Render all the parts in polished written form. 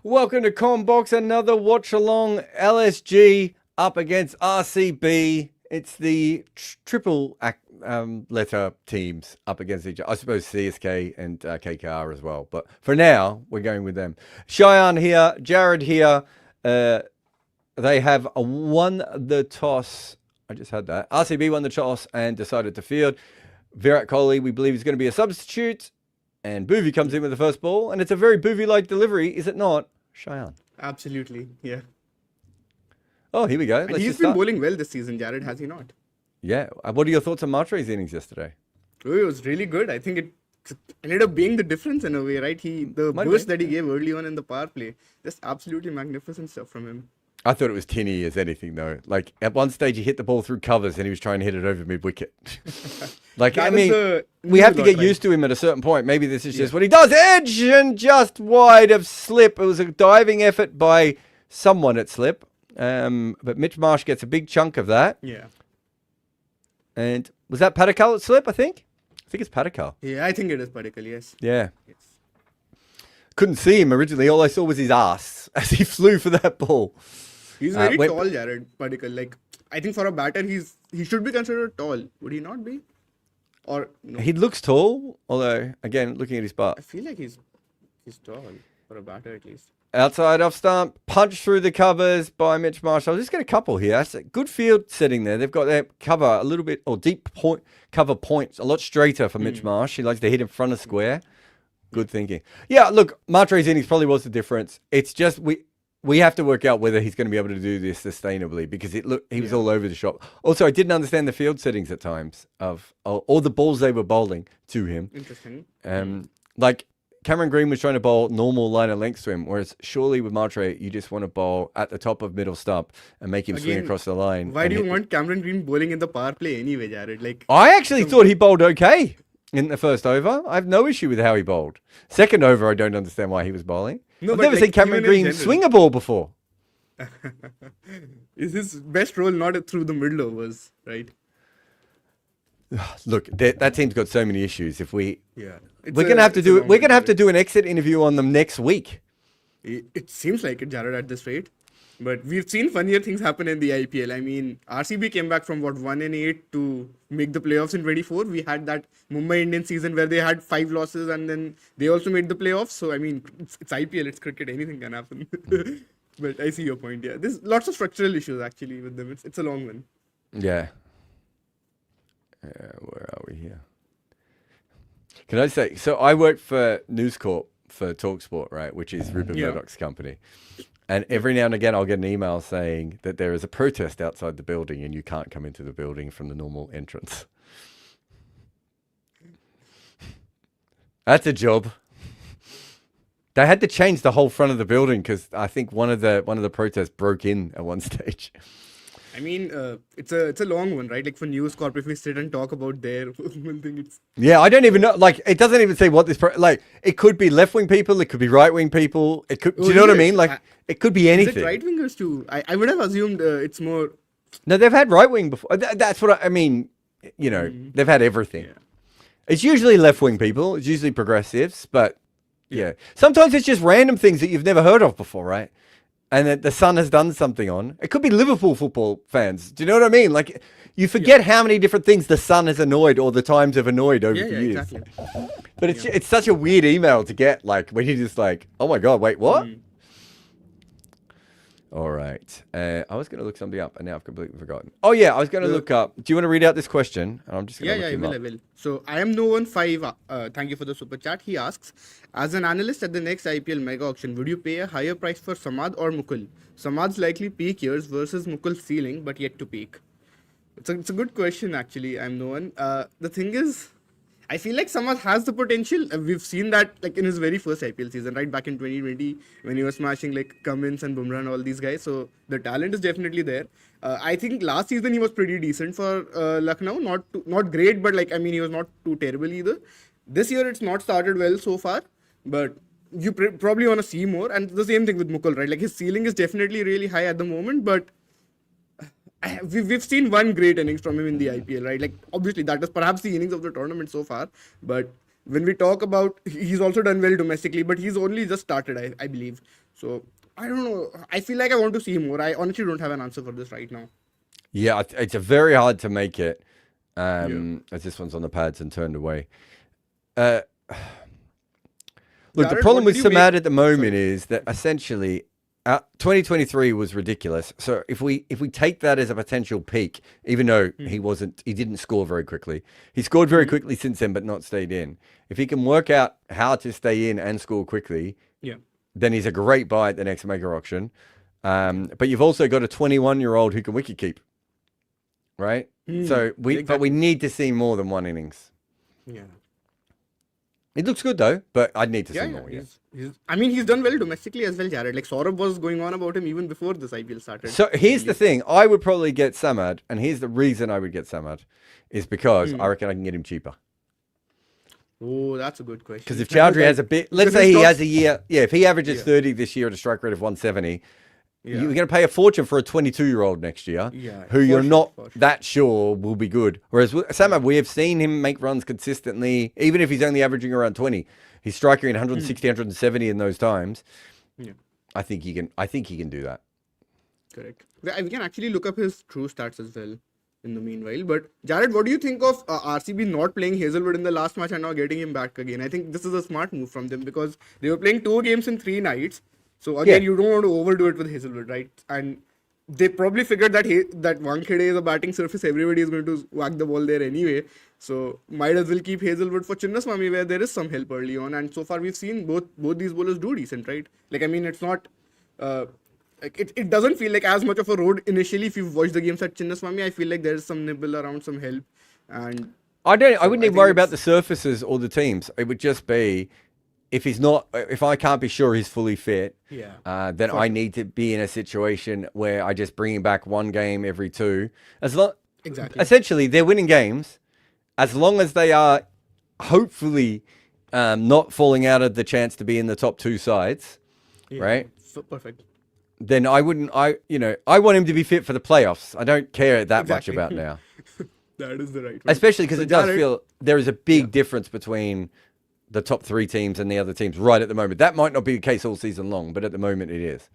Welcome to Combox, another Watchalong. LSG up against RCB. It's the triple letter teams up against each other. I suppose CSK and KKR as well. But for now, we're going with them. Cheyenne here, Jared here. They have won the toss. I just had that. RCB won the toss and decided to field. Virat Kohli, we believe, is going to be a substitute. And Boovy comes in with the first ball. And it's a very Boovy-like delivery, is it not, Cheyenne? Absolutely, yeah. Oh, here we go. And he's been bowling well this season, Jared, has he not? Yeah. What are your thoughts on Matre's innings yesterday? Oh, it was really good. I think it ended up being the difference in a way, right? The burst that he gave early on in the power play, just absolutely magnificent stuff from him. I thought it was tinny as anything, though. Like, at one stage, he hit the ball through covers and he was trying to hit it over mid-wicket. Like, I mean, we have to get used to him at a certain point. Maybe this is just what he does. Edge and just wide of slip. It was a diving effort by someone at slip. But Mitch Marsh gets a big chunk of that. Yeah. And was that Padikkal at slip, I think? I think it's Padikkal. Yeah, I think it is Padikkal, yes. Yeah. Yes. Couldn't see him originally. All I saw was his ass as he flew for that ball. He's very tall, Jared Padikkal. Like, I think for a batter, he should be considered tall. Would he not be? Or no? He looks tall, although, again, looking at his butt. I feel like he's tall for a batter at least. Outside off stump, punch through the covers by Mitch Marsh. I'll just get a couple here. That's a good field setting there. They've got their cover a little bit, or deep point cover points, a lot straighter for Mitch Marsh. He likes to hit in front of square. Good thinking. Yeah, look, Matre's innings probably was the difference. It's just we have to work out whether he's going to be able to do this sustainably because he was all over the shop. Also, I didn't understand the field settings at times of all the balls they were bowling to him. Interesting. Like Cameron Green was trying to bowl normal line of length to him, whereas surely with Matre, you just want to bowl at the top of middle stump and make him swing across the line. Why do you want Cameron Green bowling in the power play anyway, Jared? Like, I actually thought he bowled okay in the first over. I have no issue with how he bowled. Second over, I don't understand why he was bowling. No, I've never seen Cameron Green swing a ball before. Is his best role not through the middle overs, right? Look, that team's got so many issues. If we're gonna have to do an exit interview on them next week. It seems like it, Jared, at this rate. But we've seen funnier things happen in the IPL. I mean, RCB came back from 1-8 to make the playoffs in 24. We had that Mumbai Indians season where they had 5 losses and then they also made the playoffs. So, I mean, it's IPL, it's cricket, anything can happen. But I see your point, yeah. There's lots of structural issues actually with them. It's a long one. Yeah. Where are we here? Can I say, so I work for News Corp for TalkSport, right, which is Rupert Murdoch's company. And every now and again, I'll get an email saying that there is a protest outside the building and you can't come into the building from the normal entrance. That's a job. They had to change the whole front of the building because I think one of the protests broke in at one stage. I mean, it's a long one, right? Like for News Corp, if we sit and talk about their one thing, it's... Yeah, I don't even know. Like, it doesn't even say what this... like, it could be left-wing people. It could be right-wing people. It could... do you know what I mean? Like, it could be anything. Is it right-wingers too? I would have assumed it's more... No, they've had right-wing before. That's what I mean. You know, they've had everything. Yeah. It's usually left-wing people. It's usually progressives. But, yeah. Sometimes it's just random things that you've never heard of before, right? And that the Sun has done something on. It could be Liverpool football fans. Do you know what I mean? Like, you forget how many different things the Sun has annoyed or the Times have annoyed over the years. Exactly. But it's such a weird email to get, like, when you're just like, oh my God, wait, what? All right. I was going to look something up and now I've completely forgotten. Oh, yeah, I was going to look up. Do you want to read out this question? And I'm just going to I will. So, I am No15. Thank you for the super chat. He asks, as an analyst at the next IPL mega auction, would you pay a higher price for Samad or Mukul? Samad's likely peak years versus Mukul's ceiling, but yet to peak. It's a good question, actually. I'm no one. The thing is, I feel like Samad has the potential. We've seen that like in his very first IPL season, right back in 2020 when he was smashing like Cummins and Bumrah and all these guys. So the talent is definitely there. I think last season he was pretty decent for Lucknow. Not great, but like, I mean, he was not too terrible either. This year it's not started well so far, but you probably want to see more. And the same thing with Mukul, right? Like his ceiling is definitely really high at the moment, but we've seen one great innings from him in the IPL, right? Like, obviously, that is perhaps the innings of the tournament so far. But when we talk about, he's also done well domestically, but he's only just started, I believe. So I don't know. I feel like I want to see more. I honestly don't have an answer for this right now. Yeah, it's a very hard to make it. As this one's on the pads and turned away. Look, Jared, the problem what with did you Samad make- at the moment is that essentially 2023 was ridiculous. So if we take that as a potential peak, even though he didn't score very quickly. He scored very quickly since then, but not stayed in. If he can work out how to stay in and score quickly, Yeah. then he's a great buy at the next mega auction. But you've also got a 21-year-old who can wicket keep, right? So we need to see more than one innings. Yeah. It looks good though, but I'd need to see Yeah, more. Yeah. he's done well domestically as well, Jared. Like Saurabh was going on about him even before this IPL started. So here's the thing: I would probably get Samad, and here's the reason I would get Samad, is because I reckon I can get him cheaper. Oh, that's a good question. Because if Chowdhury has a bit, let's say he has a year, if he averages 30 this year at a strike rate of 170, you're going to pay a fortune for a 22-year-old next year, who you're not that sure will be good. Whereas Samad, we have seen him make runs consistently, even if he's only averaging around 20. He's striking at 160, 170 in those times. Yeah. I think he can do that. Correct. We can actually look up his true stats as well in the meanwhile. But Jared, what do you think of RCB not playing Hazelwood in the last match and now getting him back again? I think this is a smart move from them because they were playing 2 games in 3 nights. So again, you don't want to overdo it with Hazelwood, right? And they probably figured that that Wankhede is a batting surface. Everybody is going to whack the ball there anyway. So might as well keep Hazelwood for Chinnaswamy where there is some help early on. And so far we've seen both these bowlers do decent, right? Like, I mean, it's not... it doesn't feel like as much of a road initially. If you've watched the games at Chinnaswamy, I feel like there's some nibble around, some help. And I wouldn't even worry about the surfaces or the teams. It would just be... if I can't be sure he's fully fit, then I need to be in a situation where I just bring him back 1 game every 2. Exactly. Essentially, they're winning games as long as they are hopefully not falling out of the chance to be in the top 2 sides, right? So perfect. Then I want him to be fit for the playoffs. I don't care that much about now. That is the right one. Especially because it does feel there is a big difference between the top 3 teams and the other teams right at the moment. That might not be the case all season long, but at the moment it is.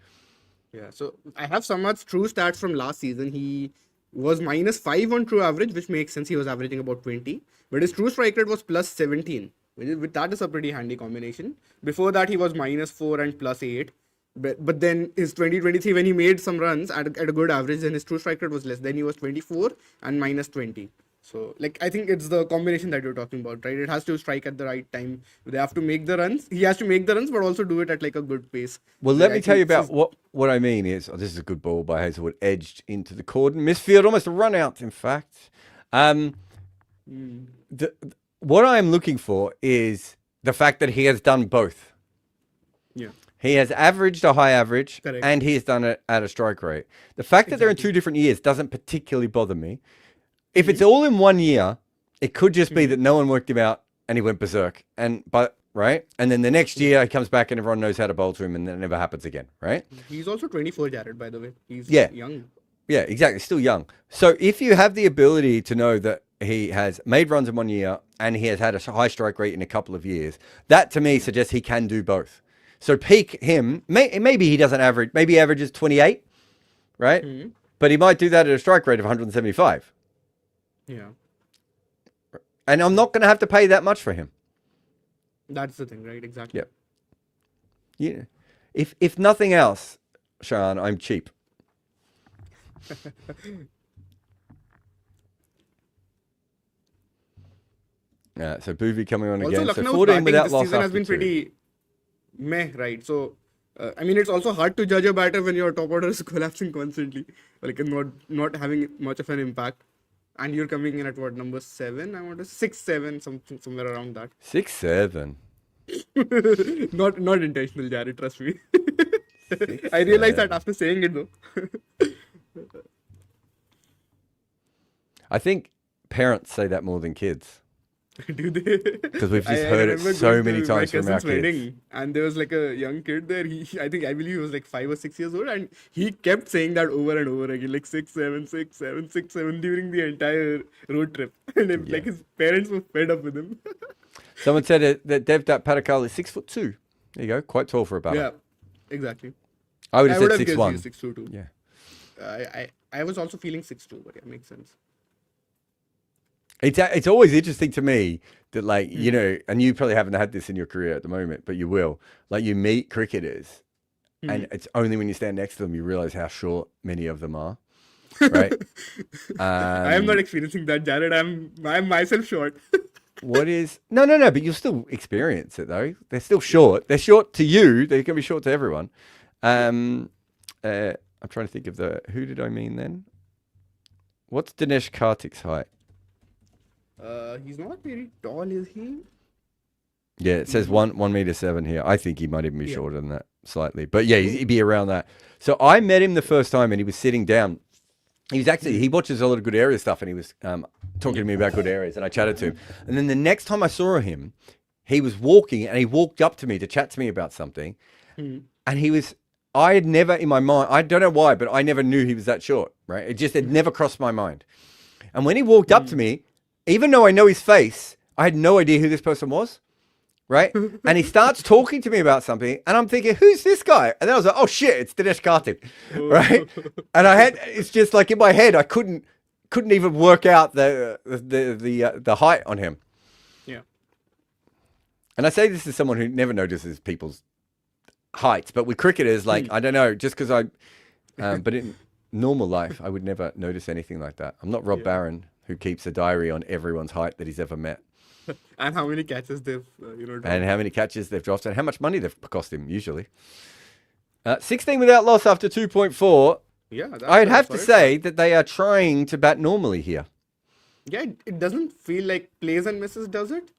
Yeah, so I have Samad's true stats from last season. He was -5 on true average, which makes sense. He was averaging about 20. But his true strike rate was +17. That is a pretty handy combination. Before that, he was -4 and +8. But then his 2023, when he made some runs at a good average, then his true strike rate was less. Then he was 24 and -20. So, like, I think it's the combination that you're talking about, right? It has to strike at the right time. They have to make the runs. He has to make the runs, but also do it at like a good pace. Well, let me tell you about what I mean is, this is a good ball by Hazelwood, edged into the cordon. Misfield, almost a run out, in fact. What I'm looking for is the fact that he has done both. Yeah. He has averaged a high average, Correct. and he has done it at a strike rate. The fact that they're in 2 different years doesn't particularly bother me. If it's all in 1 year, it could just be that no one worked him out and he went berserk. Right? And then the next year he comes back and everyone knows how to bowl to him and that never happens again, right? He's also 24, Jared, by the way. He's young. Yeah, exactly. Still young. So if you have the ability to know that he has made runs in 1 year and he has had a high strike rate in a couple of years, that to me suggests he can do both. So peak him, maybe he doesn't average, maybe he averages 28, right? But he might do that at a strike rate of 175. Yeah. And I'm not going to have to pay that much for him. That's the thing, right? Exactly. Yep. Yeah. If nothing else, Sean, I'm cheap. So Boovy coming on Also, again. Lucknow's So 14 batting without this loss season has after been 2. pretty meh, right? So, I mean, it's also hard to judge a batter when your top order is collapsing constantly, like not having much of an impact. And you're coming in at what, number 7? I want to 6, 7, somewhere around that. 6, 7. Not intentional, Jared. Trust me. I realized that after saying it though. I think parents say that more than kids. Do they? Because we've just I heard it remember so going many to times my from our cousin's kids. wedding, and there was like a young kid there. I believe he was like 5 or 6 years old, and he kept saying that over and over again, like 6, 7, 6, 7, 6, 7 during the entire road trip. And like his parents were fed up with him. Someone said that Devdutt Patakal is 6'2". There you go, quite tall for a batter. Yeah, exactly. I would have would said have 6-1. guessed you 6-2 too. Yeah. I was also feeling 6-2, but yeah, makes sense. It's always interesting to me that, like, you know, and you probably haven't had this in your career at the moment, but you will. Like, you meet cricketers, and it's only when you stand next to them you realize how short many of them are, right? I am not experiencing that, Jared. I'm myself short. What is no, but you'll still experience it though. They're still short. They're short to you. They can be short to everyone. I'm trying to think of who did I mean then? What's Dinesh Karthik's height? He's not very tall, is he? Yeah, it says 1.7 here. I think he might even be shorter than that slightly. But yeah, he'd be around that. So I met him the first time and he was sitting down. He watches a lot of good area stuff, and he was talking to me about good areas, and I chatted to him. And then the next time I saw him, he was walking, and he walked up to me to chat to me about something. And I had never in my mind, I don't know why, but I never knew he was that short, right? It never crossed my mind. And when he walked up to me, even though I know his face, I had no idea who this person was. Right? And he starts talking to me about something, and I'm thinking, who's this guy? And then I was like, oh shit, it's Dinesh Karthik. Right? And it's just like in my head, I couldn't even work out the height on him. Yeah. And I say this as someone who never notices people's heights, but with cricketers, like, I don't know, just because but in normal life, I would never notice anything like that. I'm not Rob Barron, who keeps a diary on everyone's height that he's ever met. And how many catches they've, dropped. And how many catches they've dropped, and how much money they've cost him, usually. 16 without loss after 2.4. Yeah, I'd have to say that they are trying to bat normally here. Yeah, it doesn't feel like plays and misses, does it?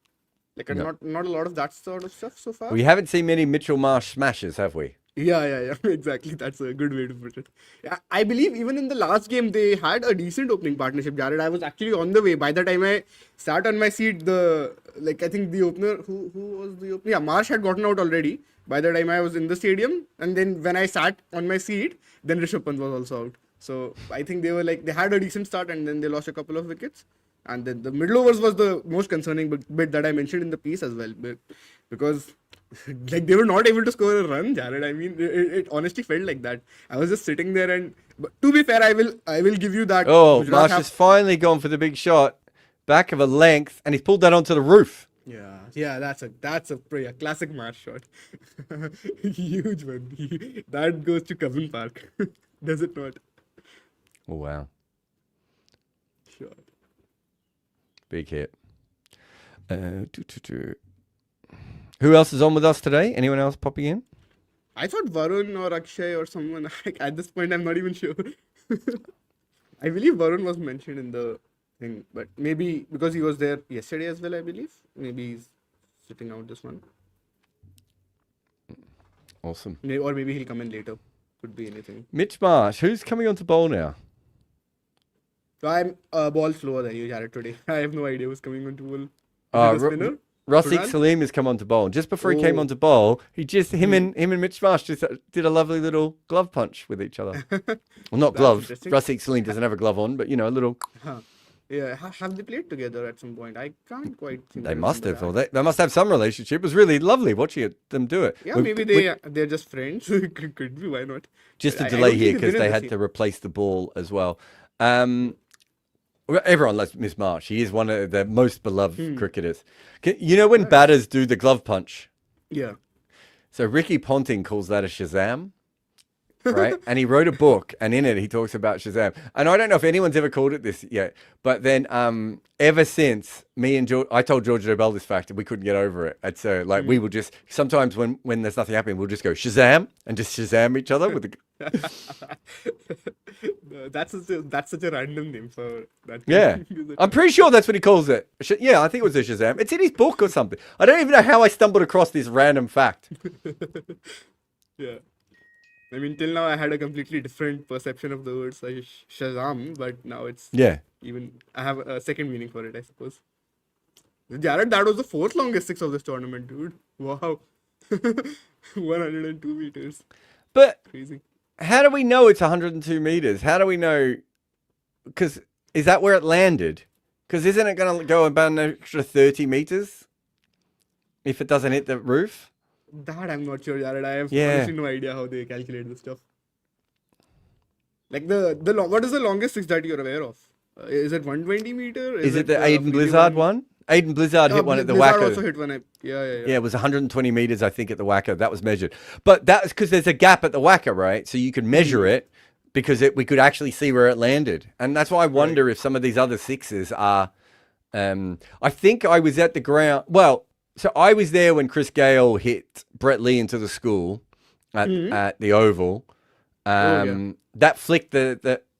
Like, not a lot of that sort of stuff so far. We haven't seen many Mitchell Marsh smashes, have we? Yeah, exactly. That's a good way to put it. Yeah, I believe even in the last game, they had a decent opening partnership, Jared. I was actually on the way. By the time I sat on my seat, I think the opener, who was the opener? Yeah, Marsh had gotten out already by the time I was in the stadium. And then when I sat on my seat, then Rishabh Pant was also out. So I think they had a decent start, and then they lost a couple of wickets. And then the middle overs was the most concerning bit that I mentioned in the piece as well. Because like, they were not able to score a run, Jared. I mean, it honestly felt like that. I was just sitting there, and but to be fair, I will give you that. Oh, Marsh has finally gone for the big shot, back of a length, and he's pulled that onto the roof. Yeah, that's a classic Marsh shot. Huge one. That goes to Coven Park, does it not? Oh wow. Sure. Big hit. Who else is on with us today? Anyone else popping in? I thought Varun or Akshay or someone. At this point, I'm not even sure. I believe Varun was mentioned in the thing, but maybe because he was there yesterday as well, I believe. Maybe he's sitting out this one. Awesome. Or maybe he'll come in later. Could be anything. Mitch Marsh, who's coming on to bowl now? So I'm ball slower than you, Jared, today. I have no idea who's coming on to bowl. Spinner? Rafiq Salim has come on to bowl. Just before he came on to bowl, him and Mitch Marsh just did a lovely little glove punch with each other. Well, not gloves. Rafiq Salim doesn't have a glove on, but, a little... Yeah, have they played together at some point? I can't quite think. They must have. Or they must have some relationship. It was really lovely watching them do it. Yeah, maybe they're just friends. Could be, why not? Just a delay here because they had to replace the ball as well. Everyone loves Miss Marsh. He is one of the most beloved cricketers. You know when batters do the glove punch? Yeah. So Ricky Ponting calls that a Shazam, right? And he wrote a book, and in it he talks about Shazam. And I don't know if anyone's ever called it this yet, but then ever since me and George, I told George Nobel this fact, and we couldn't get over it. And so we will just sometimes when there's nothing happening, we'll just go Shazam and just Shazam each other with the. That's such a random name for that. Yeah, I'm pretty sure that's what he calls it. Yeah, I think it was a Shazam. It's in his book or something. I don't even know how I stumbled across this random fact. Yeah. I mean, till now I had a completely different perception of the word Shazam, but now it's I have a second meaning for it, I suppose. Jared, that was the fourth longest six of this tournament, dude. Wow. 102 meters. But crazy. How do we know it's 102 meters? How do we know? Because is that where it landed? Because isn't it going to go about an extra 30 meters if it doesn't hit the roof? That I'm not sure, Jared. I have Yeah. honestly no idea how they calculate this stuff. Like what is the longest six that you're aware of? Is it 120 meter? Is it the Aiden Blizzard one? Aiden Blizzard hit one at the Blizzard Wacker. also hit one. Yeah. Yeah, it was 120 meters, I think, at the Wacker. That was measured. But that was because there's a gap at the Wacker, right? So you could measure it because we could actually see where it landed. And that's why I wonder if some of these other sixes are... I think I was at the ground... Well, so I was there when Chris Gale hit Brett Lee into the school at the Oval. That flicked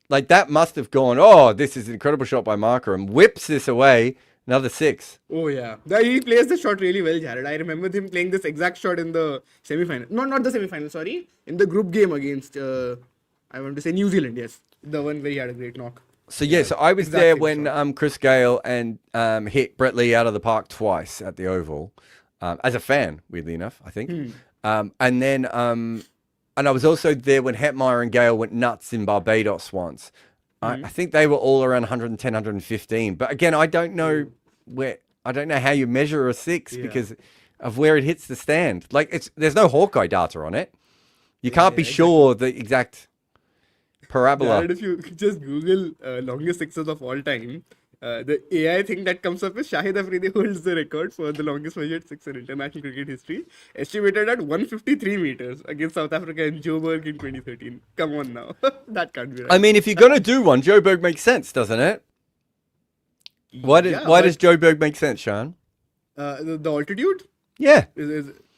like that must have gone, oh, this is an incredible shot by Marker, and whips this away, another six. Oh yeah, he plays the shot really well, Jared. I remember him playing this exact shot in the semi-final. No, not the semi-final, sorry. In the group game against, I want to say New Zealand, yes. The one where he had a great knock. So so I was there when Chris Gale and hit Brett Lee out of the park twice at the Oval, as a fan, weirdly enough, I think. And then... and I was also there when Hetmeyer and Gale went nuts in Barbados once. I think they were all around 110, 115. But again, I don't know how you measure a six because of where it hits the stand. Like there's no Hawkeye data on it. You can't be sure the exact parabola. Jared, if you just Google longest sixes of all time, the AI thing that comes up is Shahid Afridi holds the record for the longest measured six in international cricket history, estimated at 153 meters against South Africa and Joburg in 2013. Come on now. That can't be right. I mean, if you're going to do one, Joburg makes sense, doesn't it? Why does Joburg make sense, Sean? The altitude? Yeah.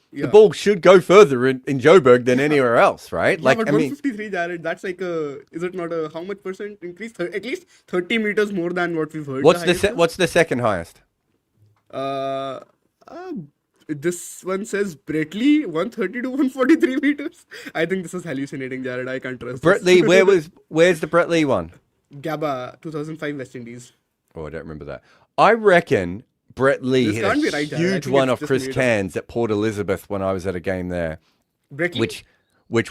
Yeah. The ball should go further in Joburg than anywhere else, right? Yeah, but 153, Jared, that's like is it not how much percent increase? At least 30 meters more than what we've heard. What's the second highest? This one says Brett Lee 130 to 143 meters. I think this is hallucinating, Jared. I can't trust Brett Lee, where's the Brett Lee one? Gabba, 2005 West Indies. Oh, I don't remember that. I reckon Brett Lee hit a huge one off Chris Cairns at Port Elizabeth when I was at a game there, which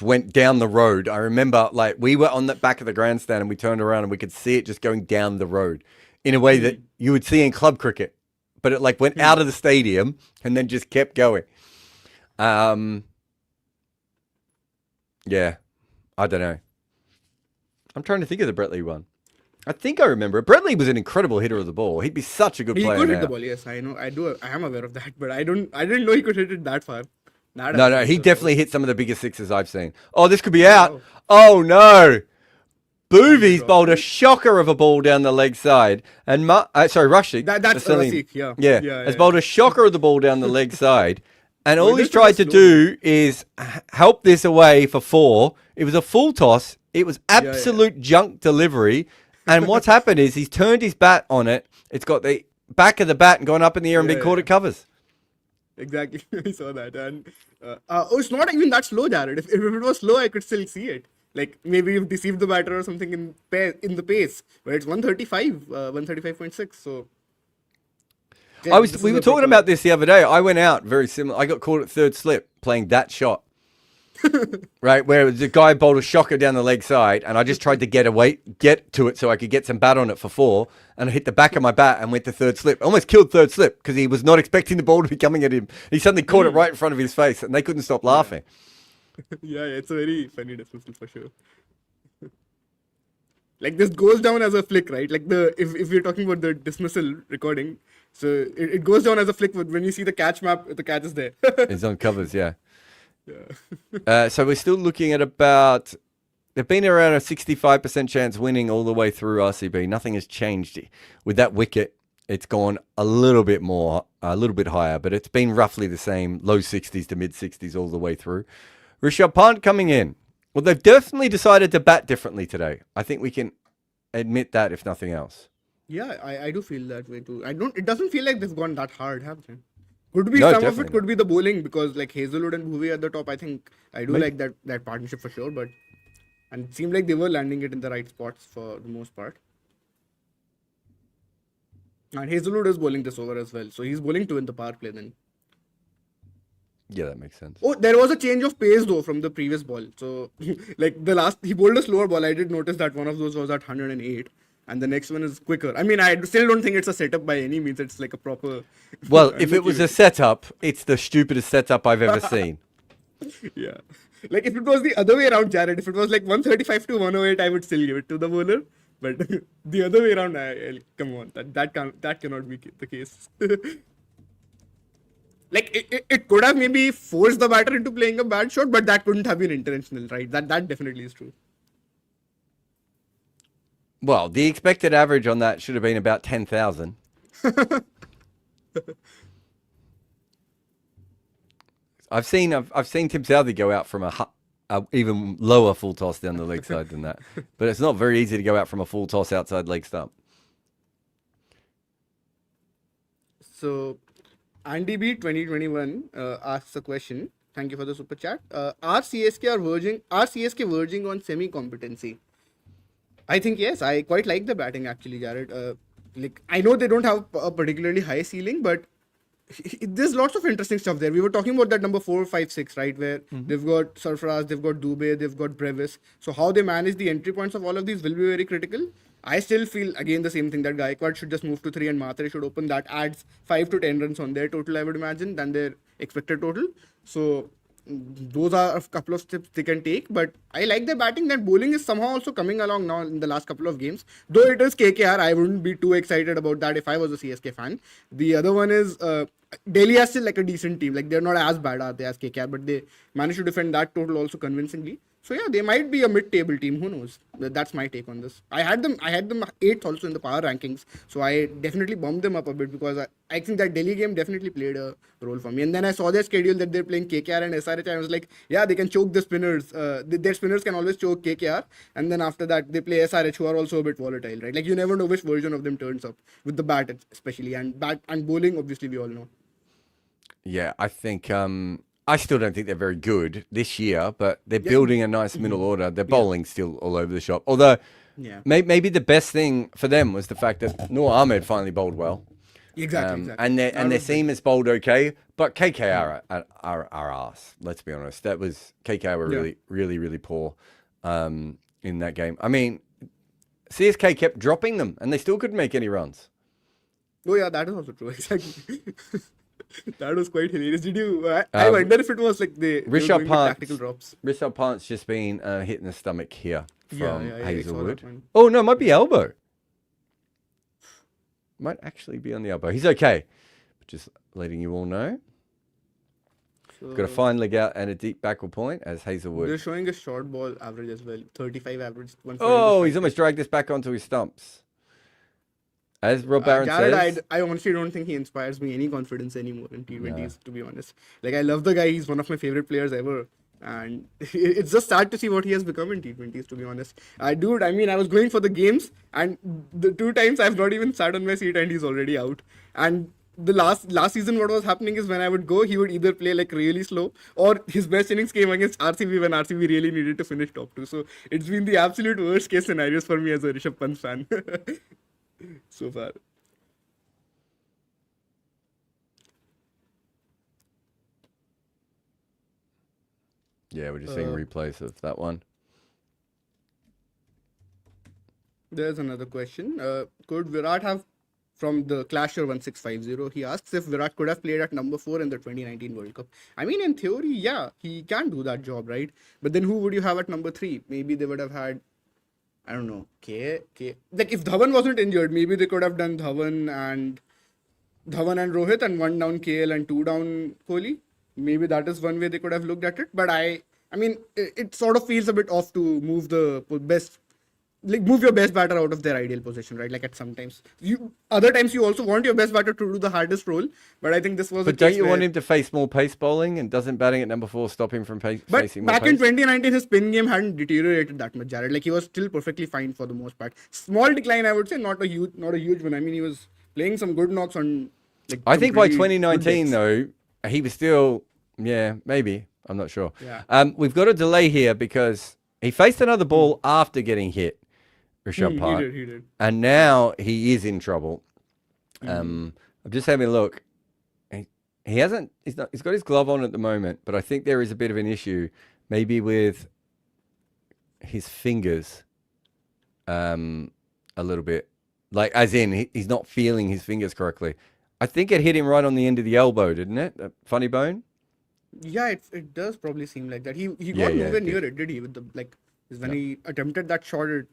went down the road. I remember, like, we were on the back of the grandstand and we turned around and we could see it just going down the road in a way that you would see in club cricket, but it like went out of the stadium and then just kept going. Yeah, I don't know. I'm trying to think of the Brett Lee one. I think I remember it. Brett Lee was an incredible hitter of the ball. He'd be such a good player. He could now. hit the ball, yes, I know. I am aware of that, but I didn't know he could hit it that far. No, he definitely hit some of the biggest sixes I've seen. Oh, this could be out. Oh no. Boovies bowled a shocker of a ball down the leg side. And Rashid. That's Rashid, yeah. Has bowled a shocker of the ball down the leg side. And all he's tried to do is help this away for 4. It was a full toss. It was absolute junk delivery. And what's happened is he's turned his bat on it. It's got the back of the bat and gone up in the air and been caught at covers. Exactly. I saw that. And it's not even that slow, Jared. If it was slow, I could still see it. Like maybe you've deceived the batter or something in the pace. But it's 135, 135.6. So we were talking about this the other day. I went out very similar. I got caught at third slip playing that shot. Right, where the guy bowled a shocker down the leg side, and I just tried to get to it so I could get some bat on it for 4, and I hit the back of my bat and went to third slip. Almost killed third slip because he was not expecting the ball to be coming at him. He suddenly caught it right in front of his face, and they couldn't stop laughing. Yeah, it's a very funny dismissal for sure. Like this goes down as a flick, right? Like if we're talking about the dismissal recording, so it goes down as a flick when you see the catch map, the catch is there. It's on covers, yeah. So we're still looking at about, they've been around a 65% chance winning all the way through RCB. Nothing has changed with that wicket. It's gone a little bit higher, but it's been roughly the same, low 60s to mid 60s all the way through. Rishabh Pant coming in. Well, they've definitely decided to bat differently today. I think we can admit that, if nothing else. Yeah, I do feel that way too. It doesn't feel like they've gone that hard, have they? Could be some of it could be the bowling, because like Hazelwood and Bhuvi at the top, I think I do like that partnership for sure, but and it seemed like they were landing it in the right spots for the most part. And Hazelwood is bowling this over as well, so he's bowling 2 in the power play then. Yeah, that makes sense. Oh, there was a change of pace though from the previous ball. So like he bowled a slower ball. I did notice that one of those was at 108. and the next one is quicker. I mean, I still don't think it's a setup by any means. It's like a proper. Well, if it was a setup, it's the stupidest setup I've ever seen. Yeah. Like if it was the other way around, Jared, if it was like 135 to 108, I would still give it to the bowler. But the other way around, come on, that cannot be the case. Like it could have maybe forced the batter into playing a bad shot, but that couldn't have been intentional, right? That definitely is true. Well, the expected average on that should have been about 10,000. I've seen Tim Southey go out from a even lower full toss down the leg side than that, but it's not very easy to go out from a full toss outside leg stump. So, Andy B 2021 asks a question. Thank you for the super chat. Are CSK verging on semi competency? I think yes. I quite like the batting actually, Jared. Like I know they don't have a particularly high ceiling, but there's lots of interesting stuff there. We were talking about that number 4, 5, 6, right? Where they've got Sarfaraz, they've got Dubey, they've got Brevis. So how they manage the entry points of all of these will be very critical. I still feel again the same thing that Gaikwad should just move to 3 and Matre should open. That adds 5 to 10 runs on their total, I would imagine, than their expected total. So those are a couple of steps they can take, but I like their batting. That bowling is somehow also coming along now in the last couple of games. Though it is KKR, I wouldn't be too excited about that if I was a CSK fan. The other one is Delhi has still like a decent team. Like they're not as bad are they as KKR, but they managed to defend that total also convincingly. So yeah, they might be a mid-table team. Who knows? That's my take on this. I had them 8th also in the power rankings. So I definitely bumped them up a bit because I think that Delhi game definitely played a role for me. And then I saw their schedule that they're playing KKR and SRH. And I was like, yeah, they can choke the spinners. Their spinners can always choke KKR. And then after that, they play SRH, who are also a bit volatile, right? Like you never know which version of them turns up with the bat, especially, and bowling. Obviously, we all know. Yeah, I think. I still don't think they're very good this year, but they're building a nice middle order. Their bowling's still all over the shop. Although, maybe the best thing for them was the fact that Noor Ahmed finally bowled well. Exactly. And their seam has bowled okay, but KKR are arse. Let's be honest. That was KKR were really poor in that game. I mean, CSK kept dropping them, and they still couldn't make any runs. Oh yeah, that is also true. Exactly. That was quite hilarious. Did you? I wonder if it was like they Rishabh tactical drops. Rishabh Pant's just been hit in the stomach here from Hazelwood. Yeah, Oh no, it might be elbow. Might actually be on the elbow. He's okay. Just letting you all know. So, got a fine leg out and a deep backward point as Hazelwood. They're showing a short ball average as well. 35 average. Oh, he's almost dragged this back onto his stumps. As Rob Barron says, I honestly don't think he inspires me any confidence anymore in T20s, to be honest. Like, I love the guy. He's one of my favorite players ever. And it's just sad to see what he has become in T20s, to be honest. I was going for the games, and the 2 times I've not even sat on my seat, and he's already out. And the last season, what was happening is when I would go, he would either play like really slow, or his best innings came against RCB when RCB really needed to finish top 2. So it's been the absolute worst case scenarios for me as a Rishabh Pant fan. So far. Yeah, we're just seeing replays of that one. There's another question. Could Virat have, from the Clasher 1650, he asks if Virat could have played at number 4 in the 2019 World Cup. I mean, in theory, yeah, he can do that job, right? But then who would you have at number 3? Maybe they would have had, I don't know, K. Like if Dhawan wasn't injured, maybe they could have done Dhawan and Rohit and 1 down KL and 2 down Kohli. Maybe that is one way they could have looked at it. But I mean, it sort of feels a bit off to move your best batter out of their ideal position, right? Like at sometimes, other times you also want your best batter to do the hardest role. But I think this was. But don't you want him to face more pace bowling, and doesn't batting at number 4 stop him from facing more pace? But back in 2019, his spin game hadn't deteriorated that much, Jared. Like he was still perfectly fine for the most part. Small decline, I would say, not a huge one. I mean, he was playing some good knocks on. Like, I think by 2019 though, he was still, maybe. I'm not sure. Yeah. We've got a delay here because he faced another ball after getting hit, Rishabh Pant. He did. And now he is in trouble. I'm just having a look. He's got his glove on at the moment, but I think there is a bit of an issue, maybe with his fingers. a little bit. Like, as in, he's not feeling his fingers correctly. I think it hit him right on the end of the elbow, didn't it? That funny bone? Yeah, it does probably seem like that. He Yeah, got yeah, nowhere it near it, did he? With the when he attempted that shot, it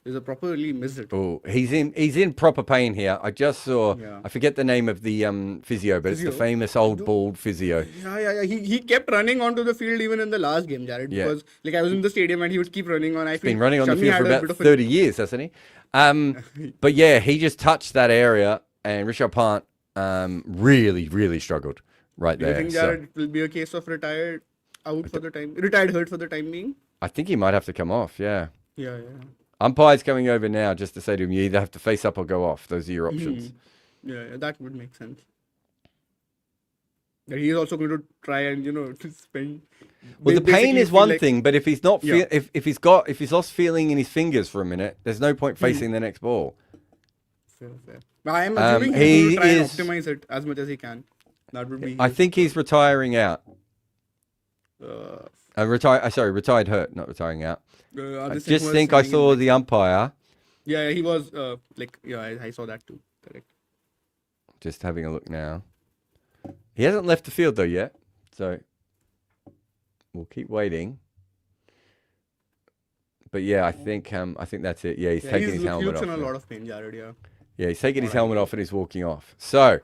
is a properly missed it. Oh, he's in proper pain here. I just saw, Yeah. I forget the name of the physio, but it's the Physio? famous old bald physio. Yeah. He kept running onto the field even in the last game, Jared. Yeah. Because I was in the stadium and he would keep running on. I feel Been running on the Shami field had for a about bit of 30 years, hasn't he? But yeah, he just touched that area, and Rishabh Pant really, really struggled right Do you there. think, So Jared, it will be a case of retired hurt for the time being? I think he might have to come off. Yeah. Yeah. Umpire's coming over now just to say to him, you either have to face up or go off. Those are your options. Yeah, that would make sense. That he is also going to try and to spend. Well, the pain basically is feel one like- thing, but if he's not Yeah. if he's lost feeling in his fingers for a minute, there's no point facing the next ball. Fair. But I am assuming he's he going to try and is- optimize it as much as he can. That would be. I think he's retiring out. Retired hurt, not retiring out. I just think I saw the umpire Yeah, he was I saw that too. Correct. just having a look now. He hasn't left the field though yet, so we'll keep waiting. But yeah, I think that's it. Yeah, he's taking his helmet He looks off. in a now. lot of pain, Jared. Yeah. Yeah, he's taking his helmet off and he's walking off. So,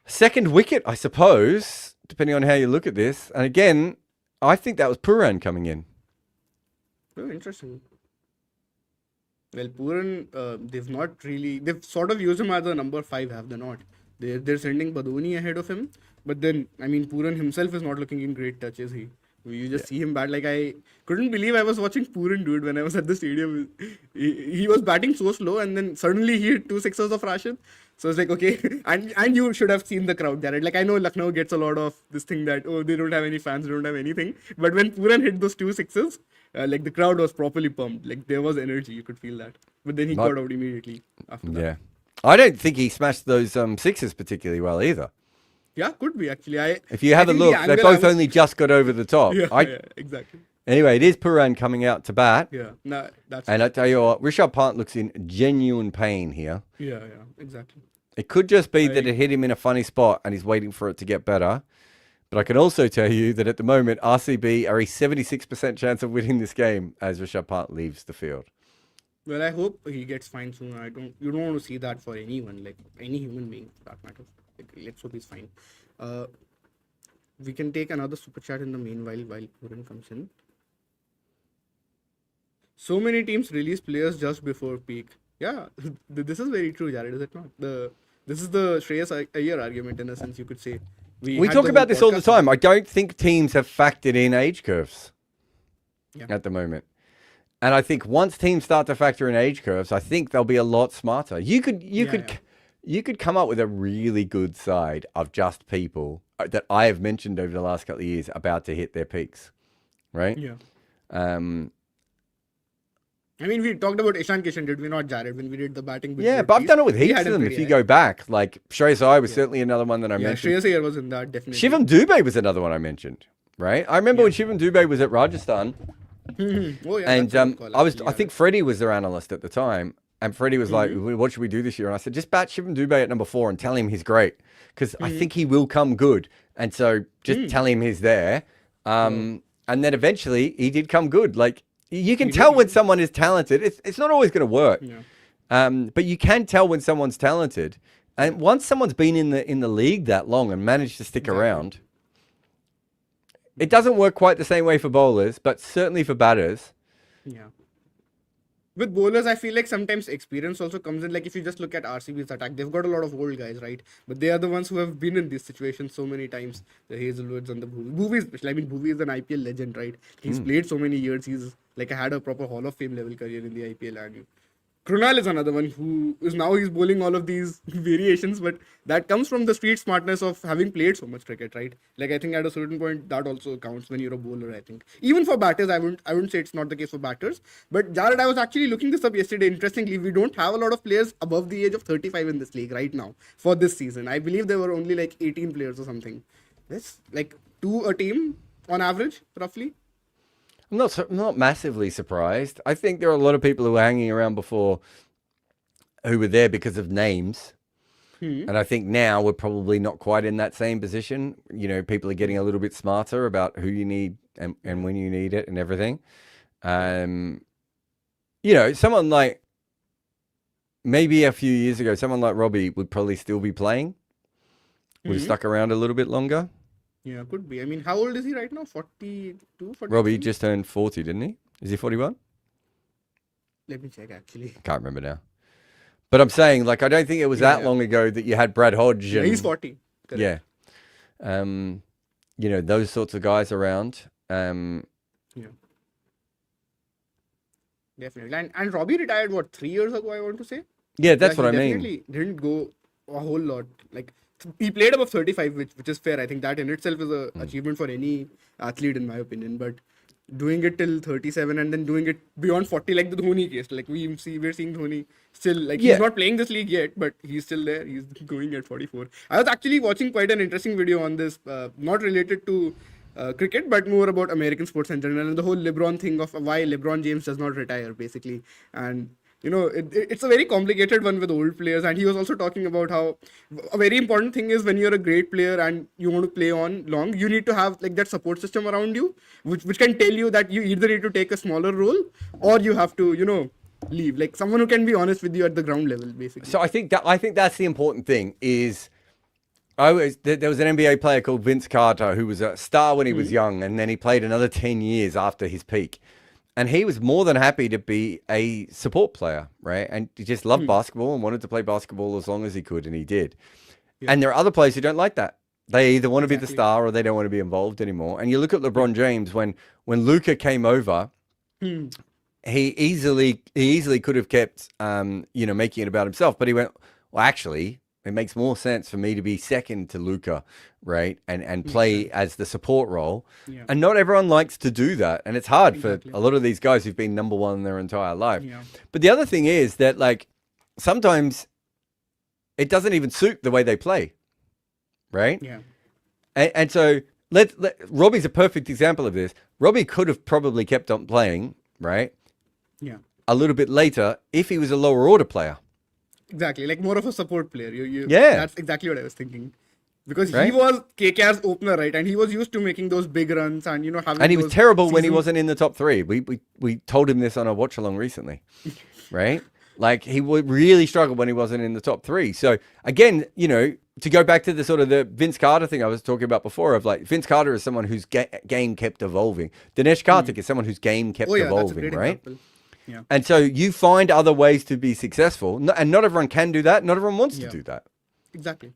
second wicket, I suppose, depending on how you look at this. And again, I think that was Puran coming in. Oh, interesting. Well, Puran, they've sort of used him as a number 5, have they not? They're sending Badoni ahead of him. But then, Puran himself is not looking in great touch, is he? You just see him bat. I couldn't believe I was watching Puran, dude, when I was at the stadium. He was batting so slow, and then suddenly he hit 2 sixes of Rashid. So it's okay. and you should have seen the crowd, Jared. I know Lucknow gets a lot of this thing that, they don't have any fans, they don't have anything. But when Puran hit those 2 sixes, the crowd was properly pumped. There was energy, you could feel that. But then he got out immediately after that. Yeah. I don't think he smashed those sixes particularly well either. Yeah, could be actually. If you have a look, they both only just got over the top. Yeah, exactly. Anyway, it is Puran coming out to bat. Yeah, that's. And I tell you what, Rishabh Pant looks in genuine pain here. Yeah, exactly. It could just be that it hit him in a funny spot and he's waiting for it to get better. But I can also tell you that at the moment, RCB are a 76% chance of winning this game as Rishabh Pant leaves the field. Well, I hope he gets fine soon. You don't want to see that for anyone, any human being for that matter. Let's hope he's fine. We can take another super chat in the meanwhile while Puran comes in. So many teams release players just before peak. Yeah, this is very true, Jared, is it not? This is the Shreyas Iyer argument in a sense, you could say. We talk about this all the time. I don't think teams have factored in age curves at the moment. And I think once teams start to factor in age curves, I think they'll be a lot smarter. You could come up with a really good side of just people that I have mentioned over the last couple of years about to hit their peaks, right? Yeah. We talked about Ishan Kishan, did we not, Jared, when we did the batting? Yeah, but I've done it with heaps of them. If you go back, Shreyas Iyer was certainly another one that I mentioned. Shreyas Iyer was in that, definitely. Shivam Dubey was another one I mentioned, right? I remember when Shivam Dubey was at Rajasthan. Oh, yeah, and I think Freddie was their analyst at the time, and Freddie was like, "What should we do this year?" And I said, "Just bat Shivam Dubey at number 4 and tell him he's great, because I think he will come good." And so just tell him he's there, and then eventually he did come good. You can tell when someone is talented. It's not always going to work, but you can tell when someone's talented. And once someone's been in the league that long and managed to stick around. It doesn't work quite the same way for bowlers, but certainly for batters. Yeah. With bowlers, I feel like sometimes experience also comes in. If you just look at RCB's attack, they've got a lot of old guys, right? But they are the ones who have been in this situation so many times. The Hazelwoods and the Bhuvi. Bhuvi especially. Bhuvi is an IPL legend, right? He's played so many years. He's had a proper Hall of Fame level career in the IPL. And Krunal is another one who is he's bowling all of these variations, but that comes from the street smartness of having played so much cricket, right? I think at a certain point that also counts when you're a bowler, I think. Even for batters, I wouldn't say it's not the case for batters. But Jared, I was actually looking this up yesterday. Interestingly, we don't have a lot of players above the age of 35 in this league right now for this season. I believe there were only 18 players or something. That's 2 a team on average, roughly. I'm not massively surprised. I think there are a lot of people who were hanging around before who were there because of names. And I think now we're probably not quite in that same position. You know, people are getting a little bit smarter about who you need and when you need it and everything. You know, someone like maybe a few years ago, someone like Robbie would probably still be playing. Would have stuck around a little bit longer. Yeah, could be. I mean, how old is he right now? 42, 43? Robbie just turned 40, didn't he? Is he 41? Let me check, actually. Can't remember now. But I'm saying, like, I don't think it was that long ago that you had Brad Hodge. Yeah, he's 40. Correct. Yeah. You know, those sorts of guys around. Yeah. Definitely. And Robbie retired, what, 3 years ago, I want to say? Yeah, that's what I mean. Definitely didn't go a whole lot. Like, he played above 35, which is fair. I think that in itself is an achievement for any athlete, in my opinion. But doing it till 37 and then doing it beyond 40, like the Dhoni case. Like we're seeing Dhoni still, like he's not playing this league yet, but he's still there. He's going at 44. I was actually watching quite an interesting video on this, not related to cricket, but more about American sports in general and the whole LeBron thing of why LeBron James does not retire, basically. And you know, it's a very complicated one with old players. And he was also talking about how a very important thing is when you're a great player and you want to play on long, you need to have like that support system around you, which can tell you that you either need to take a smaller role or you have to, you know, leave. Like someone who can be honest with you at the ground level, basically. So I think that's the important thing is there was an NBA player called Vince Carter who was a star when he was young, and then he played another 10 years after his peak. And he was more than happy to be a support player, right? And he just loved basketball and wanted to play basketball as long as he could, and he did. Yeah. And there are other players who don't like that. They either want to be the star or they don't want to be involved anymore. And you look at LeBron James, when LUC came over, he easily could have kept, you know, making it about himself. But he went, well, actually, it makes more sense for me to be second to Luka, right? And play as the support role. Yeah. And not everyone likes to do that. And it's hard for a lot of these guys who've been number one their entire life. Yeah. But the other thing is that, like, sometimes it doesn't even suit the way they play, right? Yeah. And so Robbie's a perfect example of this. Robbie could have probably kept on playing, right? Yeah. A little bit later if he was a lower order player. Exactly, like more of a support player. That's exactly what I was thinking. Because he was KKR's opener, right? And he was used to making those big runs and, you know, having. And he was terrible when he wasn't in the top three. We told him this on a watch-along recently, right? Like, he would really struggle when he wasn't in the top three. So, again, you know, to go back to the sort of the Vince Carter thing I was talking about before, of like, Vince Carter is someone whose game kept evolving. Dinesh Karthik is someone whose game kept evolving, right? Example. Yeah. And so you find other ways to be successful. And not everyone can do that. Not everyone wants to do that. Exactly.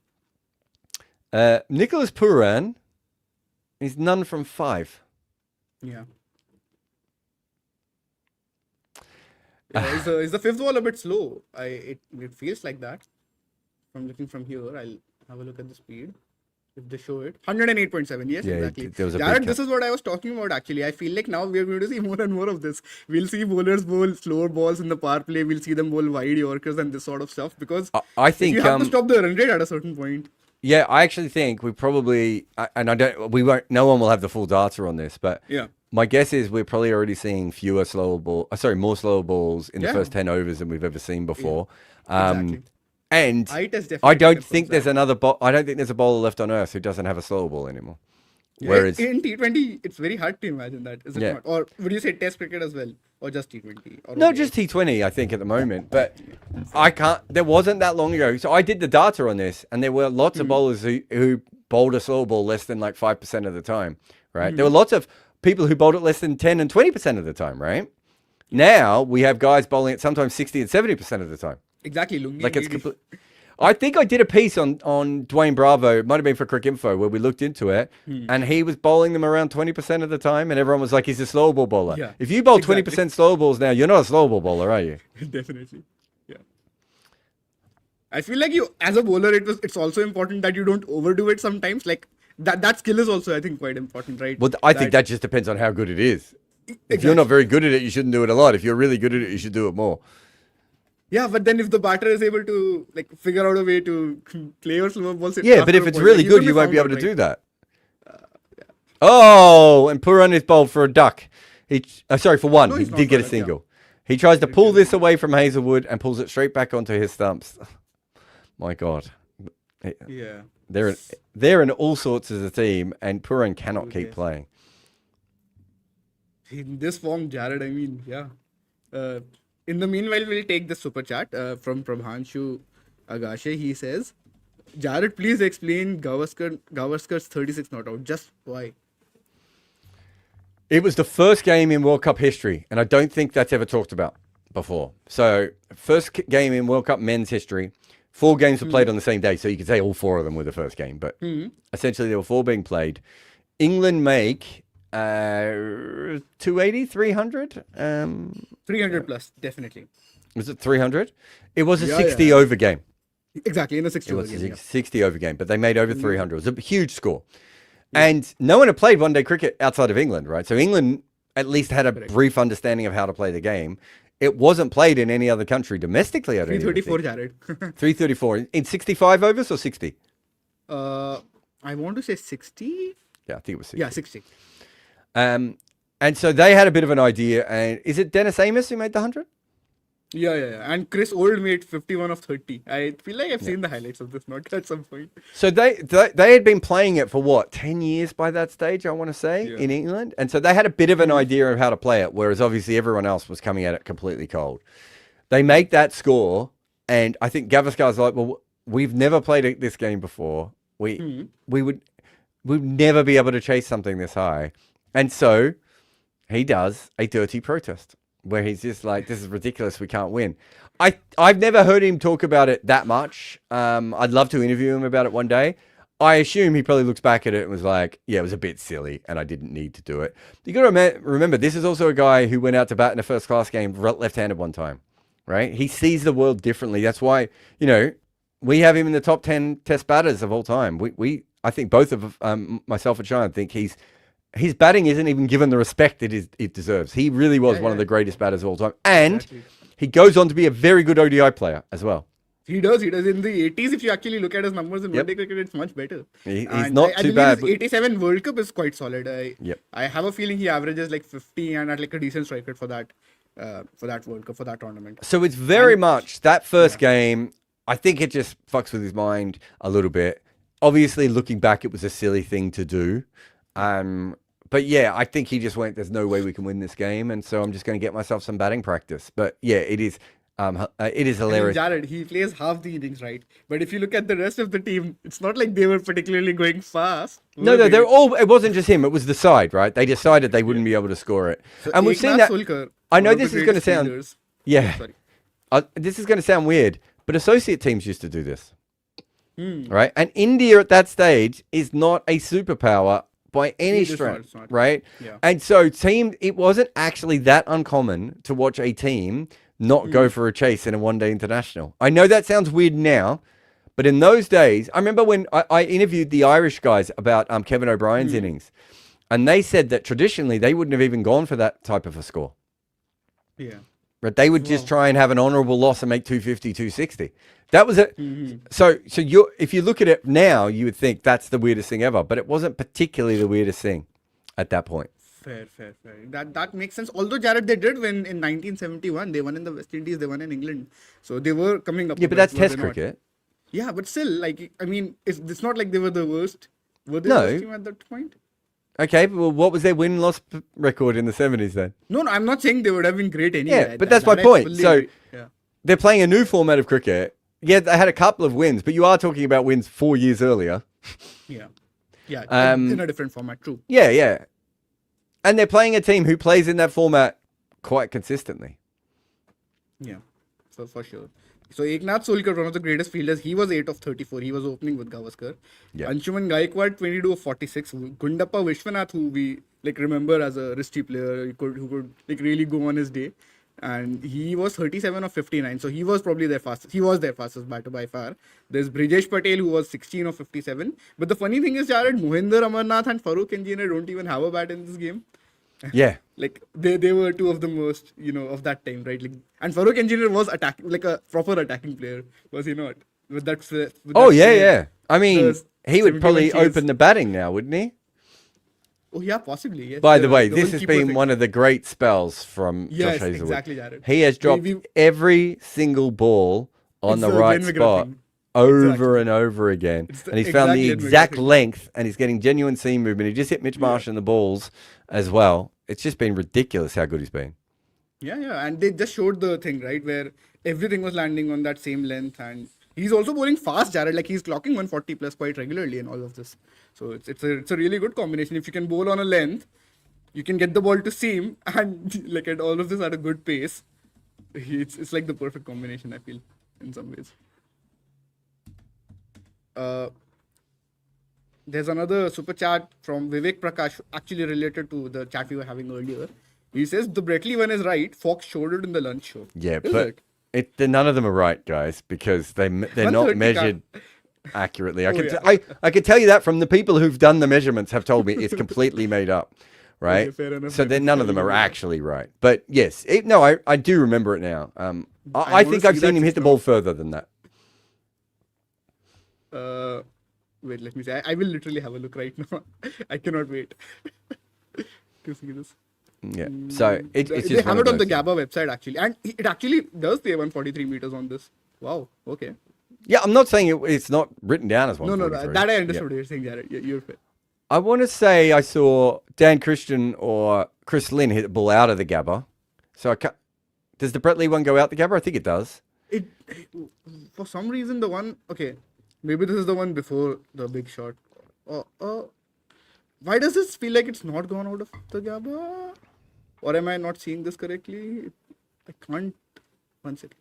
Nicholas Pooran is none from 5. Yeah. Is the fifth ball a bit slow? It feels like that. From looking from here, I'll have a look at the speed. If they show it, 108.7. Yes, exactly. Jared, this is what I was talking about, actually. I feel like now we're going to see more and more of this. We'll see bowlers bowl slower balls in the power play. We'll see them bowl wide Yorkers and this sort of stuff, because I think you have to stop the run rate at a certain point. Yeah, I actually think we probably, and no one will have the full data on this, but my guess is we're probably already seeing more slower balls in the first 10 overs than we've ever seen before. Yeah. Exactly. And I don't think there's I don't think there's a bowler left on earth who doesn't have a slower ball anymore. Yeah, whereas in T20, it's very hard to imagine that, is it not? Or would you say Test cricket as well, or just T20? No, just T20. I think at the moment, but I can't. There wasn't that long ago, so I did the data on this, and there were lots of bowlers who bowled a slow ball less than like 5% of the time. Right? There were lots of people who bowled it less than 10 and 20% of the time. Right? Now we have guys bowling it sometimes 60 and 70% of the time. Exactly, like it's complete. I think I did a piece on Dwayne Bravo. It might have been for Crick Info, where we looked into it, and he was bowling them around 20% of the time, and everyone was like, he's a slow ball bowler. Yeah, if you bowl 20% slow balls now, you're not a slow ball bowler, are you? Definitely. Yeah. I feel like as a bowler, it's also important that you don't overdo it sometimes. Like that skill is also, I think, quite important, right? Well, I think that just depends on how good it is. Exactly. If you're not very good at it, you shouldn't do it a lot. If you're really good at it, you should do it more. Yeah, but then if the batter is able to like figure out a way to play your slower balls, but if it's really good, you won't be able to do that. Oh, and Pooran is bowled for a duck. For one, No, he he's not did get a bowled, yeah. single. He tries to pull this away from Hazelwood and pulls it straight back onto his stumps. My God. Yeah. They're in all sorts as a team, and Puran cannot keep Yes. playing. In this form, Jared, I mean, yeah. In the meanwhile, we'll take the super chat from Prabhanshu Agashe. He says, Jared, please explain Gavaskar's 36 not out. Just why? It was the first game in World Cup history, and I don't think that's ever talked about before. So, first game in World Cup men's history. 4 games were played on the same day, so you could say all 4 of them were the first game. But essentially, there were 4 being played. England make 280, 300? 300 plus, definitely. Was it 300? It was a Yeah, 60 yeah. over game. Exactly, in a 60 It over was game. a Yeah. 60 over game, but they made over 300. It was a huge score. And no one had played one-day cricket outside of England, right? So England at least had a brief understanding of how to play the game. It wasn't played in any other country domestically, I don't even 334, think. Jared. 334. In 65 overs or 60? I want to say 60. Yeah, I think it was 60. Yeah, 60. And so they had a bit of an idea. And is it Dennis Amos who made the 100? Yeah. And Chris Old made 51 of 30. I feel like I've seen the highlights of this not at some point. So they had been playing it for what, 10 years by that stage, I want to say, in England. And so they had a bit of an idea of how to play it, whereas obviously everyone else was coming at it completely cold. They make that score, and I think Gavaskar's like, well, we've never played this game before. We would never be able to chase something this high. And so he does a dirty protest where he's just like, this is ridiculous, we can't win. I've never heard him talk about it that much. I'd love to interview him about it one day. I assume he probably looks back at it and was like, yeah, it was a bit silly and I didn't need to do it. You got to remember, this is also a guy who went out to bat in a first-class game left-handed one time, right? He sees the world differently. That's why, we have him in the top 10 test batters of all time. I think both of myself and Sean think his batting isn't even given the respect it deserves. He really was one of the greatest batters of all time. And he goes on to be a very good ODI player as well. He does. In the 80s, if you actually look at his numbers in one-day cricket, it's much better. He's not too bad. His 87 World Cup is quite solid. I have a feeling he averages like 50 and at like a decent strike rate for that World Cup, for that tournament. So it's very much that first game, I think it just fucks with his mind a little bit. Obviously, looking back, it was a silly thing to do. But yeah, I think he just went, there's no way we can win this game. And so I'm just going to get myself some batting practice. But yeah, it is hilarious. Jared, he plays half the innings, right? But if you look at the rest of the team, it's not like they were particularly going fast. No, it wasn't just him. It was the side, right? They decided they wouldn't be able to score it. So and we've seen that. Solkar, I know this is going to sound, fielders. yeah, Sorry. this is going to sound weird, but associate teams used to do this, right? And India at that stage is not a superpower by any stretch, right? Yeah. And so it wasn't actually that uncommon to watch a team not go for a chase in a one-day international. I know that sounds weird now, but in those days, I remember when I interviewed the Irish guys about Kevin O'Brien's innings, and they said that traditionally they wouldn't have even gone for that type of a score. Yeah. But they would just try and have an honourable loss and make 250, 260. That was it. So if you look at it now, you would think that's the weirdest thing ever, but it wasn't particularly the weirdest thing at that point. Fair. That makes sense. Although, Jared, they did win in 1971. They won in the West Indies. They won in England. So they were coming up. Yeah, but that's Test cricket. Yeah, but still, it's not like they were the worst. Were they No. the worst team at that point? Okay, well, what was their win-loss record in the 70s then? No, I'm not saying they would have been great anyway. Yeah, but that's my point. So yeah. they're playing a new format of cricket. Yeah, they had a couple of wins, but you are talking about wins 4 years earlier. Yeah, in a different format, true. Yeah. And they're playing a team who plays in that format quite consistently. Yeah, for sure. So Eknath Solkar, one of the greatest fielders, he was 8 of 34. He was opening with Gavaskar. Yeah. Anshuman Gaikwad, 22 of 46. Gundappa Vishwanath, who we remember as a wristy player, who could really go on his day. And he was 37 of 59. So he was probably their fastest. He was their fastest batter by far. There's Brijesh Patel, who was 16 of 57. But the funny thing is, Jared, Mohinder Amarnath and Farooq Engineer don't even have a bat in this game. Yeah. They were two of the most, of that time, right? And Farooq Engineer was attacking, like a proper attacking player, was he not? With that. Yeah. I mean, he would probably open the batting now, wouldn't he? Oh yeah, possibly. Yes. By the way, the this whole has keeper been thing. one of the great spells from Yes, Josh Hazelwood. exactly, Jared. He has dropped we- every single ball on It's the the right Glenn McGrath spot thing. over Exactly. and over again. It's the And he's found the exact Glenn McGrath exact thing. length, and he's getting genuine seam movement. He just hit Mitch Marsh in the balls as well. It's just been ridiculous how good he's been. Yeah, and they just showed the thing, right, where everything was landing on that same length, and he's also bowling fast, Jared. Like he's clocking 140 plus quite regularly in all of this. So it's a really good combination. If you can bowl on a length, you can get the ball to seam, and like at all of this at a good pace. It's like the perfect combination, I feel, in some ways. There's another super chat from Vivek Prakash, actually related to the chat we were having earlier. He says the Bretley one is right. Fox showed it in the lunch show. Yeah, Is but none of them are right, guys, because they're not 130 measured accurately. I yeah. I can tell you that from the people who've done the measurements have told me it's completely made up, right? Okay, fair enough. So then none of them are Yeah. actually right. But yes, I do remember it now. I wanna think see I've seen that him hit the now. ball further than that. Wait, let me see. I will literally have a look right now. I cannot wait to see this. Yeah. So it's They just have one it of on the those things. Gabba website actually, and it actually does say 143 meters on this. Wow. Okay. Yeah, I'm not saying it's not written down as No, 143. that I Yeah. understood what you're saying, Jared. You're fair. I want to say I saw Dan Christian or Chris Lynn hit the ball out of the Gabba. So does the Brett Lee one go out the Gabba? I think it does. It for some reason the one. Okay, maybe this is the one before the big shot. Why does this feel like it's not gone out of the Gabba? Or am I not seeing this correctly? I can't. One second.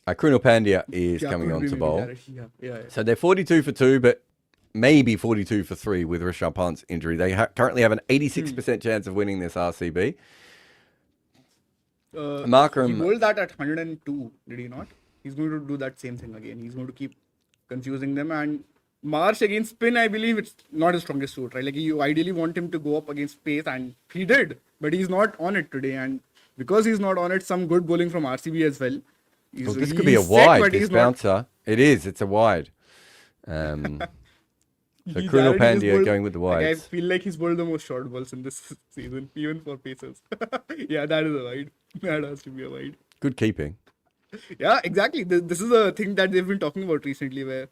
Krunal Pandya is Yeah, coming could on be to maybe bowl. Jared. Yeah. So they're 42 for 2, but maybe 42 for 3 with Rishabh Pant's injury. They currently have an 86% chance of winning this RCB. Markram. He bowled that at 102, did he not? He's going to do that same thing again. He's going to keep confusing them. And Marsh against spin, I believe it's not his strongest suit, right? Like you ideally want him to go up against pace, and he did, but he's not on it today. And because he's not on it, some good bowling from RCB as well. Well, this could be a He's set, wide, but this he's not- bouncer. It is. It's a wide. So He's Krunal already just Pandya bowled- going with the like, I wides. feel like he's bowled the most short balls in this season, even for pacers. Yeah, that is a wide. That has to be a wide. Good keeping. Yeah, exactly. This is a thing that they've been talking about recently, where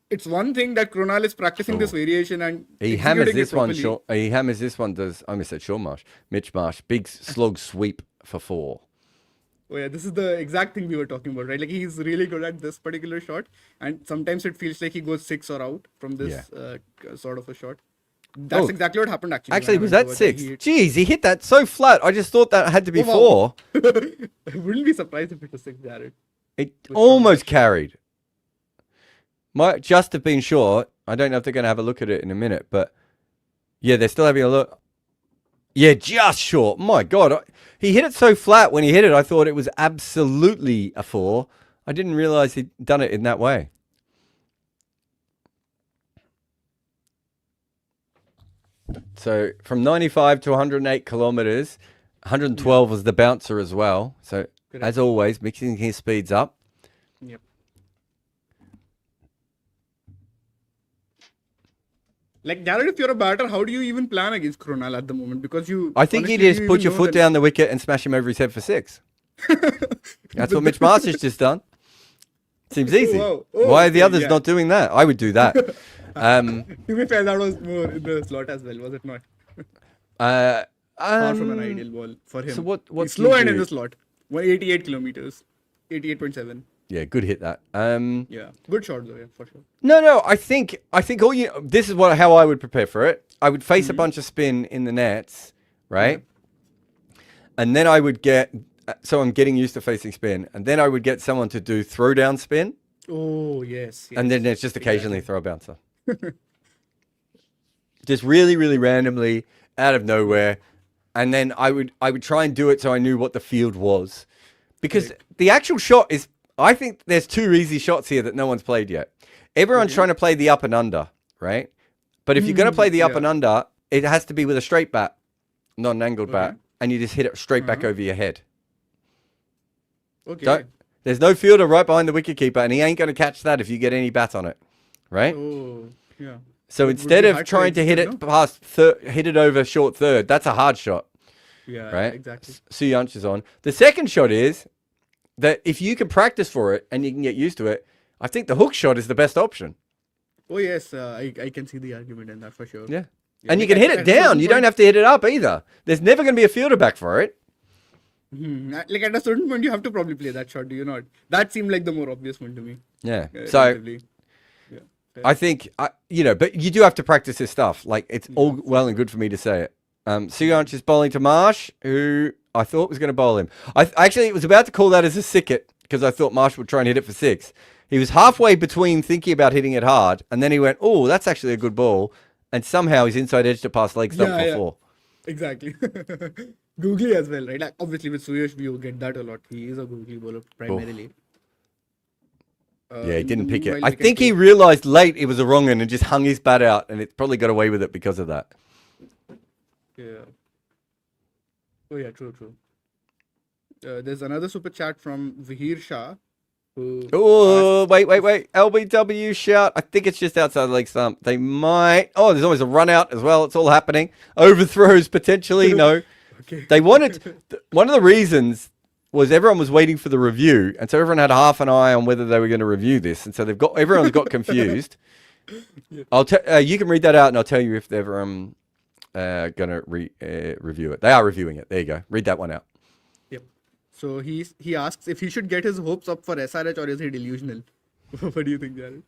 it's one thing that Krunal is practicing this variation and He hammers executing it this one. properly. He hammers this one. I almost said Sean Marsh. Mitch Marsh. Big slog sweep for 4. Oh yeah, this is the exact thing we were talking about, right? Like he's really good at this particular shot, and sometimes it feels like he goes 6 or out from this sort of a shot. That's exactly what happened actually. Actually, when I was went that over 6? there. Jeez, he hit that so flat. I just thought that had to be Oh, wow. 4. I wouldn't be surprised if it was 6, Jared. It almost carried. Might just have been short. I don't know if they're going to have a look at it in a minute, but yeah, they're still having a look. Yeah, just short. My God. He hit it so flat when he hit it, I thought it was absolutely a 4. I didn't realize he'd done it in that way. So from 95 to 108 kilometers, 112 was the bouncer as well. So as always, mixing his speeds up. Yep. Like Jared, if you're a batter, how do you even plan against Krunal at the moment? Because you, I think you honestly, just put your know foot that- down the wicket and smash him over his head for 6. That's what Mitch Marsh has just done. Seems easy. wow. Oh, Why are the okay, others yeah. not doing that? I would do that. To be fair, that was more in the slot as well, was it not? Far from an ideal ball for him. so what He's do you slow end in do? the slot. 188 kilometers. 88.7. Yeah, good hit that. Yeah. Good shot though, yeah, for sure. No. I think all you. This is how I would prepare for it. I would face a bunch of spin in the nets, right? And then I would get. So I'm getting used to facing spin, and then I would get someone to do throw down spin, Oh, yes. and then it's just occasionally throw a bouncer. Just really, really randomly out of nowhere, and then I would try and do it so I knew what the field was, because the actual shot is. I think there's 2 easy shots here that no one's played yet. Everyone's trying to play the up and under, right? But if you're going to play the up and under, it has to be with a straight bat, not an angled bat, and you just hit it straight back over your head. Okay. There's no fielder right behind the wicketkeeper, and he ain't going to catch that if you get any bat on it, right? Oh, yeah. So Would instead be of hard to trying to hit execute, it past hit it over short third, that's a hard shot, Yeah, right? exactly. Suyanch is on. The second shot is that if you can practice for it and you can get used to it, I think the hook shot is the best option. Oh yes, I can see the argument in that for sure. Yeah. Yeah, And you like can hit at it a certain down. You don't point- have to hit it up either. There's never going to be a fielder back for it. Like at a certain point, you have to probably play that shot. Do you not? That seemed like the more obvious one to me. Yeah. So relatively. Yeah. fair. I think, but you do have to practice this stuff. Like, it's all well and good for me to say it. Suyanch is bowling to Marsh, who I thought was going to bowl him. I actually was about to call that as a sicket because I thought Marsh would try and hit it for 6. He was halfway between thinking about hitting it hard, and then he went, oh, that's actually a good ball. And somehow he's inside edge to pass leg stump for 4. Exactly. Googly as well, right? Like, obviously, with Suyash, we get that a lot. He is a googly bowler primarily. Yeah, he didn't pick it. Meanwhile, I we can think he take- realized late it was a wrong one and just hung his bat out, and it probably got away with it because of that. Yeah. Oh yeah, true. There's another super chat from Vihir Shah, who. Oh, wait. LBW shout. I think it's just outside the leg stump. They might. Oh, there's always a run out as well. It's all happening. Overthrows potentially. No. Okay. They wanted. One of the reasons was everyone was waiting for the review, and so everyone had half an eye on whether they were going to review this, and so everyone's got confused. You can read that out, and I'll tell you if they're going to review it. They are reviewing it. There you go. Read that one out. Yep. So he asks if he should get his hopes up for SRH or is he delusional? What do you think, Jared?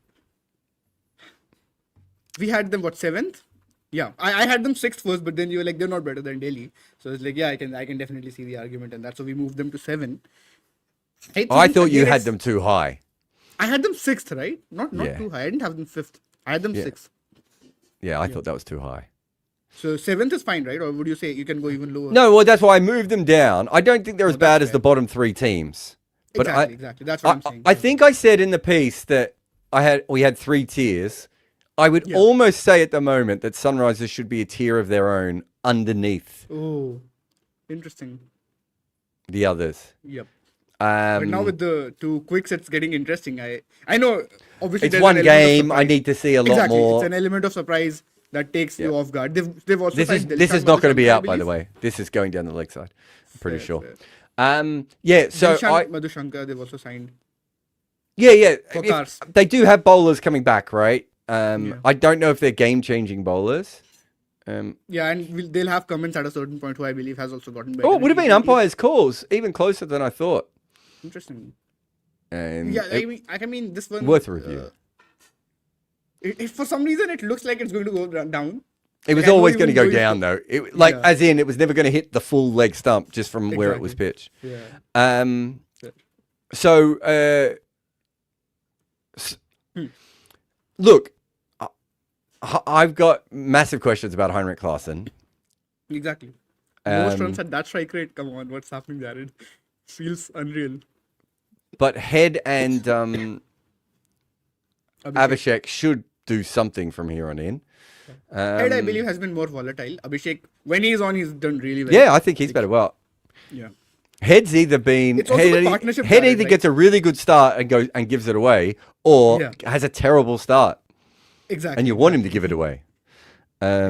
We had them 7th? Yeah, I had them 6th first, but then you were like they're not better than Delhi. So it's like I can definitely see the argument in that. So we moved them to 7. I thought you had them too high. I had them 6th, right? Not Yeah. too high. I didn't have them 5th. I had them 6th. Yeah, I thought that was too high. So 7th is fine, right? Or would you say you can go even lower? No, well, that's why I moved them down. I don't think they're as that's bad as fair. the bottom 3 teams. But Exactly. That's what I'm saying. I think I said in the piece that we had 3 tiers. I would Yeah. almost say at the moment that Sunrisers should be a tier of their own underneath Oh, interesting. the others. Yep. But now Um, with the 2 quicks, it's getting interesting. I know, obviously, it's there's one an element of game. I surprise. need to see a lot Exactly. more. It's an element of surprise that takes you off guard. They've also This is signed this Dilshan is not going to be Madhushankar, I out, by the believe. way. This is going down the leg side. I'm pretty Fair, sure. fair. Yeah. So Dilshan Madhushankar, they've also signed. yeah. For If- cars. they do have bowlers coming back, right? Yeah. I don't know if they're game-changing bowlers. Yeah, and they'll have comments at a certain point who I believe has also gotten better. Oh, it would have been recently. umpires' calls, even closer than I thought. Interesting. And Yeah, I mean, this one. worth a review. If for some reason it looks like it's going to go down. It was I know always he going to was go going down, though. Yeah. As in, it was never going to hit the full leg stump just from where it was pitched. Yeah. Fair. So, look, I've got massive questions about Heinrich Klaassen. Exactly. Most Um, runs at that strike rate. Come on, what's happening, Jared? Feels unreal. But Head and Abhishek should do something from here on in. Head, I believe, has been more volatile. Abhishek, when he's on, he's done really well. Yeah, I think he's better. Well, Yeah. Head's either been It's also the partnership Head Jared, either like- gets a really good start and goes and gives it away, or Yeah. has a terrible start, Exactly. and you want him to give it away. Yeah.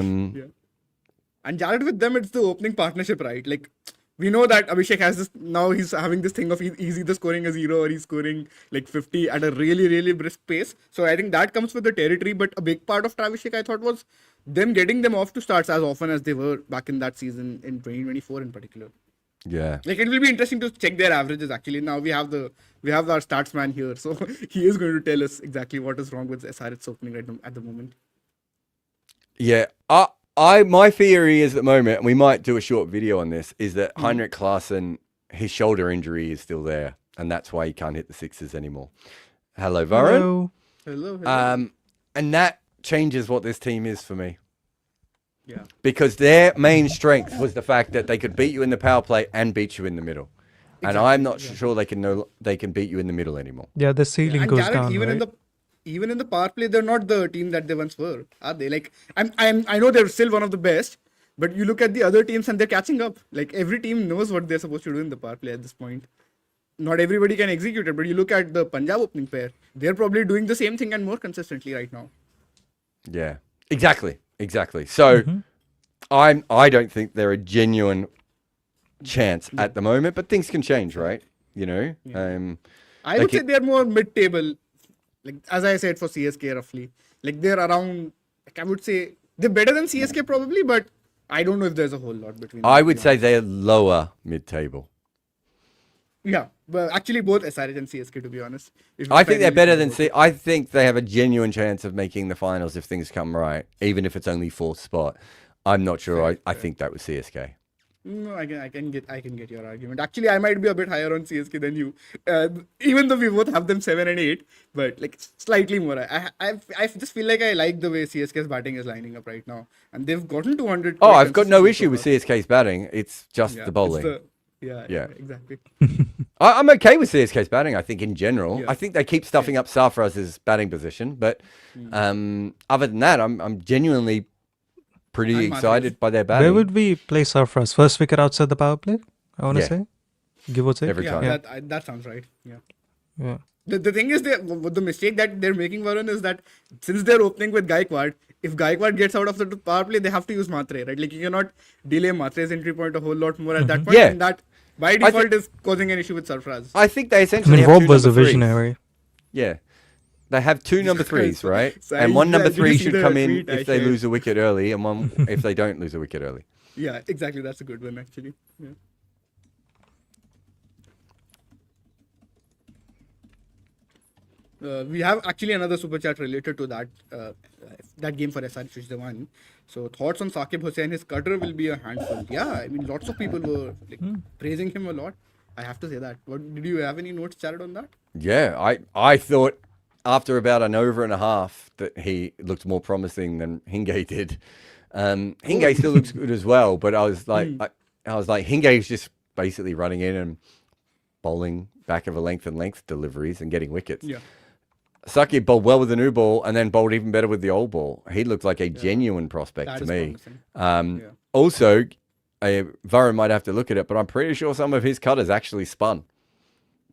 And Jared, with them, it's the opening partnership, right? Like, we know that Abhishek has this, now he's having this thing of he's either scoring a 0 or he's scoring like 50 at a really, really brisk pace. So I think that comes with the territory. But a big part of Abhishek, I thought, was them getting them off to starts as often as they were back in that season in 2024 in particular. Yeah. Like, it will be interesting to check their averages actually. Now we have our stats man here. So he is going to tell us exactly what is wrong with SRH's opening at the moment. Yeah. My theory is at the moment, and we might do a short video on this, is that Heinrich Klaassen, his shoulder injury is still there, and that's why he can't hit the sixes anymore. Hello, Varun. Hello. And that changes what this team is for me. Yeah. Because their main strength was the fact that they could beat you in the power play and beat you in the middle. And I'm not sure they can beat you in the middle anymore. Yeah, the ceiling And goes Jared, down, even right? in the power play, they're not the team that they once were, are they? Like, I know they're still one of the best, but you look at the other teams and they're catching up. Like, every team knows what they're supposed to do in the power play at this point. Not everybody can execute it, but you look at the Punjab opening pair, they're probably doing the same thing and more consistently right now. Yeah. Exactly. So I don't think they're a genuine chance at the moment, but things can change, right? You know, I would say they're more mid-table, like as I said for CSK roughly. Like they're around. Like I would say they're better than CSK probably, but I don't know if there's a whole lot between. I would say they're lower mid-table. Yeah, but actually both SRH and CSK, to be honest. I think they're better than I think they have a genuine chance of making the finals if things come right, even if it's only fourth spot. I'm not sure. I think that was CSK. No, I can get your argument. Actually, I might be a bit higher on CSK than you, even though we both have them 7 and 8, but like slightly more. I just feel like I like the way CSK's batting is lining up right now, and they've gotten 200. Oh, I've got no issue with CSK's batting. It's just the bowling. Yeah, exactly. I'm okay with CSK's batting, I think, in general. I think they keep stuffing up Sarfaraz's batting position. But other than that, I'm genuinely pretty excited by their batting. Where would we place Sarfaraz? First wicket outside the power play, I want to say? Give or take? Every time. That sounds right. Yeah. The thing is, the mistake that they're making, Varun, is that since they're opening with Gaikwad, if Gaikwad gets out of the power play, they have to use Matre, right? Like you cannot delay Matre's entry point a whole lot more at that point. And that by default is causing an issue with Sarfaraz. I think they essentially have Rob was a visionary. Yeah. They have 2 number 3s, right? And one number 3 should come in if they lose a wicket early, and one if they don't lose a wicket early. Yeah, exactly. That's a good one, actually. Yeah. We have actually another super chat related to that game for SRH, which they won. So thoughts on Saqib Hussain? His cutter will be a handful. Yeah, I mean, lots of people were praising him a lot. I have to say that. Did you have any notes, Jared, on that? Yeah, I thought after about an over and a half that he looked more promising than Hingay did. Hingay still looks good as well, but I was like, Hingay's just basically running in and bowling back of a length and length deliveries and getting wickets. Yeah. Saqib bowled well with the new ball and then bowled even better with the old ball. He looked like a genuine prospect to me. Also, Varun might have to look at it, but I'm pretty sure some of his cutters actually spun.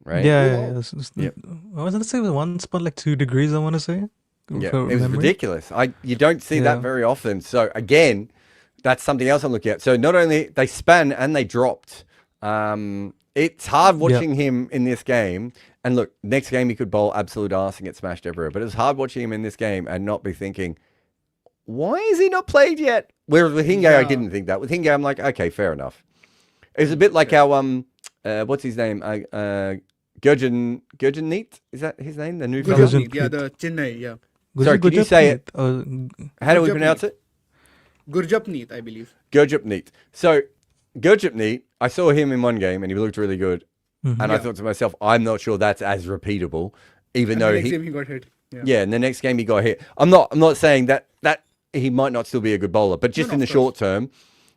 Right? Yeah. I was going to say one spun like 2 degrees, I want to say. Yeah, it was ridiculous. You don't see that very often. So again, that's something else I'm looking at. So not only they span and they dropped. It's hard watching him in this game. And look, next game he could bowl absolute arse and get smashed everywhere. But it's hard watching him in this game and not be thinking, why is he not played yet? Whereas with Hingay, I didn't think that. With Hingay, I'm like, okay, fair enough. It was a bit like our what's his name? Gurjanneet? Is that his name? The new fella? Yeah, the Chennai, yeah. Sorry, can you say it? How do we pronounce it? Gurjapneet, I believe. Gurjapneet. So, Gurjapneet, I saw him in one game and he looked really good. And I thought to myself, I'm not sure that's as repeatable, even though the next game he got hit. Yeah, and the next game he got hit. I'm not saying that he might not still be a good bowler, but just in the short term,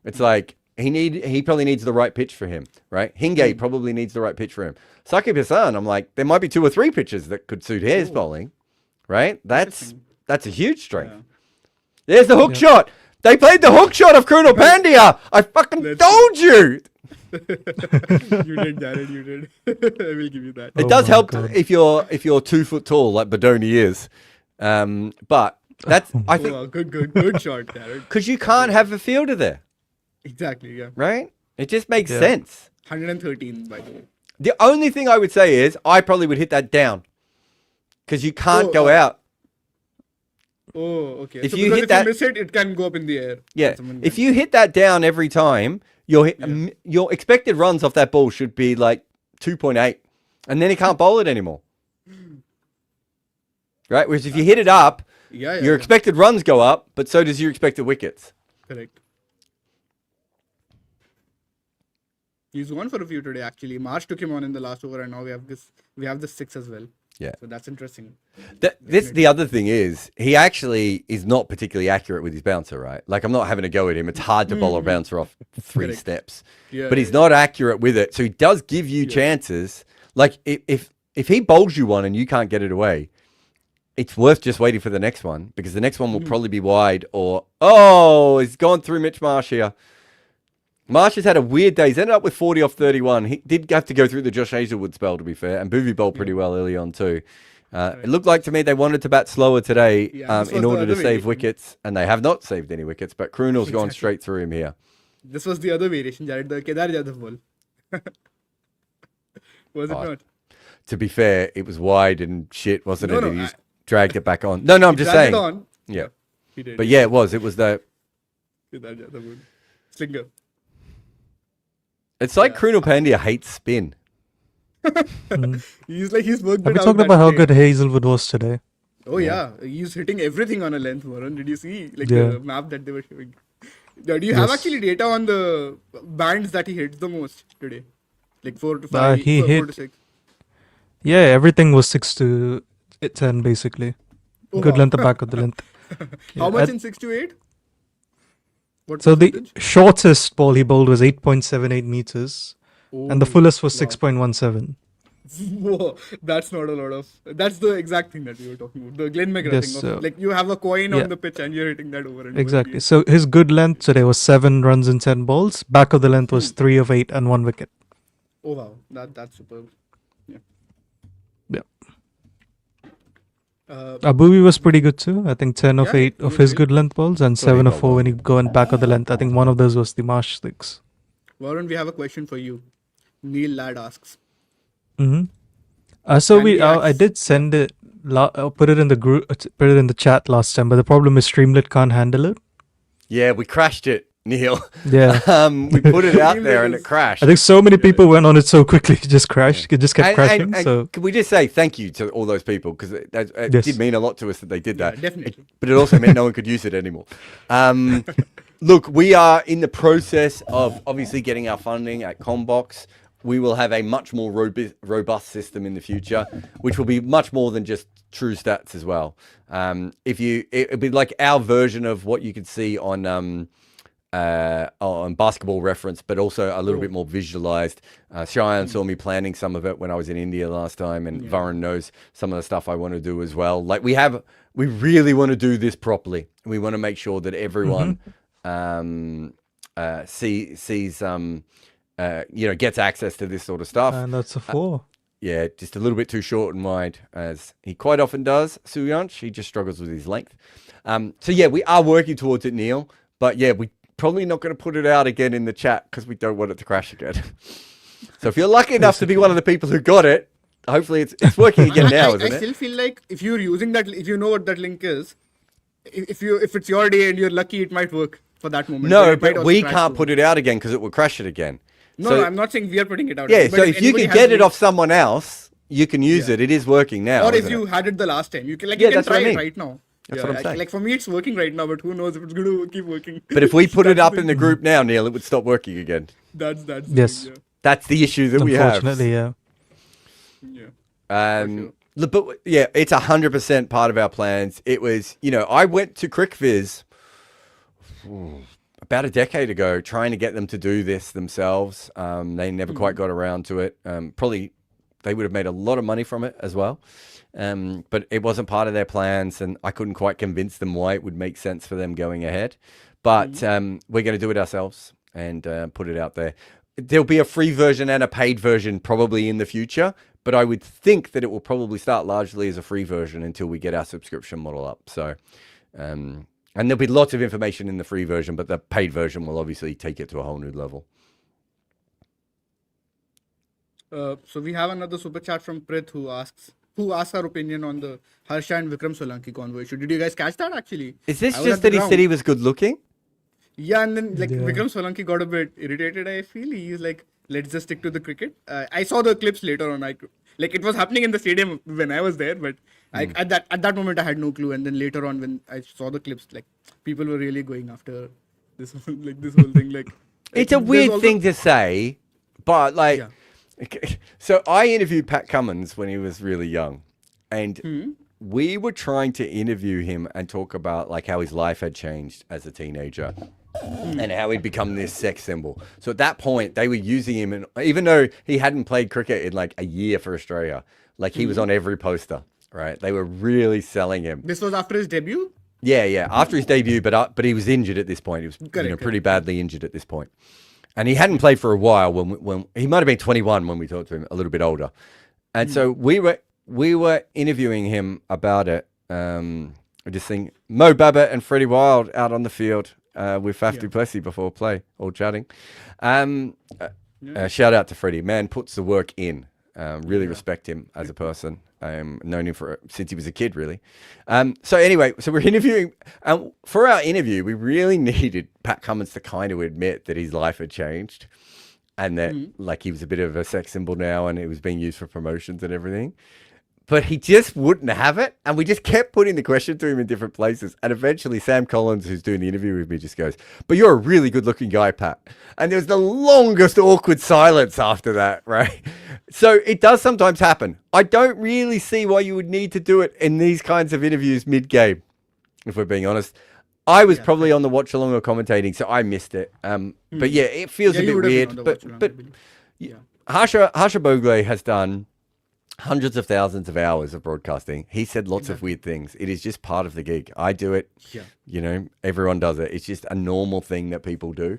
it's like he probably needs the right pitch for him, right? Hingay probably needs the right pitch for him. Saqib Hassan, I'm like, there might be 2 or 3 pitches that could suit his bowling, right? That's a huge strength. Yeah. There's the hook shot. They played the hook shot of Krunal Pandya. I fucking told you. You did, Jared. You did. I will give you that. It does help if you're 2 foot tall like Badoni is, but that's I think good shot, Jared. Because you can't have a fielder there. Exactly. Yeah. Right. It just makes sense. 113 by the way. The only thing I would say is I probably would hit that down because you can't go out. Oh, okay. If so you if you miss it, it can go up in the air. Yeah. If you hit that down every time, your expected runs off that ball should be like 2.8, and then he can't bowl it anymore. Right? Whereas if you hit it up, your expected runs go up, but so does your expected wickets. Correct. He's gone for a few today, actually. March took him on in the last over, and now we have the 6 as well. Yeah. So that's interesting. The other thing is, he actually is not particularly accurate with his bouncer, right? Like, I'm not having to go at him. It's hard to bowl a bouncer off 3 steps. Yeah, but he's not accurate with it. So he does give you chances. Like, if he bowls you one and you can't get it away, it's worth just waiting for the next one, because the next one will probably be wide or, he's gone through Mitch Marsh here. Marsh has had a weird day. He's ended up with 40 off 31. He did have to go through the Josh Hazlewood spell, to be fair, and Boovie bowled pretty well early on too. It looked like to me they wanted to bat slower today Yeah, this was in the order to other save variation. wickets, and they have not saved any wickets, but Krunel's gone straight through him here. This was the other variation, Jared, the Kedar Jadhav ball. Was it Oh, not? To be fair, it was wide and shit, wasn't No, it? no, He just dragged it back on. No, I'm He just dragged saying. it on. Yeah. He did. But yeah, it was. It was the. Kedar Jadhav ball. Slinger. It's like Krunel Pandya hates spin. He's worked Have it we out talked that about how day. good Hazelwood was today? Oh yeah, he's hitting everything on a length, Varun. Did you see Yeah. the map that they were showing? Do you have Yes. actually data on the bands that he hits the most today? Like 4 to 5, he 4 to hit- 6. Yeah, everything was 6 to 10 basically. Oh, Good wow. length, the back of the length. How Yeah, much at- in 6 to 8? What So the percentage? shortest ball he bowled was 8.78 meters, and the Oh, fullest was wow. 6.17. Whoa, that's not a lot of. That's the exact thing that we were talking about. The Glenn McGrath Yes, thing. so- Of, like you have a coin Yeah. on the pitch and you're hitting that over and over Exactly. again. So his good length today was 7 runs in 10 balls. Back of the length was 3 of 8 and 1 wicket. Oh wow, that's superb. Yeah. Yeah. Uh, was pretty good too. I think 10 of Yeah, 8 he of was his great. good length balls and 7 of 4 when he go in back of the length. I think one of those was the Marsh six. Varun, we have a question for you. Neil Ladd asks. Mm-hmm. Can So we I ask- did send it, put it in the group, put it in the chat last time, but the problem is Streamlit can't handle it. Yeah, we crashed it, Neil. Yeah. We put it out there and Streamlit it crashed. I think so many people went on it so quickly, it just crashed. It just kept crashing. And So can we just say thank you to all those people, because it Yes. did mean a lot to us that they did Yeah, that. definitely. But it also meant no one could use it anymore. Look, we are in the process of obviously getting our funding at Combox. We will have a much more robust system in the future, which will be much more than just true stats as well. It'd be like our version of what you could see on Basketball Reference, but also a little bit more visualized. Cheyenne saw me planning some of it when I was in India last time, and Varun knows some of the stuff I want to do as well. Like we really want to do this properly. We want to make sure that everyone sees gets access to this sort of stuff. and that's a 4. Yeah, just a little bit too short and wide, as he quite often does, Suyansh. He just struggles with his length. So yeah, we are working towards it, Neil. But yeah, we probably not going to put it out again in the chat because we don't want it to crash again. So if you're lucky enough to be one of the people who got it, hopefully it's working again now, I isn't it? still feel like if you're using that, if you know what that link is, if it's your day and you're lucky, it might work for that moment. No, it might but also we crash can't too. put it out again because it will crash it again. No, I'm not saying we are putting it out. Yeah, but so if you anybody can has get the it link- off someone else, you can use it. It is working now. or if isn't you it? had it the last time, you can Yeah, you can that's what try I it mean. right now. That's what I'm saying. Like for me, it's working right now, but who knows if it's going to keep working. But if we put it That's up the in the thing. group now, Neil, it would stop working again. That's the Yes. thing, That's the issue that we have. Unfortunately, yeah. yeah. Look, but yeah, it's 100% part of our plans. It was, I went to CricViz about a decade ago trying to get them to do this themselves. They never quite got around to it. Probably they would have made a lot of money from it as well. But it wasn't part of their plans, and I couldn't quite convince them why it would make sense for them going ahead. But we're going to do it ourselves and put it out there. There'll be a free version and a paid version probably in the future, but I would think that it will probably start largely as a free version until we get our subscription model up. So, and there'll be lots of information in the free version, but the paid version will obviously take it to a whole new level. So we have another super chat from Prith who asks our opinion on the Harsha and Vikram Solanki convo issue. Did you guys catch that actually? Is this I was just at the that he ground. said he was good looking? Yeah, and then Yeah. Vikram Solanki got a bit irritated. I feel he's like, let's just stick to the cricket. I saw the clips later on. It was happening in the stadium when I was there, but at that moment I had no clue. And then later on when I saw the clips, like people were really going after this whole thing. Like It's a there's weird also- thing to say, but like, Yeah. so I interviewed Pat Cummins when he was really young, and we were trying to interview him and talk about like how his life had changed as a teenager and how he'd become this sex symbol. So at that point, they were using him, and even though he hadn't played cricket in like a year for Australia, like he was on every poster, right? They were really selling him. This was after his debut. Yeah, after his debut, but he was injured at this point. He was Correct. pretty badly injured at this point. And he hadn't played for a while when he might have been 21 when we talked to him, a little bit older. And so we were we were interviewing him about it. I just think Mo Babbitt and Freddie Wild out on the field with Faf du Plessis before play, all chatting. Shout out to Freddie. Man puts the work in. Really respect him as a person. Known him since he was a kid, really. So anyway, so we're interviewing. For our interview, we really needed Pat Cummins to kind of admit that his life had changed. And that, like, he was a bit of a sex symbol now and it was being used for promotions and everything. But he just wouldn't have it. And we just kept putting the question to him in different places. And eventually Sam Collins, who's doing the interview with me, just goes, "But you're a really good looking guy, Pat." And there was the longest awkward silence after that, right? So it does sometimes happen. I don't really see why you would need to do it in these kinds of interviews mid-game, if we're being honest. I was probably on the watch-along or commentating, so I missed it. But yeah, it feels a bit weird. But Harsha Bogle has done hundreds of thousands of hours of broadcasting. He said lots of weird things. It is just part of the gig. I do it. Yeah. You know, everyone does it. It's just a normal thing that people do.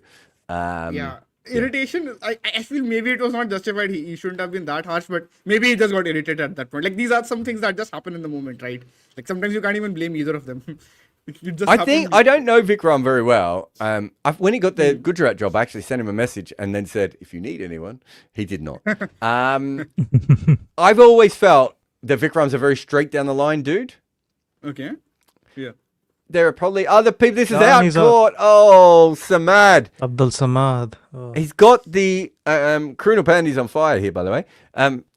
Irritation, I feel maybe it was not justified. He shouldn't have been that harsh, but maybe he just got irritated at that point. Like, these are some things that just happen in the moment, right? Like, sometimes you can't even blame either of them. I don't know Vikram very well. When he got the Gujarat job, I actually sent him a message and then said, "If you need anyone," he did not. I've always felt that Vikram's a very straight down the line dude. Okay. Yeah. There are probably other people. This is out court. Oh, Samad. Abdul Samad. Oh. He's got the Krunal Pandy's on fire here, by the way.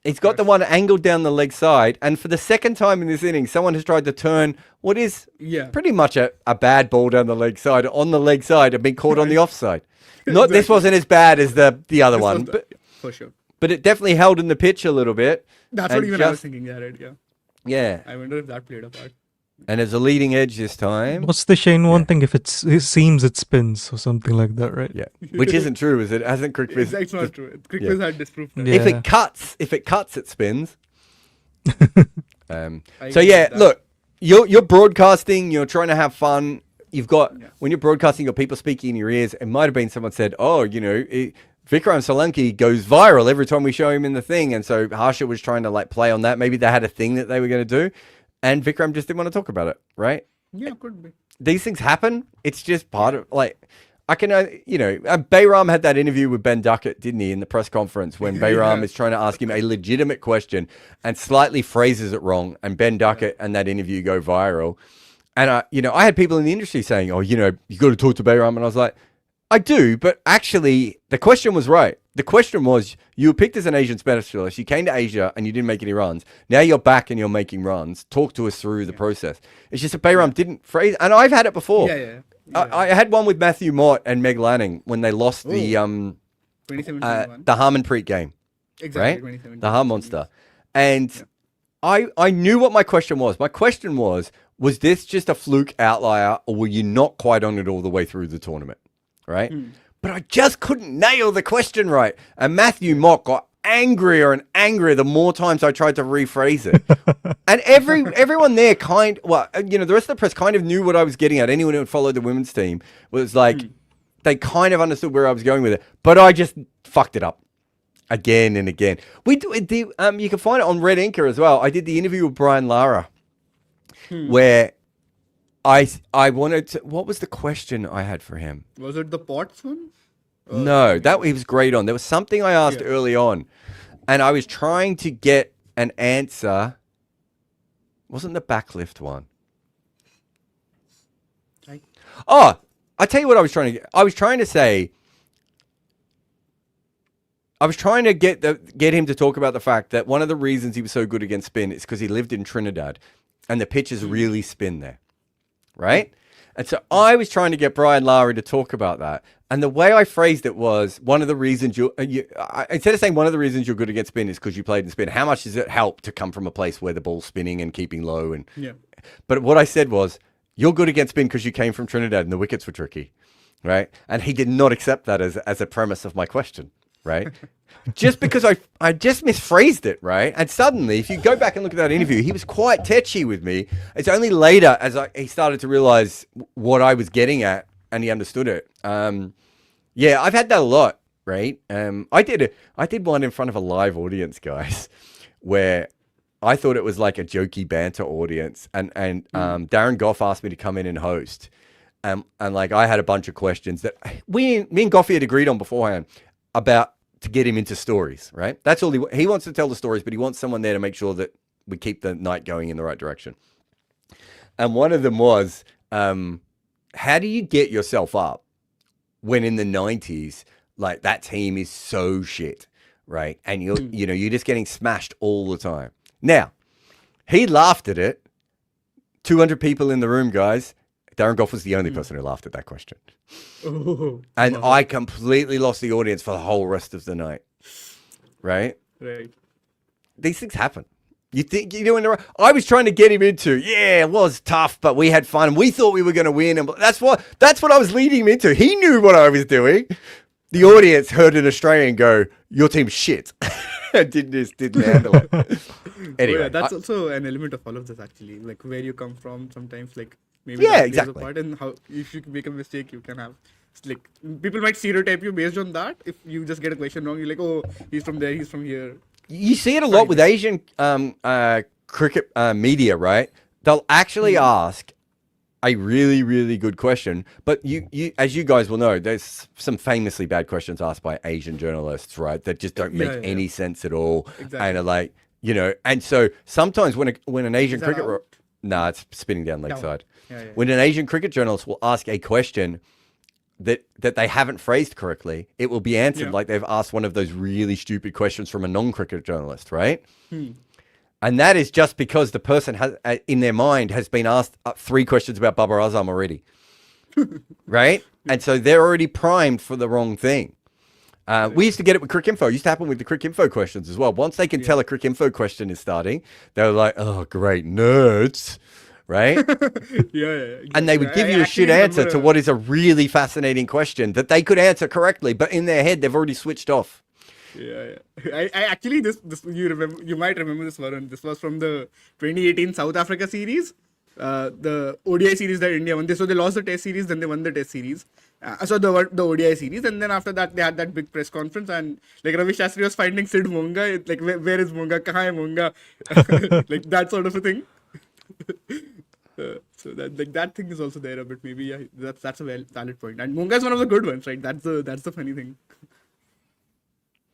He's got the one angled down the leg side, and for the second time in this inning, someone has tried to turn what is pretty much a bad ball down the leg side on the leg side and been caught on the offside. Not This wasn't as bad as the other one, but for sure. But it definitely held in the pitch a little bit. That's what even I was thinking. Yeah. I wonder if that played a part. And it's a leading edge this time. What's the Shane one thing? If it seems, it spins or something like that, right? Yeah, which isn't true, is it? Hasn't CricViz? It's not true. CricViz had disproved that. Yeah. If it cuts, it spins. Look, you're broadcasting. You're trying to have fun. You've got when you're broadcasting, you've got people speaking in your ears. It might have been someone said, "Oh, Vikram Solanki goes viral every time we show him in the thing," and so Harsha was trying to like play on that. Maybe they had a thing that they were going to do. And Vikram just didn't want to talk about it, right? Yeah, could be. These things happen. It's just part of, like, I can, Bayram had that interview with Ben Duckett, didn't he, in the press conference when Bayram is trying to ask him a legitimate question and slightly phrases it wrong. And Ben Duckett and that interview go viral. And, I had people in the industry saying, "Oh, you got to talk to Bayram." And I was like, I do, but actually the question was right. The question was, you were picked as an Asian specialist. You came to Asia and you didn't make any runs. Now you're back and you're making runs. Talk to us through the process. It's just that Bayram didn't phrase, and I've had it before. I had one with Matthew Mott and Meg Lanning when they lost the Harmanpreet game. Exactly, right? The Har Monster. And I knew what my question was. My question was this just a fluke outlier, or were you not quite on it all the way through the tournament? Right? But I just couldn't nail the question right. And Matthew Mock got angrier and angrier the more times I tried to rephrase it. And everyone there the rest of the press kind of knew what I was getting at. Anyone who had followed the women's team was like, they kind of understood where I was going with it. But I just fucked it up again and again. You can find it on Red Inker as well. I did the interview with Brian Lara where I wanted to. What was the question I had for him? Was it the Potts one? No, that he was great on. There was something I asked early on, and I was trying to get an answer. Wasn't the backlift one? Oh, I tell you what I was trying to get. I was trying to get him to talk about the fact that one of the reasons he was so good against spin is because he lived in Trinidad, and the pitches really spin there. Right? And so I was trying to get Brian Lara to talk about that. And the way I phrased it was, one of the reasons instead of saying one of the reasons you're good against spin is because you played in spin, how much does it help to come from a place where the ball's spinning and keeping low? But what I said was, you're good against spin because you came from Trinidad and the wickets were tricky. Right? And he did not accept that as a premise of my question. Right? Just because I just misphrased it, right? And suddenly, if you go back and look at that interview, he was quite tetchy with me. It's only later as he started to realize what I was getting at and he understood it. I've had that a lot, right? I did one in front of a live audience, guys, where I thought it was like a jokey banter audience, and Darren Goff asked me to come in and host, and like I had a bunch of questions that me and Goffy had agreed on beforehand about to get him into stories. Right, that's all he wants to tell the stories, but he wants someone there to make sure that we keep the night going in the right direction. And one of them was, how do you get yourself up when in the 90s, like that team is so shit, right? And you're just getting smashed all the time. Now, he laughed at it. 200 people in the room, guys. Darren Goff was the only person who laughed at that question. And I completely lost the audience for the whole rest of the night. Right? Right. These things happen. You think you're doing the right. I was trying to get him into, it was tough, but we had fun and we thought we were going to win. And that's what I was leading him into. He knew what I was doing. The audience heard an Australian go, "Your team's shit." didn't handle it. Anyway, that's also an element of all of this, actually. Like where you come from, sometimes like maybe Yeah, that plays exactly. a part, and how if you make a mistake, you can have like people might stereotype you based on that. If you just get a question wrong, you're like, oh, he's from there, he's from here. You see it a lot with Asian cricket media, right? They'll actually ask a really, really good question, but you, as you guys will know, there's some famously bad questions asked by Asian journalists, right? That just don't make any sense at all, and are like, and so sometimes when an Asian cricket, it's spinning down leg side. When an Asian cricket journalist will ask a question that they haven't phrased correctly, it will be answered like they've asked one of those really stupid questions from a non-cricket journalist, right? And that is just because the person has, in their mind, has been asked 3 questions about Babar Azam already, right? And so they're already primed for the wrong thing. We used to get it with Crick Info. It used to happen with the Crick Info questions as well. Once they can tell a Crick Info question is starting, they're like, "Oh, great, nerds." Right? And they would give you a shit answer to what is a really fascinating question that they could answer correctly, but in their head they've already switched off. I actually this you might remember this, Varun. This was from the 2018 South Africa series, the ODI series that India won. So they lost the Test series, then they won the Test series. So the ODI series, and then after that they had that big press conference, and like Ravi Shastri was finding Sid Monga, like where is Monga, kahan hai Monga, like that sort of a thing. So that thing is also there a bit. Maybe that's a valid point. And Monga is one of the good ones, right? That's the funny thing.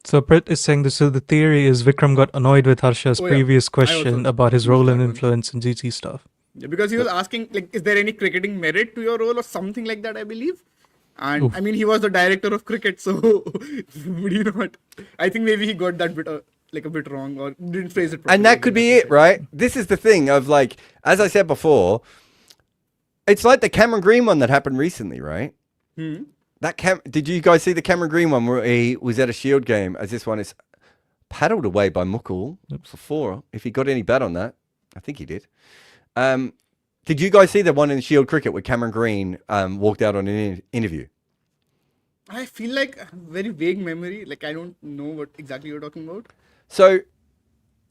So Prit is saying this. So the theory is Vikram got annoyed with Harsha's previous question about his role and influence in GT stuff. Yeah, because he was asking, like, is there any cricketing merit to your role or something like that, I believe. And I mean, he was the director of cricket, so would you not? I think maybe he got that bit a bit wrong or didn't phrase it properly. And that could be it, right? This is the thing of, like, as I said before, it's like the Cameron Green one that happened recently, right? Did you guys see the Cameron Green one where he was at a Shield game, as this one is paddled away by Mukul for 4? If he got any bet on that, I think he did. Did you guys see the one in Shield cricket where Cameron Green walked out on an interview? I feel like a very vague memory. Like, I don't know what exactly you're talking about. So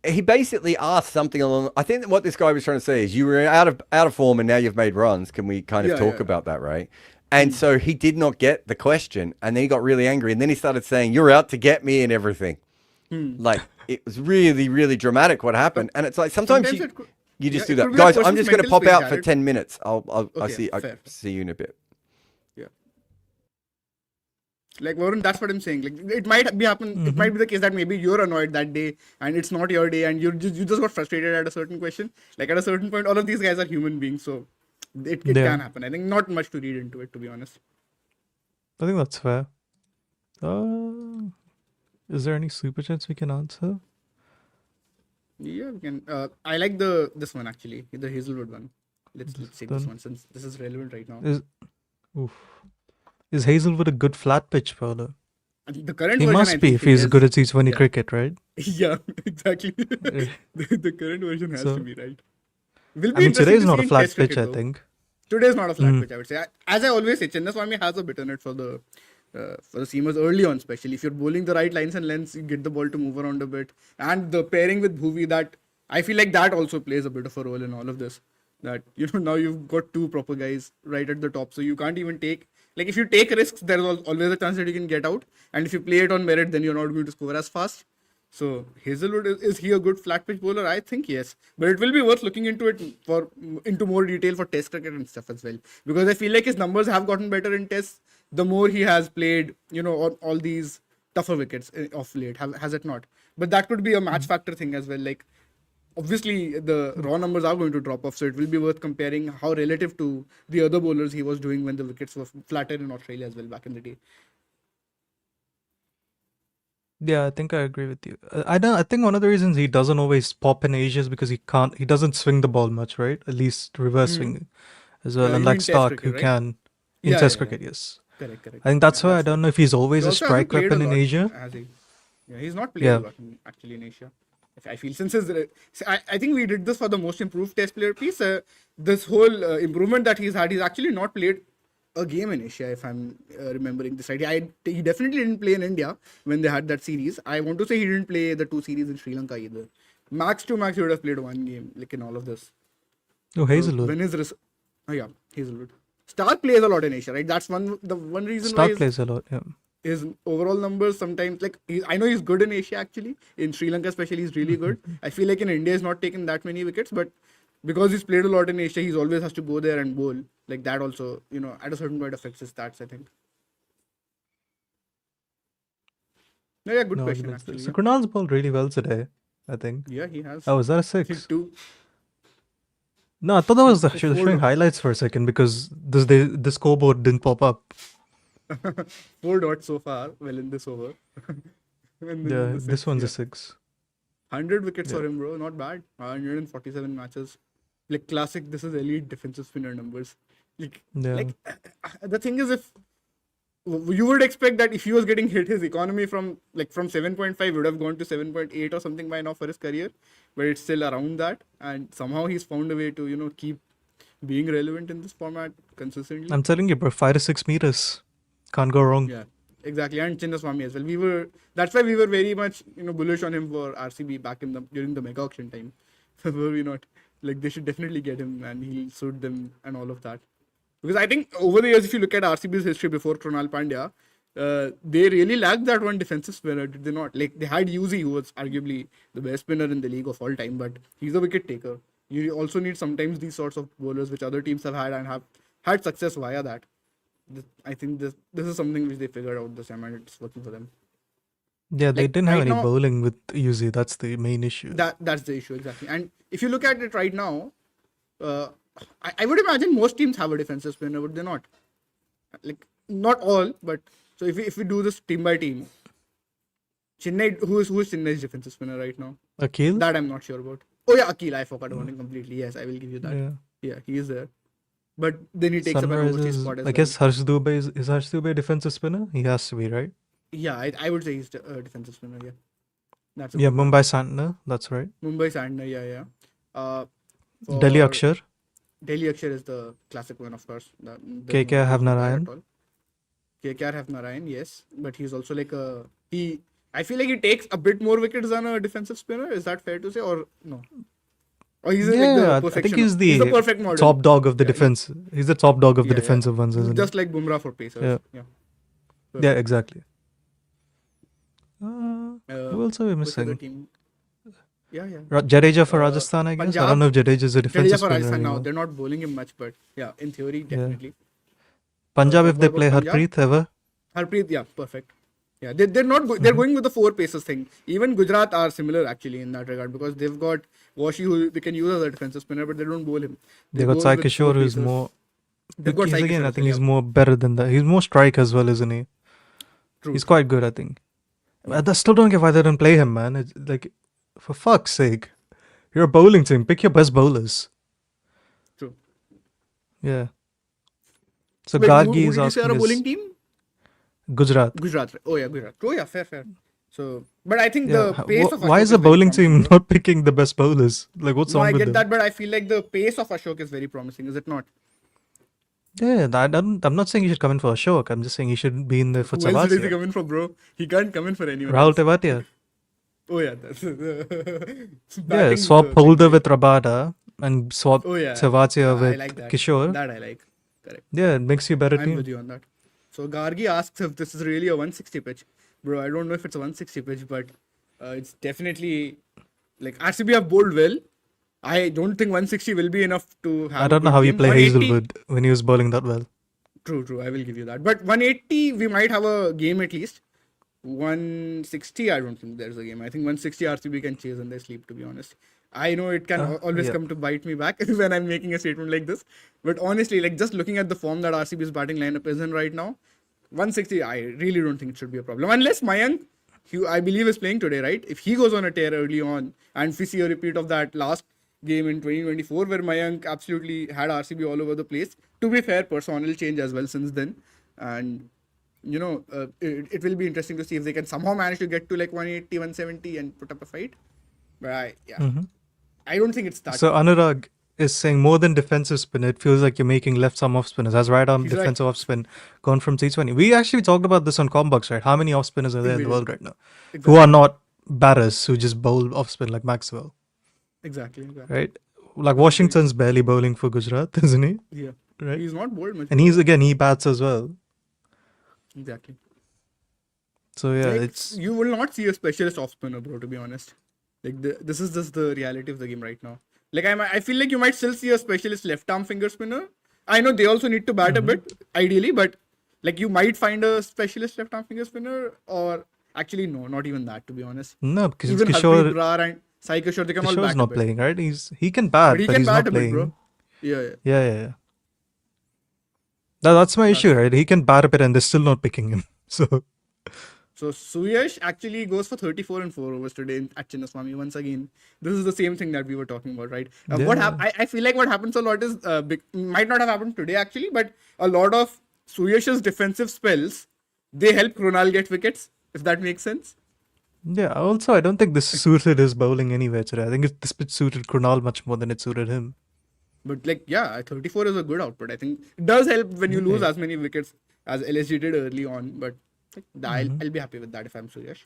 he basically asked something along. I think that what this guy was trying to say is, you were out of form and now you've made runs. Can we kind of talk about that, right? And so he did not get the question, and then he got really angry, and then he started saying, "You're out to get me" and everything. Like, it was really, really dramatic what happened. And it's like sometimes you just do that, guys. I'm just going to pop out for 10 minutes. I'll see you in a bit. Like, Varun, that's what I'm saying. Like, it might be happen. It might be the case that maybe you're annoyed that day and it's not your day, and you just got frustrated at a certain question. Like, at a certain point, all of these guys are human beings, so it can happen. I think not much to read into it, to be honest. I think that's fair. Is there any super chats we can answer? Yeah, we can. I like this one actually, the Hazelwood one. Let's say this one since this is relevant right now. Is Hazelwood a good flat pitch bowler? The current he version, must be if he's good at T20 cricket, right? Yeah, exactly. the current version has to be, right. Today is not a flat pitch, I think. Today is not a flat pitch, I would say. As I always say, Chinnaswamy has a bit in it for the seamers early on, especially. If you're bowling the right lines and lengths, you get the ball to move around a bit. And the pairing with Bhuvi, that I feel like that also plays a bit of a role in all of this. That, now you've got 2 proper guys right at the top, so you can't even take... Like, if you take risks, there's always a chance that you can get out. And if you play it on merit, then you're not going to score as fast. So Hazelwood, is he a good flat pitch bowler? I think yes, but it will be worth looking into it into more detail for Test cricket and stuff as well, because I feel like his numbers have gotten better in Tests the more he has played, on all these tougher wickets of late. Has it not? But that could be a match factor thing as well. Like, obviously the raw numbers are going to drop off, so it will be worth comparing how relative to the other bowlers he was doing when the wickets were flatter in Australia as well back in the day. Yeah, I think I agree with you. I think one of the reasons he doesn't always pop in Asia is because he doesn't swing the ball much, right? At least reverse swinging as well. You Unlike mean Test Stark, cricket, who right? can in Yeah, Test yeah, yeah. cricket, yes. Correct. I think that's Yeah, why I don't know if he's always He a also hasn't strike played a weapon in lot, Asia. has he? Yeah, he's not played Yeah. a lot actually in Asia. I feel since his, I think we did this for the most improved Test player piece. This whole improvement that he's had, he's actually not played a game in Asia, if I'm remembering this right. He definitely didn't play in India when they had that series. I want to say he didn't play the 2 series in Sri Lanka either. Max to max, he would have played 1 game, like in all of this. Oh, Hazelwood. When yeah, Hazelwood. Stark plays a lot in Asia, right? That's the one reason Stark why plays a lot, yeah. his overall numbers sometimes, like, I know he's good in Asia actually. In Sri Lanka especially, he's really good. I feel like in India he's not taken that many wickets, but because he's played a lot in Asia, he's always has to go there and bowl. Like that also, at a certain point affects his stats, I think. No, yeah, good No question arguments there. actually. So Krunal's bowled really well today, I think. Yeah, he has. Oh, is that a I think 6? 2. No, I thought that was So she was 4 showing highlights for a second because the scoreboard didn't pop up. 4 dots so far. Well, in this over. And then Yeah, the this 6, one's yeah. a 6. 100 wickets for Yeah. him, bro. Not bad. 147 matches. Like classic. This is elite defensive spinner numbers. Yeah. The thing is, if you would expect that if he was getting hit, his economy from 7.5 would have gone to 7.8 or something by now for his career, but it's still around that, and somehow he's found a way to keep being relevant in this format consistently. I'm telling you, bro, 5 to 6 meters. Can't go wrong. Yeah, exactly. And Chinnaswamy as well. That's why we were very much bullish on him for RCB back during the mega auction time. Were we not? Like, they should definitely get him and he'll suit them and all of that. Because I think over the years, if you look at RCB's history before Krunal Pandya, they really lacked that one defensive spinner, did they not? Like, they had Yuzi, who was arguably the best spinner in the league of all time, but he's a wicket taker. You also need sometimes these sorts of bowlers which other teams have had and have had success via that. I think this is something which they figured out this time and it's working for them. Yeah, they Like, didn't have right any now- bowling with Uzi. That's the main issue. That's the issue, exactly. And if you look at it right now, I would imagine most teams have a defensive spinner, would they not? Like, not all, but so if we do this team by team, Chennai, who is Chennai's defensive spinner right now? Akil? That I'm not sure about. Oh yeah, Akil, I forgot about him completely. Yes, I will give you that. Yeah. Yeah, he is there. But then he takes up an overseas Sunrisers. spot as I well. guess Harsh Dubey is Harsh Dubey a defensive spinner? He has to be, right? Yeah, I would say he's a defensive spinner, yeah. That's a Yeah, good one. Mumbai Santner. That's right. Mumbai Sandner, yeah. Delhi For- Akshar. Delhi Akshar is the classic one, of course. There's KKR have no doubt Narayan. at all. KKR have Narayan, yes. But he's also like I feel like he takes a bit more wickets than a defensive spinner. Is that fair to say, or no? Or he's like Yeah, the I perfection. think he's the perfect model. top dog of the Yeah, defense. He's the top dog of the Yeah, yeah. defensive ones, isn't Just like Bumrah for Pacers. Yeah. Yeah. he? Yeah, exactly. Who Uh, else are we which other missing? team? Yeah. Jadeja for Rajasthan, I guess. I Punjab. don't know if Jadeja is a defensive Jadeja for spinner Rajasthan now. anymore. They're not bowling him much, but yeah, in theory, definitely. Punjab, if they what play about Punjab? Harpreet ever. Harpreet, yeah, perfect. Yeah, they're not they're going with the 4 paces thing. Even Gujarat are similar actually in that regard because they've got Washi who they can use as a defensive spinner, but they don't bowl him. They got bowl Sai with Kishore, 4 who's pacers. more. They've got He's Sai again, Kishore I as think well, he's yeah. more better than that. He's more strike as well, isn't he? True. He's quite good, I think. But I still don't get why they didn't play him, man. It's like, for fuck's sake, you're a bowling team. Pick your best bowlers. True. Yeah. So Wait, Gargi who is did you say asking are a us- bowling team? Gujarat. Gujarat. Oh yeah, Gujarat. Oh yeah, fair. So, but I think Yeah. the pace of Why Ashok is the very bowling promising, team bro. not picking the best bowlers? Like, what's No, wrong I with get them? that, but I feel like the pace of Ashok is very promising. Is it not? Yeah, I'm not saying he should come in for Ashok. I'm just saying he should be in there for Who else is he Savatia. coming for, bro? He can't come in for anyone. Rahul else. Tewatia. Oh yeah, that's Yeah, batting swap the thing, Holder right? with Rabada and swap Oh yeah, Savatia I with like that. Kishore. That I like. Correct. Yeah, it makes you a better I'm team. with you on that. So Gargi asks if this is really a 160 pitch. Bro, I don't know if it's a 160 pitch, but It's definitely like RCB have bowled well. I don't think 160 will be enough to have. I a don't know good how you game. play 180 Hazelwood when he was bowling that well. True. I will give you that. But 180, we might have a game at least. 160, I don't think there's a game. I think 160 RCB can chase in their sleep, to be honest. I know it can always Yeah. come to bite me back when I'm making a statement like this. But honestly, like just looking at the form that RCB's batting lineup is in right now, 160, I really don't think it should be a problem. Unless Mayank, I believe, is playing today, right? If he goes on a tear early on, and if we see a repeat of that last game in 2024 where Mayank absolutely had RCB all over the place. To be fair, personnel change as well since then. And it will be interesting to see if they can somehow manage to get to like 180, 170 and put up a fight. But I don't think it's that. So Anurag is saying more than defensive spin, it feels like you're making left arm off spinners. As right arm He's right. defensive off spin gone from T20. We actually talked about this on Combox, right? How many off spinners are there in the world right now? Exactly. Who are not batters who just bowl off spin like Maxwell, Exactly. right? Like Washington's barely bowling for Gujarat, isn't he? Yeah. Right. He's not bowled much. And he bats as well. Exactly. So yeah, Like, it's you will not see a specialist off spinner, bro. To be honest, like this is just the reality of the game right now. Like I feel like you might still see a specialist left arm finger spinner. I know they also need to bat a bit, ideally, but like you might find a specialist left arm finger spinner, or actually no, not even that. To be honest, no, because even Harpreet Kishore, Brar and Sai Kishore, they can all Kishore's bat a not bit. playing, right? He can bat, But he but can he's bat not a bit, playing. bro. Yeah. Yeah. That's my issue, right? He can bat a bit and they're still not picking him. So Suyash actually goes for 34 and 4 overs today at Chinnaswamy once again. This is the same thing that we were talking about, right? I feel like what happens a lot is might not have happened today actually, but a lot of Suyash's defensive spells, they help Krunal get wickets, if that makes sense. Yeah, also, I don't think this suited his bowling anywhere today. I think this pitch suited Krunal much more than it suited him. But 34 is a good output. I think it does help when you lose as many wickets as LSG did early on, but I'll be happy with that if I'm Suyash.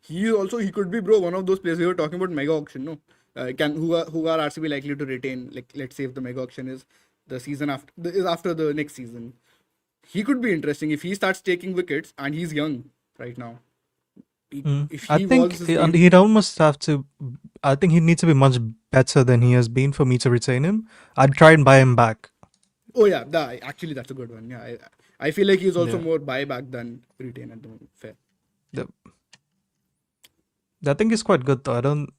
He could be, bro, one of those players we were talking about mega auction, no? Who are RCB likely to retain? Like, let's say if the mega auction is the season after the next season, he could be interesting if he starts taking wickets and he's young right now. I think he'd almost have to. I think he needs to be much better than he has been for me to retain him. I'd try and buy him back. Oh yeah, actually that's a good one. Yeah, I feel like he's also more buyback than retain at the moment. Fair. I think he's quite good though. I don't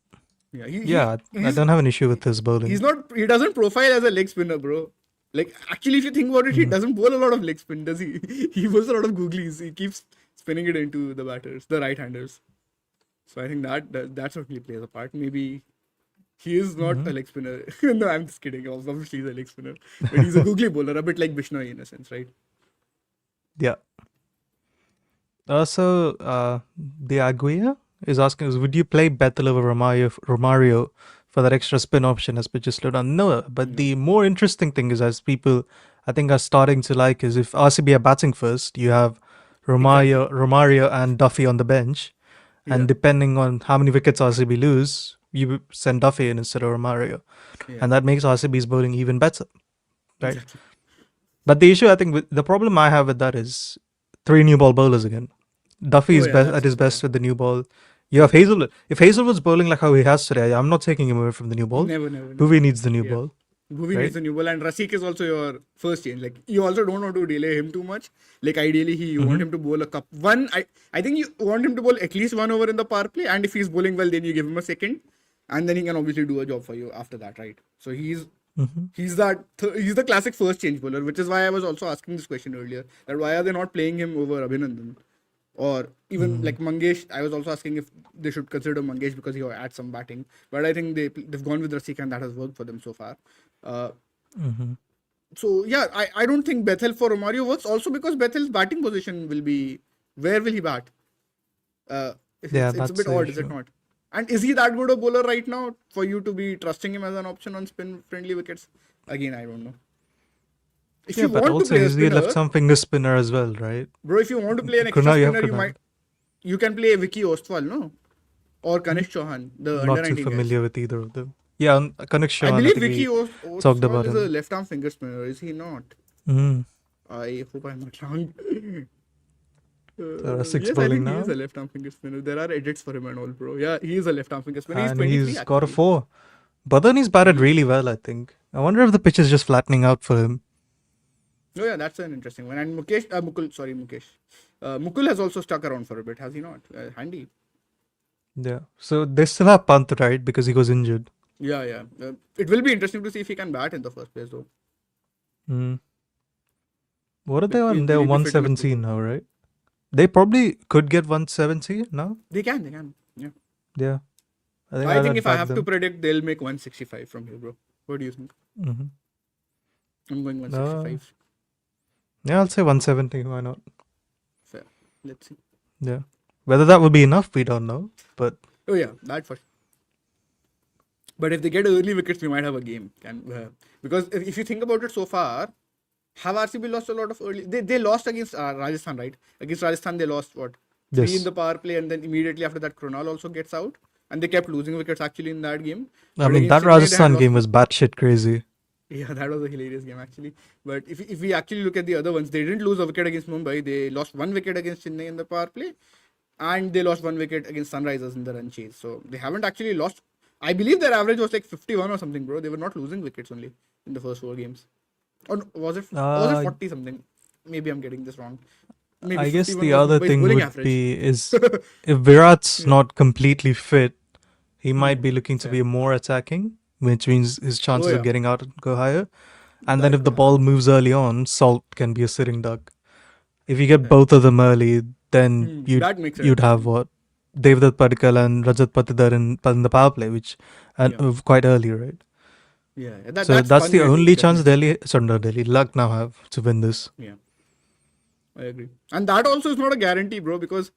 have an issue with his bowling. He doesn't profile as a leg spinner, bro. Like actually, if you think about it, he doesn't bowl a lot of leg spin, does he? He bowls a lot of googlies. He keeps spinning it into the batters, the right-handers. So I think that certainly plays a part. Maybe he is not a leg spinner. No, I'm just kidding. Obviously, he's a leg spinner, but he's a googly bowler, a bit like Bishnoi in a sense, right? Yeah. Also, the Aguia is asking us, would you play Bethel over Romario for that extra spin option as pitches slow down? No, but the more interesting thing is, as people I think are starting to like, is if RCB are batting first, you have Romario and Duffy on the bench, and depending on how many wickets RCB lose, you send Duffy in instead of Romario, and that makes RCB's bowling even better, right? Exactly. But the issue, I think, the problem I have with that is 3 new ball bowlers again. Duffy is at his best with the new ball. You have Hazelwood. If Hazelwood's bowling like how he has today, I'm not taking him away from the new ball. Never. Bhuvi needs the new ball. Bhuvi needs the new ball, and Rasik is also your first change. Like, you also don't want to delay him too much. Like, ideally, you want him to bowl a cup. I think you want him to bowl at least 1 over in the power play, and if he's bowling well, then you give him a second, and then he can obviously do a job for you after that, right? So he's the classic first change bowler, which is why I was also asking this question earlier, that why are they not playing him over Abhinandan? Or even like Mangesh, I was also asking if they should consider Mangesh because he adds some batting. But I think they've gone with Rasik and that has worked for them so far. So yeah, I don't think Bethel for Romario works. Also because Bethel's batting position will be, where will he bat? It's a bit odd, is it not? And is he that good a bowler right now for you to be trusting him as an option on spin-friendly wickets? Again, I don't know. If you but want also to play a he's the spinner, left arm finger spinner as well, right? bro, if you want to play an extra spinner, you can play Vicky Ostwal, no? Or Kanish Chauhan, the Not under too 19 familiar with either of them. Yeah, Kanish Chauhan. I believe Vicky talked Ostwal about is him. a left arm finger spinner, is he not? I hope I'm not wrong. Rasik's Yes, I bowling think he now. is a left-arm finger spinner. There are edits for him and all, bro. Yeah, he is a left-arm finger spinner. He's And 23 he's got a actually. 4. Badani's batted He- really well, I think. I wonder if the pitch is just flattening out for him. Oh yeah, that's an interesting one. And Mukesh. Mukul has also stuck around for a bit, has he not? Handy. Yeah. So they still have Pant, right? Because he was injured. Yeah. It will be interesting to see if he can bat in the first place, though. Mm. What are they Will on? he They're be fit enough to 117 go? now, right? They probably could get 170 now. They can. Yeah. Yeah. I think I'd if I back have to them. predict, they'll make 165 from here, bro. What do you think? Mhm. I'm going 165. Yeah, I'll say 170. Why not? Fair. Let's see. Yeah. Whether that will be enough, we don't know. But Oh yeah, that for sure. But if they get early wickets, we might have a game. Because if you think about it so far, have RCB lost a lot of early? They lost against Rajasthan, right? Against Rajasthan, they lost what? 3 Yes. in the power play, and then immediately after that, Krunal also gets out. And they kept losing wickets actually in that game. I But mean, against that Chennai, they had Rajasthan lost game was batshit crazy. Yeah, that was a hilarious game actually. But if we actually look at the other ones, they didn't lose a wicket against Mumbai. They lost 1 wicket against Chennai in the power play, and they lost 1 wicket against Sunrisers in the run chase. So they haven't actually lost. I believe their average was like 51 or something, bro. They were not losing wickets only in the first 4 games. Or was it 40 something? Maybe I'm getting this wrong. Maybe I guess 51 the was other Mumbai's thing bowling would average. be is if Virat's not completely fit, he might be looking to be more attacking, which means his chances yeah. of getting out go higher. And then That if the could ball moves early on, Salt can be a sitting duck. If you get both of them early, then that makes you'd have what? Devdutt Padikkal and Rajat Patidar in the power play, which quite early, right? Yeah. So that's fun the way to only look at chance it. not Delhi, Luck now have to win this. Yeah, I agree. And that also is not a guarantee, bro, because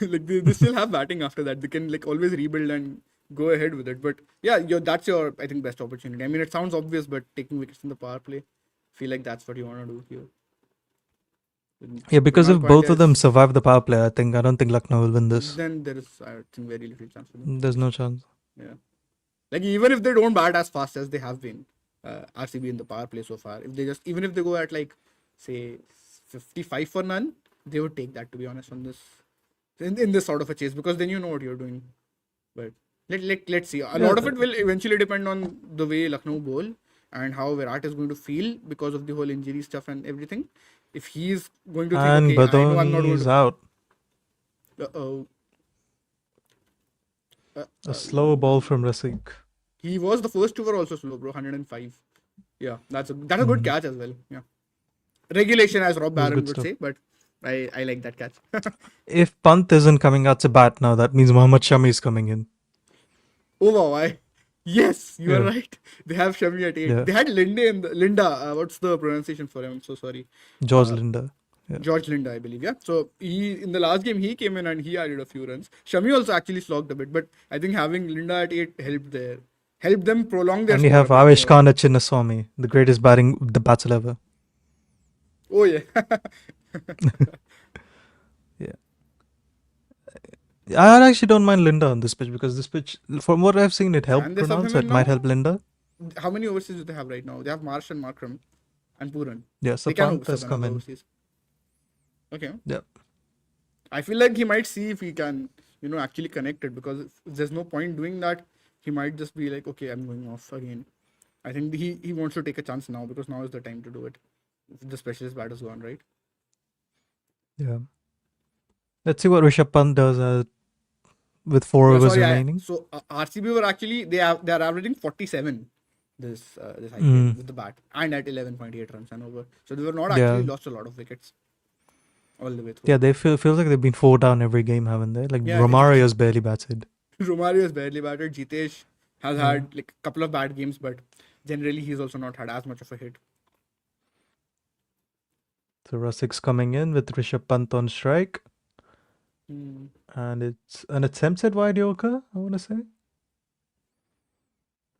like they still have batting after that. They can like always rebuild and go ahead with it. But yeah, that's your I think best opportunity. I mean, it sounds obvious, but taking wickets in the power play, feel like that's what you want to do here. Yeah, because Krunal if both of them Pandya survive the power play, I don't think Lucknow will win this. then there is I think very little chance for them. There's no chance. Yeah, like even if they don't bat as fast as they have been, RCB in the power play so far, if they go at like say 55 for none, they would take that, to be honest, on this in this sort of a chase, because then you know what you're doing. But let's see. A lot of it will eventually depend on the way Lucknow bowl and how Virat is going to feel because of the whole injury stuff and everything. If he's going to think, And okay, I know I'm not Badoni going is to. out. Uh-oh. A slow ball from Rasik. He was the first over also slow, bro. 105. Yeah, that's a good catch as well. Yeah, regulation, as Rob Barron would say, but I like that catch. If Pant isn't coming out to bat now, that means Mohammad Shami is coming in. Oh wow! Yes, you are right. They have Shami at 8. Yeah. They had Linda. What's the pronunciation for him? I'm so sorry. George Linda. Yeah. George Linda, I believe. Yeah. So in the last game he came in and he added a few runs. Shami also actually slogged a bit, but I think having Linda at 8 helped them prolong their. And you have score a bit Avesh more. Khan at Chinnaswamy, the greatest the batsman ever. Oh yeah. I actually don't mind Linda on this pitch because this pitch, from what I've seen, it helped Can they sub Krunal, him so it in might now? help Linda. How many overseas do they have right now? They have Marsh and Markram and Puran. Yeah, so They can Pant has sub come another in. overseas. Okay. Yeah. I feel like he might see if he can, actually connect it, because if there's no point doing that, he might just be like, okay, I'm going off again. I think he wants to take a chance now, because now is the time to do it. The specialist batter's gone, right? Yeah. Let's see what Rishabh Pant does with 4 overs remaining. So RCB were actually they are averaging 47 this IPL with the bat, and at 11.8 runs and over. So they were not actually lost a lot of wickets all the way through. Yeah, they feels like they've been 4 down every game, haven't they? Like Yeah, Romario's barely batted. Romario has barely batted. Jitesh has had like a couple of bad games, but generally he's also not had as much of a hit. So Rasik's coming in with Rishabh Pant on strike. And it's an attempted wide Yorker, I want to say.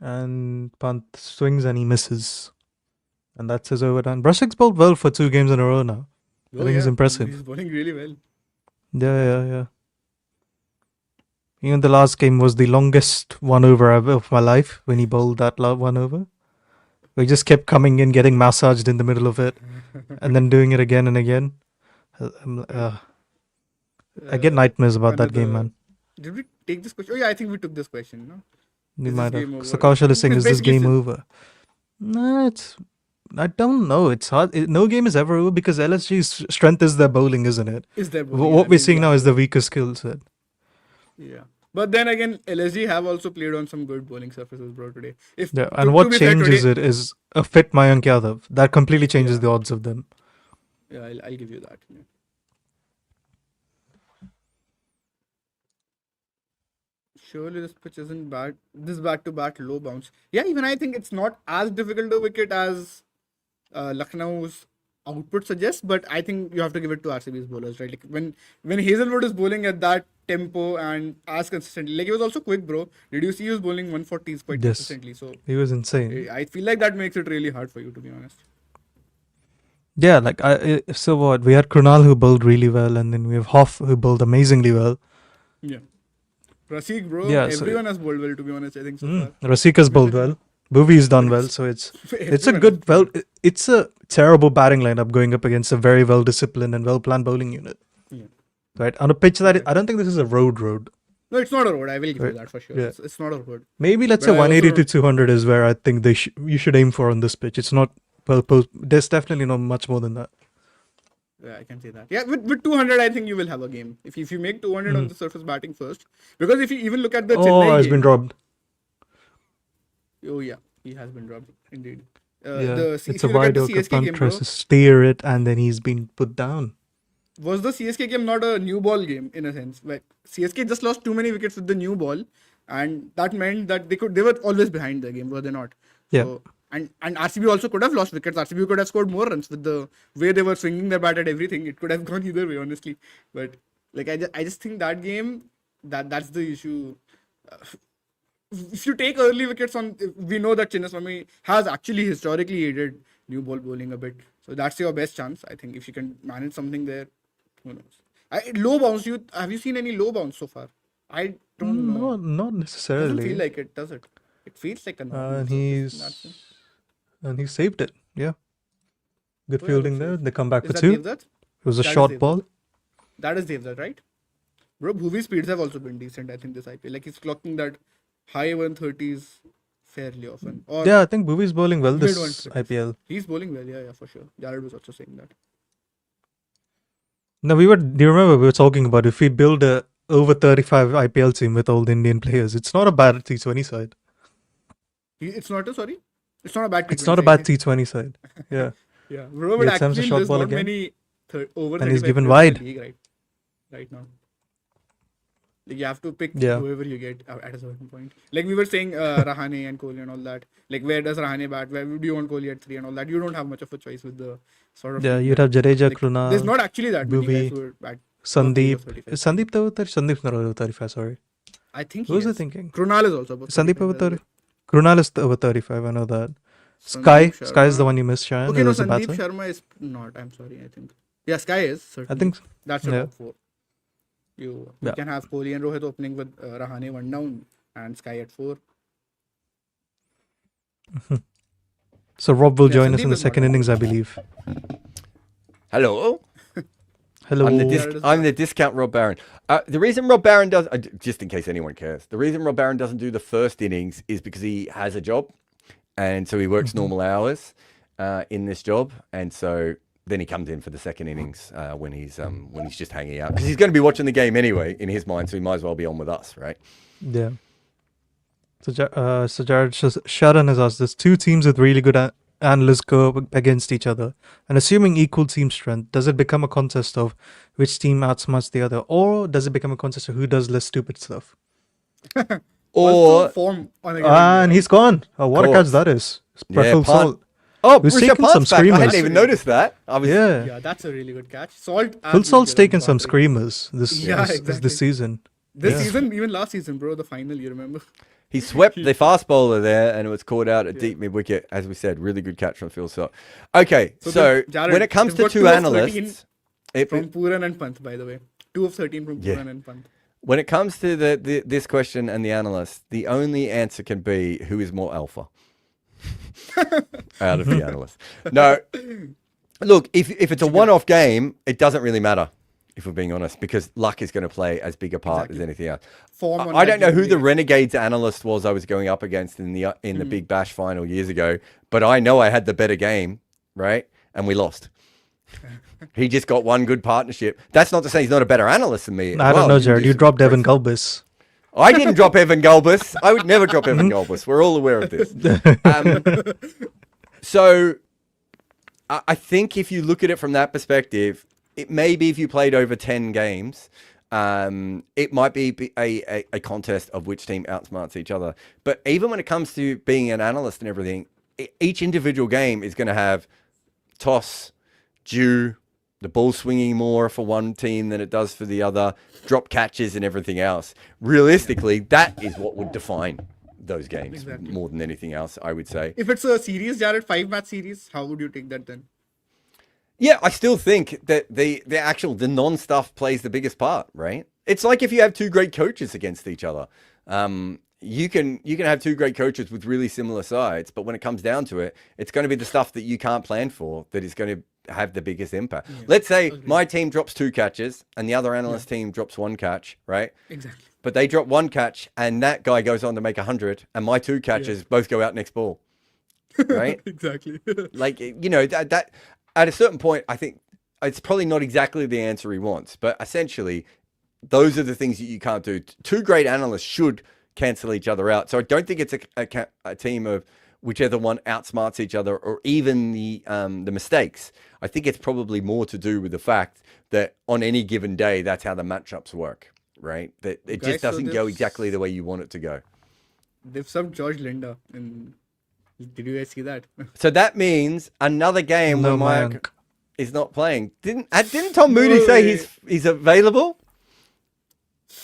And Pant swings and he misses. And that's his over done. Rasik's bowled well for 2 games in a row now. I think he's impressive. He's bowling really well. Yeah. Even the last game was the longest 1 over ever of my life when he bowled that 1 over. We just kept coming in, getting massaged in the middle of it, and then doing it again and again. I get nightmares about that game, Another- man. Did we take this question? Oh yeah, I think we took this question. No. We Is this might have. game over? So Kaushal is saying, It's is this basically game still- over? No, it's. I don't know. It's hard. No game is ever over because LSG's strength is their bowling, isn't it? Is there What we're seeing now is the weaker skill set. Yeah. But then again, LSG have also played on some good bowling surfaces, bro, today. If Yeah, to- and to what be fair, changes today- it is a fit Mayank Yadav. That completely changes Yeah. the odds of them. Yeah, I'll give you that. Yeah. Surely this pitch isn't bad. This back-to-back low bounce. Yeah, even I think it's not as difficult a wicket as Lucknow's output suggests, but I think you have to give it to RCB's bowlers, right? Like when Hazelwood is bowling at that tempo and as consistently, like he was also quick, bro. Did you see he was bowling 140s quite Yes. consistently? So He was insane. I feel like that makes it really hard for you, to be honest. Yeah, like so what? We had Krunal who bowled really well, and then we have Hoff who bowled amazingly well. Yeah. Rasik, bro. Yeah, so- Everyone has bowled well, to be honest. I think so far. Rasika's bowled well. Bhuvi's done well, so it's a Everyone good has- it's a terrible batting lineup going up against a very well disciplined and well planned bowling unit. Yeah. Right? On a pitch that I don't think this is a road. No, it's not a road. I will give you Right. that for sure. Yeah. It's not a road. Maybe let's But say I also 180 to don't- 200 is where I think you should aim for on this pitch. It's not there's definitely not much more than that. Yeah, I can say that. Yeah, with 200, I think you will have a game. If you make 200 on the surface batting first. Because if you even look at the Oh, Chennai has game, been dropped. Oh, yeah. He has been dropped. Indeed. Yeah, If it's a you look at wide the oak. CSK Pant game, tries bro, to steer it, and then he's been put down. was the CSK game not a new ball game in a sense? Like CSK just lost too many wickets with the new ball, and that meant that they were always behind the game, were they not? Yeah. So, and RCB also could have lost wickets. RCB could have scored more runs with the way they were swinging their bat at everything. It could have gone either way, honestly. But like I just think that game that's the issue. If you take early wickets we know that Chinnaswamy has actually historically aided new ball bowling a bit. So that's your best chance, I think. If you can manage something there, who knows? Low bounce. Have you seen any low bounce so far? I don't know. No, not Doesn't necessarily. feel like it, does it? It feels like a normal and surface in that sense. he saved it. Yeah, good Oh, yeah, fielding that's there. right. They come back Is for that two. Devdutt? It was a That is short Devdutt. ball. That is Devdutt, right? Bro, Bhuvi's speeds have also been decent, I think, this IPL. Like, he's clocking that high 130s fairly often. Or Yeah, I think Bhuvi's bowling well mid this 130s. IPL. He's bowling well, yeah, for sure. Jared was also saying that. No, do you remember we were talking about if we build a over 35 IPL team with all the Indian players, it's not a bad T20 side. It's not a, sorry? It's not a bad It's not a bad T20 side. Yeah. Yeah, bro, but He attempts a actually short there's ball not again. many over And he's 35 given players in wide. the league right now. Like, you have to pick Yeah. whoever you get at a certain point. Like we were saying, Rahane and Kohli and all that. Like, where does Rahane bat? Where do you want Kohli at 3 and all that? You don't have much of a choice with the sort of. Yeah, team you'd that- have Jadeja, like, there's Krunal, not actually that many Bhuvi, guys who are bat. Sandeep. over 35. Is Sandeep over 30? Sandeep's not over 35, sorry. I think What was I is. thinking? Krunal is also above Sandeep 35, over by the 30? way. Krunal is over 35, I know that. Sandeep Sky is the Sharma- one you missed, Shayan. Okay, no, as a Sandeep batter. Sharma is not. I'm sorry, I think. Yeah, Sky is. I Certainly. think That's your yeah. top 4. You Yeah. can have Kohli and Rohit opening with Rahane 1 down and Sky at 4. so. Rob will Yeah, join us Sandeep in the is not second on. innings, I believe. Hello. Hello. I'm the discount Rob Barron. The reason Rob Barron does, just in case anyone cares, the reason Rob Barron doesn't do the first innings is because he has a job, and so he works normal hours in this job, and so then he comes in for the second innings when he's just hanging out because he's going to be watching the game anyway in his mind, so he might as well be on with us, right? Yeah. So Jared Sharan has asked this: two teams with really good analysts go up against each other, and assuming equal team strength, does it become a contest of which team outsmarts the other, or does it become a contest of who does less stupid stuff? What's Or the form on a given And day? he's gone. Oh, what a Course. catch that is! Yeah, Preful punt. Salt. oh, Who's Rishabh taken some Pant's back. I hadn't screamers. even noticed that. I was Yeah. Yeah, that's a really good catch. Salt. Full Salt's taken some scream. screamers this exactly. season. This Yeah. season, even last season, bro, the final, you remember? He swept the fast bowler there, and it was caught out at deep mid wicket. As we said, really good catch from Phil Salt. Okay, So so the- Jared, when it comes they've to got two 2 of analysts, From Puran and Pant, by the way. 2 of 13 from Yeah. Puran and Pant. when it comes to this question and the analysts, the only answer can be who is more alpha out of the analysts. No, Look, if it's a one-off game, it doesn't really matter, if we're being honest, because luck is going to play as big a part as anything else. Form on I that don't know who game, the yeah. Renegades analyst was I was going up against in the Big Bash final years ago, but I know I had the better game, right? And we lost. He just got one good partnership. That's not to say he's not a better analyst than me. I don't know, Jared. You dropped Evan Gulbis. I didn't drop Evan Gulbis. I would never drop Evan Gulbis. We're all aware of this. So I think if you look at it from that perspective, it may be if you played over 10 games, it might be a contest of which team outsmarts each other. But even when it comes to being an analyst and everything, each individual game is going to have toss, dew, the ball swinging more for one team than it does for the other, drop catches and everything else. Realistically, that is what would define those games more than anything else, I would say. If it's a series, Jared, 5-match series, how would you take that then? Yeah, I still think that the non-stuff plays the biggest part, right? It's like if you have two great coaches against each other. You can have two great coaches with really similar sides, but when it comes down to it, it's going to be the stuff that you can't plan for that is going to have the biggest impact. Yeah. Let's say my team drops 2 catches and the other analyst team drops 1 catch, right? Exactly. But they drop 1 catch and that guy goes on to make 100 and my 2 catches both go out next ball, right? Exactly. Like, you know, that at a certain point, I think it's probably not exactly the answer he wants, but essentially those are the things that you can't do. 2 great analysts should cancel each other out. So I don't think it's a team of whichever one outsmarts each other or even the mistakes. I think it's probably more to do with the fact that on any given day, that's how the matchups work, right? That it just doesn't go exactly the way you want it to go. They've subbed George Linda. And did you guys see that? So that means another game where Mayank is not playing. Didn't Tom Moody say he's available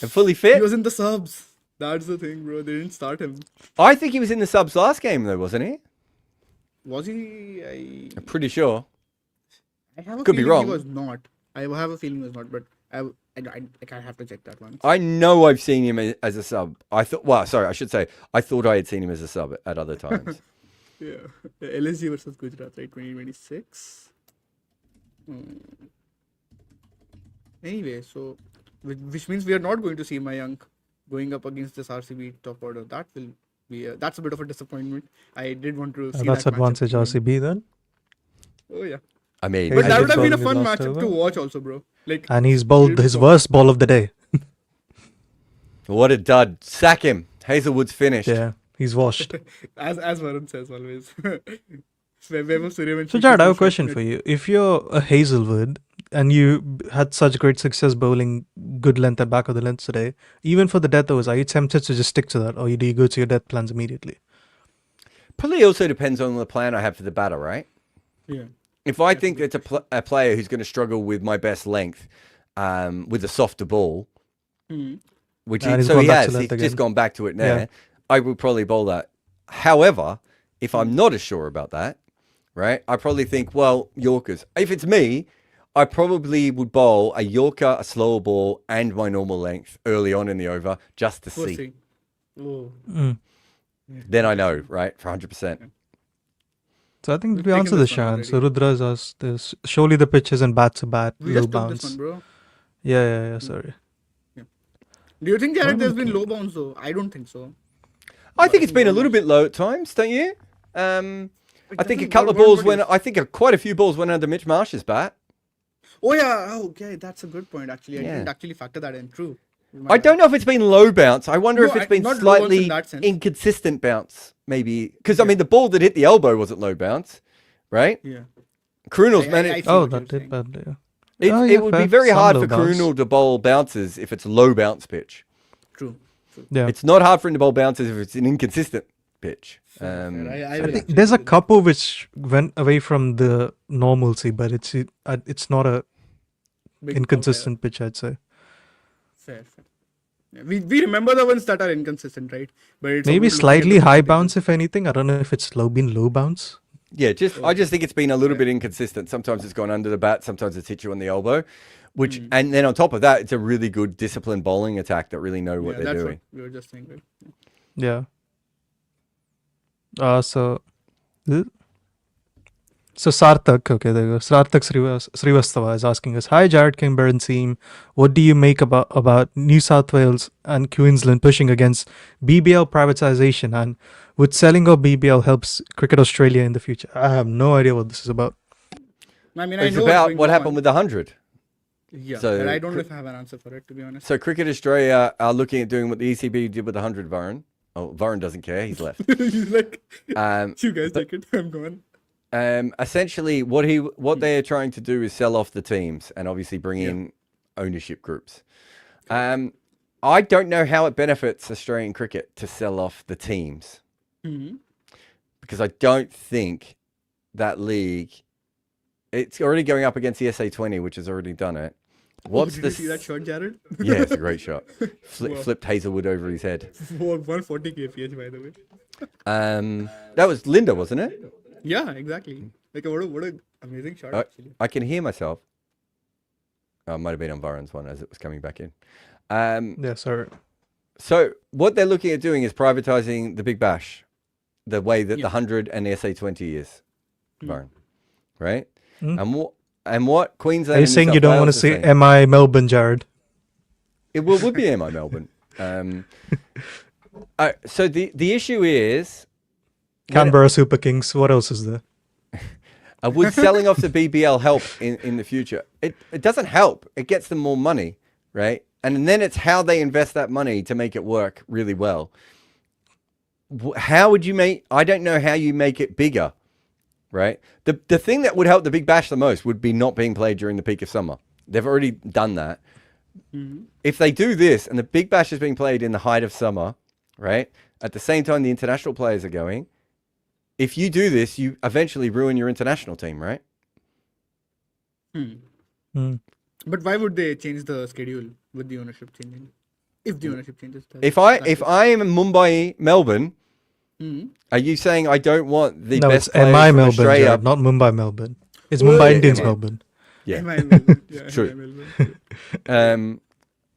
and fully fit? He was in the subs. That's the thing, bro. They didn't start him. I think he was in the subs last game, though, wasn't he? Was he? I'm pretty sure. I have a Could be feeling wrong. He was not. I have a feeling he was not, but I have to check that one. I know I've seen him as a sub. I thought I had seen him as a sub at other times. Yeah. LSG versus Gujarat, right? 2026. Anyway, so which means we are not going to see Mayank going up against this RCB top order. That will be that's a bit of a disappointment. I did want to see that's that advantage RCB then. Oh yeah. I mean, But that would have been a probably fun lost matchup over. to watch also, bro. Like, And he's bowled his worst ball of the day. what a dud. Sack him. Hazelwood's finished. Yeah, he's washed. as Varun says always. So Jared, I have a question for you. If you're a Hazelwood and you had such great success bowling good length and back of the length today, even for the death overs, are you tempted to just stick to that, or do you go to your death plans immediately? Probably also depends on the plan I have for the batter, right? Yeah. If I think it's a player who's going to struggle with my best length, with a softer ball, which And he's he gone back to has, length he's again. just gone back to it now. Yeah. I would probably bowl that. However, if I'm not as sure about that, right, I probably think, well, Yorkers. If it's me, I probably would bowl a Yorker, a slower ball, and my normal length early on in the over just to see. Oh. Mm. Then I know, right, for 100%. So I think We've we taken answered this this, one Shan. So already. Rudra's asked this. Surely the pitches and bats are bad, We low just took bounce. this one, bro. Yeah, sorry. Do you think, Jared, there's been low bounce though? I don't think so. I think it's been a little bit low at times, don't you? I think a couple of balls went. I think quite a few balls went under Mitch Marsh's bat. Oh yeah, okay, that's a good point actually. I Yeah. didn't actually factor that in. True. I don't know if it's been low bounce. I wonder No, if it's been not low bounce in slightly that sense. inconsistent bounce, maybe. Because I mean, the ball that hit the elbow wasn't low bounce, right? Yeah. Krunel's I managed. see Oh, what that you're did saying. badly. Yeah. It would be fair. very Some hard low for bounce. Krunel to bowl bounces if it's low bounce pitch. True. Yeah. It's not hard for him to bowl bounces if it's an inconsistent pitch. I I will think actually there's a do that. couple which went away from the normalcy, but it's not a Big inconsistent pitch, I'd say. Fair. Yeah, we remember the ones that are inconsistent, right? But it's Maybe about looking at slightly the high percentages. bounce, if anything. I don't know if it's been low bounce. Yeah, I just think it's been a little bit inconsistent. Sometimes it's gone under the bat, sometimes it's hit you on the elbow. Which and then on top of that, it's a really good disciplined bowling attack that really know what Yeah, they're that's doing. what we were just saying, right? Yeah. So So Sarthak, okay, there you go. Sarthak Srivastava is asking us, "Hi, Jared Kimber and team. What do you make about New South Wales and Queensland pushing against BBL privatization, and would selling of BBL helps Cricket Australia in the future?" I have no idea what this is about. I mean, I It's know what's about going what happened on. with the 100. Yeah, So but I don't know if I have an answer for it, to be honest. So Cricket Australia are looking at doing what the ECB did with the 100, Varun. Oh, Varun doesn't care. He's left. He's like, Um, you guys take it. I'm gone. essentially, what they are trying to do is sell off the teams and obviously bring in ownership groups. I don't know how it benefits Australian cricket to sell off the teams because I don't think that league. It's already going up against the SA20, which has already done it. What's Did you see that shot, Jared? Yeah, it's a great shot. Wow. Flipped Hazelwood over his head. 140 kph, by the way. That was Linda, wasn't it? Yeah, exactly. Like, what a amazing shot, actually. I can hear myself. Oh, it might have been on Varun's one as it was coming back in. Yeah, sorry. So what they're looking at doing is privatizing the Big Bash, the way that the 100 and the SA20 is, Varun, right? And what Queensland? Are you and New saying you South don't want Wales to are say saying- MI Melbourne, Jared? It would be MI Melbourne. So the issue is Canberra Super Kings. What else is there? would selling off the BBL help in the future? It doesn't help. It gets them more money, right? And then it's how they invest that money to make it work really well. How would you make? I don't know how you make it bigger, right? The thing that would help the Big Bash the most would be not being played during the peak of summer. They've already done that. If they do this and the Big Bash is being played in the height of summer, right? At the same time the international players are going, if you do this, you eventually ruin your international team, right? But why would they change the schedule with the ownership changing? If the ownership changes. If I am in Mumbai, Melbourne, are you saying I don't want the No, best it's players MI from Melbourne, Australia? Jared, not Mumbai Melbourne. It's Oh, Mumbai yeah, Indians yeah. Melbourne. Yeah. MI Melbourne. Yeah, True. MI Melbourne.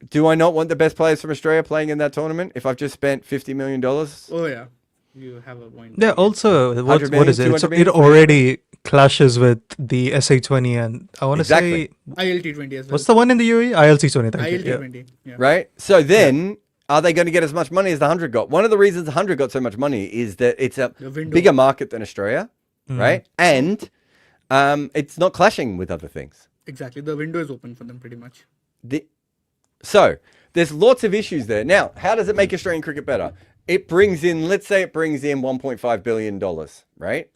Do I not want the best players from Australia playing in that tournament if I've just spent $50 million? Oh, yeah. You have a point. Yeah, also, 100 what is it? million, It's, 200 it million, already clashes with the SA20 and I want to Exactly. say, ILT20 as well. what's the one in the UAE? ILT20, thank you. Yeah. ILT20. Yeah. Right? So then, are they going to get as much money as the 100 got? One of the reasons the 100 got so much money is that it's a The window. bigger market than Australia, right? And it's not clashing with other things. Exactly. The window is open for them pretty much. So there's lots of issues there. Now, how does it make Australian cricket better? It brings in, let's say it brings in $1.5 billion, right?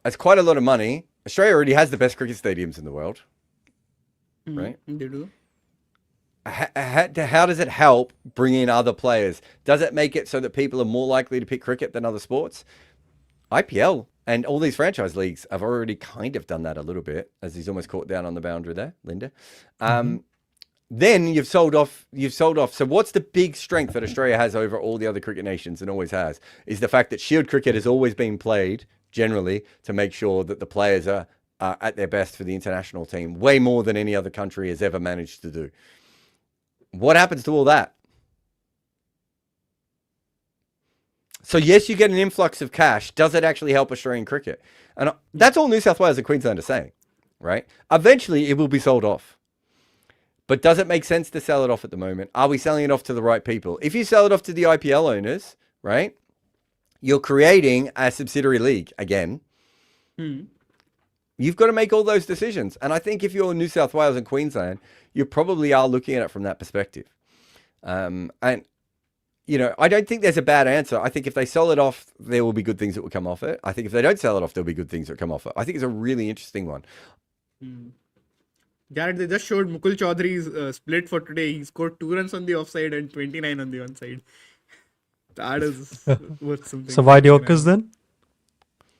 That's quite a lot of money. Australia already has the best cricket stadiums in the world, right? They do. How does it help bring in other players? Does it make it so that people are more likely to pick cricket than other sports? IPL and all these franchise leagues have already kind of done that a little bit, as he's almost caught down on the boundary there, Linda. Then you've sold off. So what's the big strength that Australia has over all the other cricket nations and always has is the fact that Shield cricket has always been played generally to make sure that the players are at their best for the international team, way more than any other country has ever managed to do. What happens to all that? So yes, you get an influx of cash. Does it actually help Australian cricket? And that's all New South Wales and Queensland are saying, right? Eventually it will be sold off. But does it make sense to sell it off at the moment? Are we selling it off to the right people? If you sell it off to the IPL owners, right, you're creating a subsidiary league again. You've got to make all those decisions. And I think if you're New South Wales and Queensland, you probably are looking at it from that perspective. And, you know, I don't think there's a bad answer. I think if they sell it off, there will be good things that will come off it. I think if they don't sell it off, there'll be good things that come off it. I think it's a really interesting one. Jared, they just showed Mukul Chaudhary's split for today. He scored 2 runs on the offside and 29 on the onside. That is worth something. So why the Yorkers then?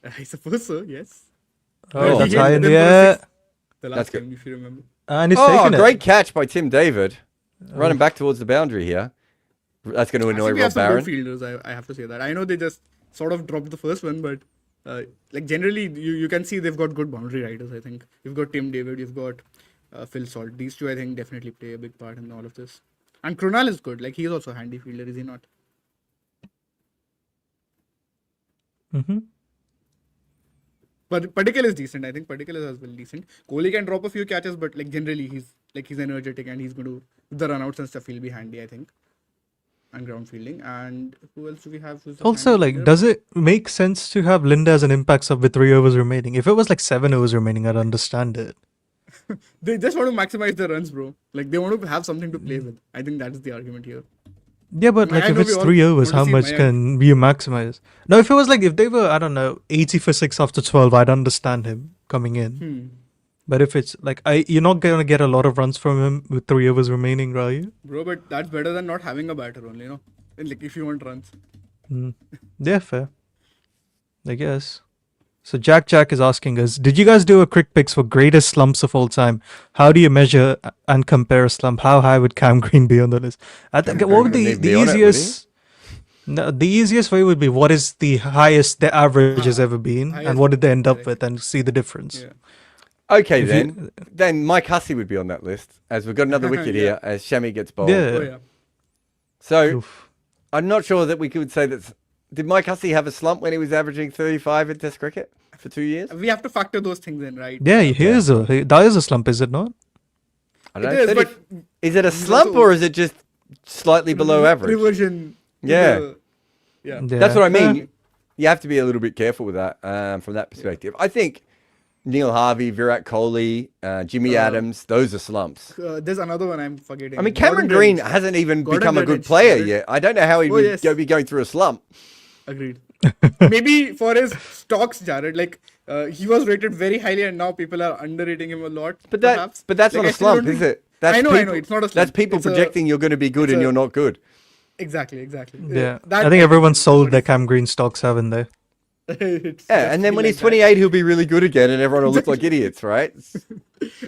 I suppose so, yes. Oh, He that's hit high in them the for a air. six the last That's good. game, if you remember. And he's Oh, taking great it. catch by Tim David. Running back towards the boundary here. That's going to I annoy think we Rob have some Barron. good fielders, I have to say that. I know they just sort of dropped the first one, but like generally you can see they've got good boundary riders, I think. You've got Tim David, you've got Phil Salt. These two, I think, definitely play a big part in all of this. And Krunal is good. Like, he's also a handy fielder, is he not? But Padikkal is decent. I think Padikkal is as well decent. Kohli can drop a few catches, but like generally he's energetic and he's going to the runouts and stuff. He'll be handy, I think, and ground fielding. And who else do we have? Who's the Also, handy like, fielder? does it make sense to have Linda as an impact sub with 3 overs remaining? If it was like 7 overs remaining, I'd understand it. They just want to maximize the runs, bro. Like they want to have something to play with. I think that is the argument here. Yeah, but like I if know it's we all 3 overs, want to how see much Mayank. can you maximize? No, if it was like if they were, I don't know, 80 for 6 after 12, I'd understand him coming in. But if it's like you're not gonna get a lot of runs from him with 3 overs remaining, are you? Bro, but that's better than not having a batter only, And like if you want runs. Yeah, fair. I guess. So Jack is asking us, did you guys do a quick picks for greatest slumps of all time? How do you measure and compare a slump? How high would Cam Green be on the list? I think what would Green the wouldn't even be on it, would he? easiest? No, the easiest way would be what is the highest the average has ever been, highest and what did they end up correct. with, and see the difference. Yeah. Okay, If you- then Mike Hussey would be on that list, as we've got another wicket Yeah. here as Shami gets bowled. Yeah. Oh yeah. So Oof. I'm not sure that we could say that. Did Mike Hussey have a slump when he was averaging 35 in Test cricket for 2 years? We have to factor those things in, right? Yeah, that is a slump, is it not? I It don't is, know. but Is it a he's slump also- or is it just slightly below average? Reversion. to Yeah. Yeah. That's what I mean. Yeah. You have to be a little bit careful with that from that perspective. I think Neil Harvey, Virat Kohli, Jimmy Adams, those are slumps. There's another one I'm forgetting. I mean, Cameron Gordon Green Reynolds. hasn't even Gordon become a good Reynolds, player right? yet. I don't know how he Oh, would yes. be going through a slump. Agreed. Maybe for his stocks, Jared, like he was rated very highly, and now people are underrating him a lot. But perhaps. that's Like, not I a still don't slump, is think- it? That's I know, people, it's not a slump. That's people It's a- projecting you're going to be good it's and a- you're not good. Exactly. Yeah. That- I think everyone's sold their Cam Green stocks, haven't they? It's Yeah, and then definitely when he's like 28, he'll be really good again, and everyone will look like idiots, right? that.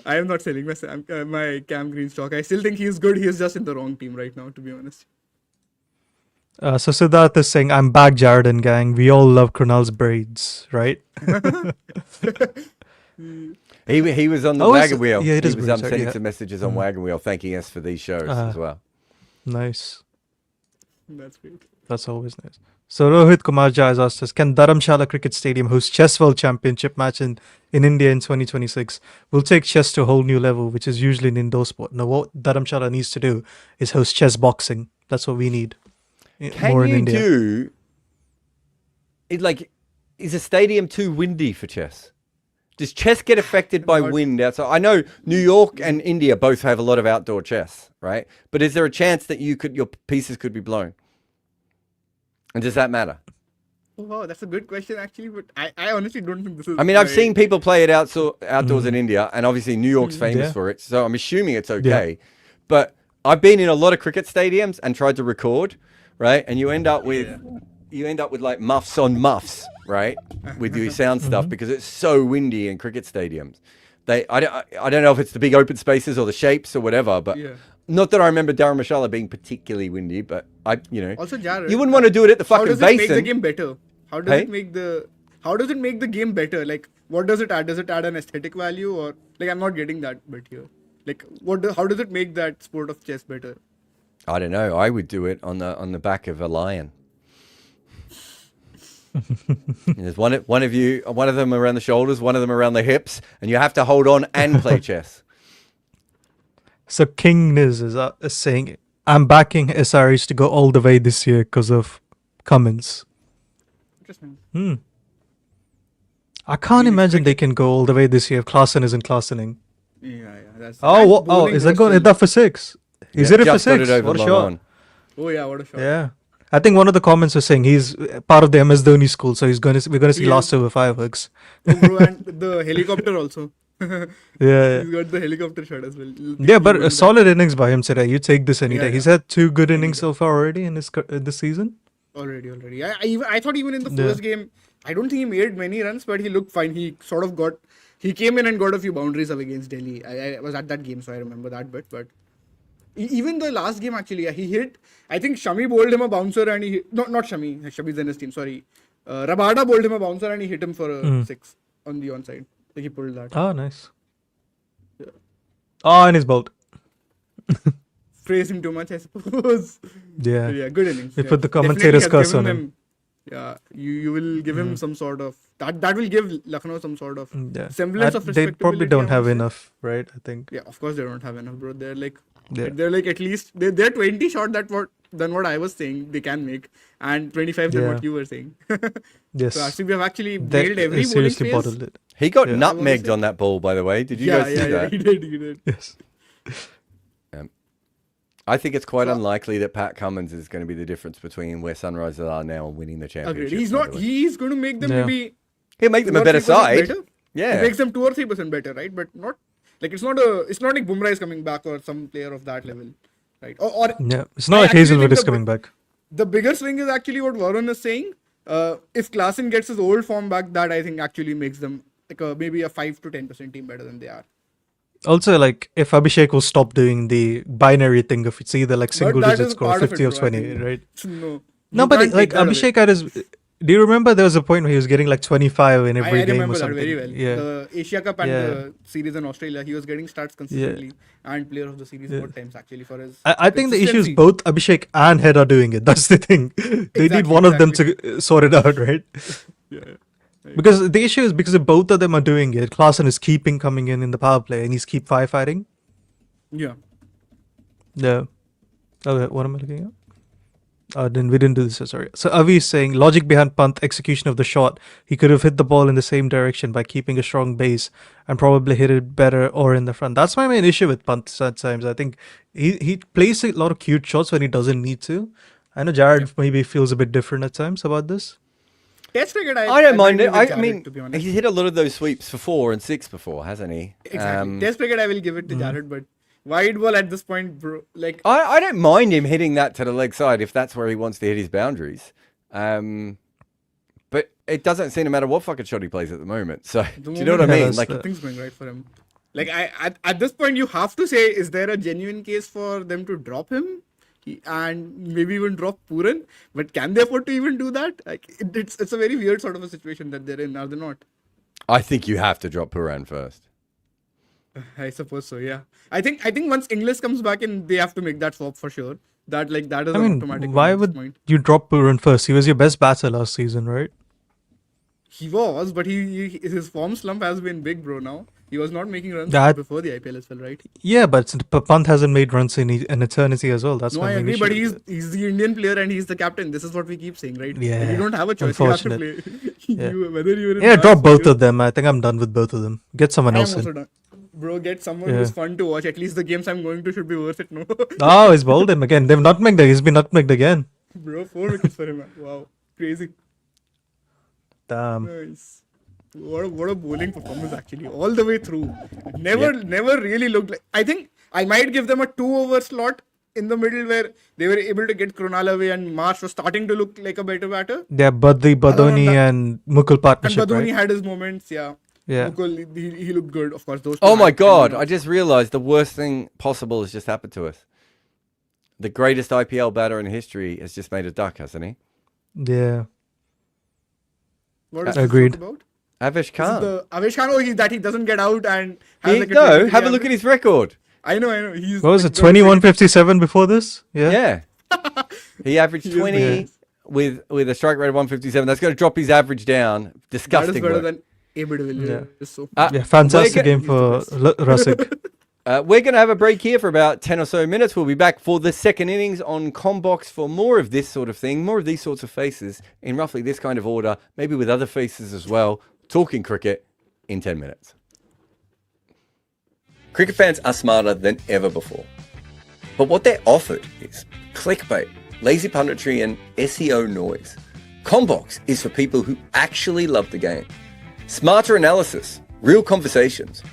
I am not selling my Cam Green stock. I still think he's good. He is just in the wrong team right now, to be honest. So Siddharth is saying, I'm back, Jared and gang. We all love Krunal's braids, right? He was on the Oh, is wagon it? wheel. Yeah, it he is was Bruce, right, sending yeah. some messages on wagon wheel thanking us for these shows as well. Nice. That's great. That's always nice. So Rohit Kumar Jha has asked us, can Dharamshala Cricket Stadium host Chess World Championship match in India in 2026? We'll take chess to a whole new level, which is usually an indoor sport. Now, what Dharamshala needs to do is host chess boxing. That's what we need. Can More in you India. do it like, is a stadium too windy for chess? Does chess get affected by wind outside? I know New York and India both have a lot of outdoor chess, right? But is there a chance that your pieces could be blown? And does that matter? Oh, wow, that's a good question, actually. But I honestly don't think this is. I mean, I've my- seen people play it outdoors in India, and obviously New York's famous Yeah. for it, so I'm assuming it's okay. But I've been in a lot of cricket stadiums and tried to record, right? And you end up with like muffs on muffs, right? With your sound stuff because it's so windy in cricket stadiums. I don't know if it's the big open spaces or the shapes or whatever, but Yeah. not that I remember Dharamshala being particularly windy, but Also, Jared, you wouldn't want to do it at the how fucking does it make the basin. game better? How does Hey? it make the game better? Like, what does it add? Does it add an aesthetic value, or like I'm not getting that bit here? Like, how does it make that sport of chess better? I don't know. I would do it on the back of a lion. There's one of them around the shoulders, one of them around the hips, and you have to hold on and play chess. So King Niz is saying, I'm backing SRH to go all the way this year because of Cummins. Interesting. I can't imagine they can go all the way this year if Klaasen isn't Klaasening. Yeah. That's Oh, that bowling is that was going to still- hit that for 6? Is Yeah, it a for just got 6? it over What a long shot. on. Oh yeah, what a shot. Yeah. I think one of the comments was saying he's part of the MS Dhoni school, so we're going to see Yeah. last over fireworks. Oh, bro, and the helicopter also. Yeah. He's got the helicopter shot as well. Yeah, but a solid innings by him today. You take this any Yeah, day. yeah. He's had 2 good innings so far already in this season. Already. I thought even in the first game, I don't think he made many runs, but he looked fine. He came in and got a few boundaries up against Delhi. I was at that game, so I remember that bit. But even the last game, actually, yeah, he hit. I think Shami bowled him a bouncer and he hit, not Shami. Shami's in his team. Sorry, Rabada bowled him a bouncer and he hit him for a 6 on the onside. Like he pulled that. Oh, nice. Oh, and he's bowled. Praise him too much, I suppose. Yeah. Yeah, good innings. We yeah. put the Definitely commentator's has curse given on them Yeah, you will give him some sort of that will give Lucknow some sort of Yeah. semblance of They probably respectability. don't I have would say. enough, right? I think. Yeah, of course they don't have enough, bro. Yeah. They're like at least they're 20 short than what I was saying they can make, and 25 than Yeah. what you were saying. Yes. So RCB have actually They nailed every bowling seriously phase. bottled it. He got Yeah. nutmegged say- on that ball, by the way. Did you Yeah, guys see yeah, that? he did. Yes. I think it's quite So- unlikely that Pat Cummins is going to be the difference between where Sunrisers are now and winning the championship. Agreed. He's by not. the way. He's going to make them Yeah. maybe He'll make them 2 a or better 3% side. better. Yeah. It makes them 2 or 3% better, right? But not like it's not like Bumrah is coming back or some player of that level, right? Or Yeah. It's not I like actually Hazelwood think is coming back. the bigger swing is actually what Varun is saying. If Klaasen gets his old form back, that I think actually makes them like maybe a 5 to 10% team better than they are. Also, like if Abhishek will stop doing the binary thing, if it's either like single But that digit is score, part of 50 it, or bro, I 20, think. right? No, No, you but can't like take that away. Abhishek had his. Do you remember there was a point where he was getting like 25 in every I game or remember that something? very well. Yeah. The Asia Cup and Yeah. the series in Australia, he was getting starts consistently and player of the series both times actually for his. I think the issue is consistency. both Abhishek and Head are doing it. That's the thing. They need one of them to sort it out, right? Yeah. Because the issue is because if both of them are doing it, Klaasen is keeping coming in the power play and he's keep firefighting. Yeah. Yeah. Okay, what am I looking at? We didn't do this. Sorry. So Avi is saying logic behind Pant execution of the shot. He could have hit the ball in the same direction by keeping a strong base and probably hit it better or in the front. That's my main issue with Pant sometimes. I think he plays a lot of cute shots when he doesn't need to. I know Jared maybe feels a bit different at times about this. Test cricket, I don't mind it. agree with I Jared, mean, to be honest. he's hit a lot of those sweeps for 4 and 6 before, hasn't he? Exactly. Test cricket, I will give it to Jared, but wide ball at this point, bro. Like, I don't mind him hitting that to the leg side if that's where he wants to hit his boundaries. But it doesn't seem to matter what fucking shot he plays at the moment. So, do you know what I moment- mean? Yeah, Like, nothing's going right for him. Like, at this point, you have to say, is there a genuine case for them to drop him? And maybe even drop Puran, but can they afford to even do that? Like it's a very weird sort of a situation that they're in, are they not? I think you have to drop Puran first. I suppose so. Yeah, I think once Inglis comes back in, they have to make that swap for sure. That is I an mean, automatic. why one at this would point. you drop Puran first? He was your best batter last season, right? He was, but his form slump has been big, bro. Now he was not making runs That- before the IPL as well, right? Yeah, but Pant hasn't made runs in an eternity as well. That's No, my I main agree, issue but with he's it. the Indian player and he's the captain. This is what we keep saying, right? Yeah, Like, you don't have a choice. You have to unfortunate. play. Yeah. Whether you're in Yeah, Brazil drop both or- of them. I think I'm done with both of them. Get someone I am else also in. done. Bro, get someone Yeah. who's fun to watch. At least the games I'm going to should be worth it, no? Oh, he's bowled him again. They've nutmegged him. He's been nutmegged again. Bro, 4 wickets for him. Man. Wow, crazy. Damn. Nice. What a bowling performance actually, all the way through. Never really looked like. I think I might give them a 2-over slot in the middle where they were able to get Krunal away and Marsh was starting to look like a better batter. Yeah, but the Badoni and Mukul And partnership, Badoni right? had his moments, yeah. Yeah. Mukul, he looked good, of course. Those two Oh my had God, phenomenal- I just realized the worst thing possible has just happened to us. The greatest IPL batter in history has just made a duck, hasn't he? Yeah. What is this Agreed. talk about? Avesh This is Khan. the Avesh Khan, that he doesn't get out and has like a No, 23 have a look at average. his record. I know. He's What was like it? got 2157 before this? Yeah. Yeah. He averaged 20 Yeah. with a strike rate of 157. That's going to drop his average down. That is Disgusting better work. than AB de Villiers. So Yeah, fantastic We're game for Rasik. We're going to have a break here for about 10 or so minutes. We'll be back for the second innings on Combox for more of this sort of thing, more of these sorts of faces in roughly this kind of order, maybe with other faces as well. Talking cricket in 10 minutes. Cricket fans are smarter than ever before. But what they're offered is clickbait, lazy punditry, and SEO noise. Combox is for people who actually love the game. Smarter analysis, real conversations.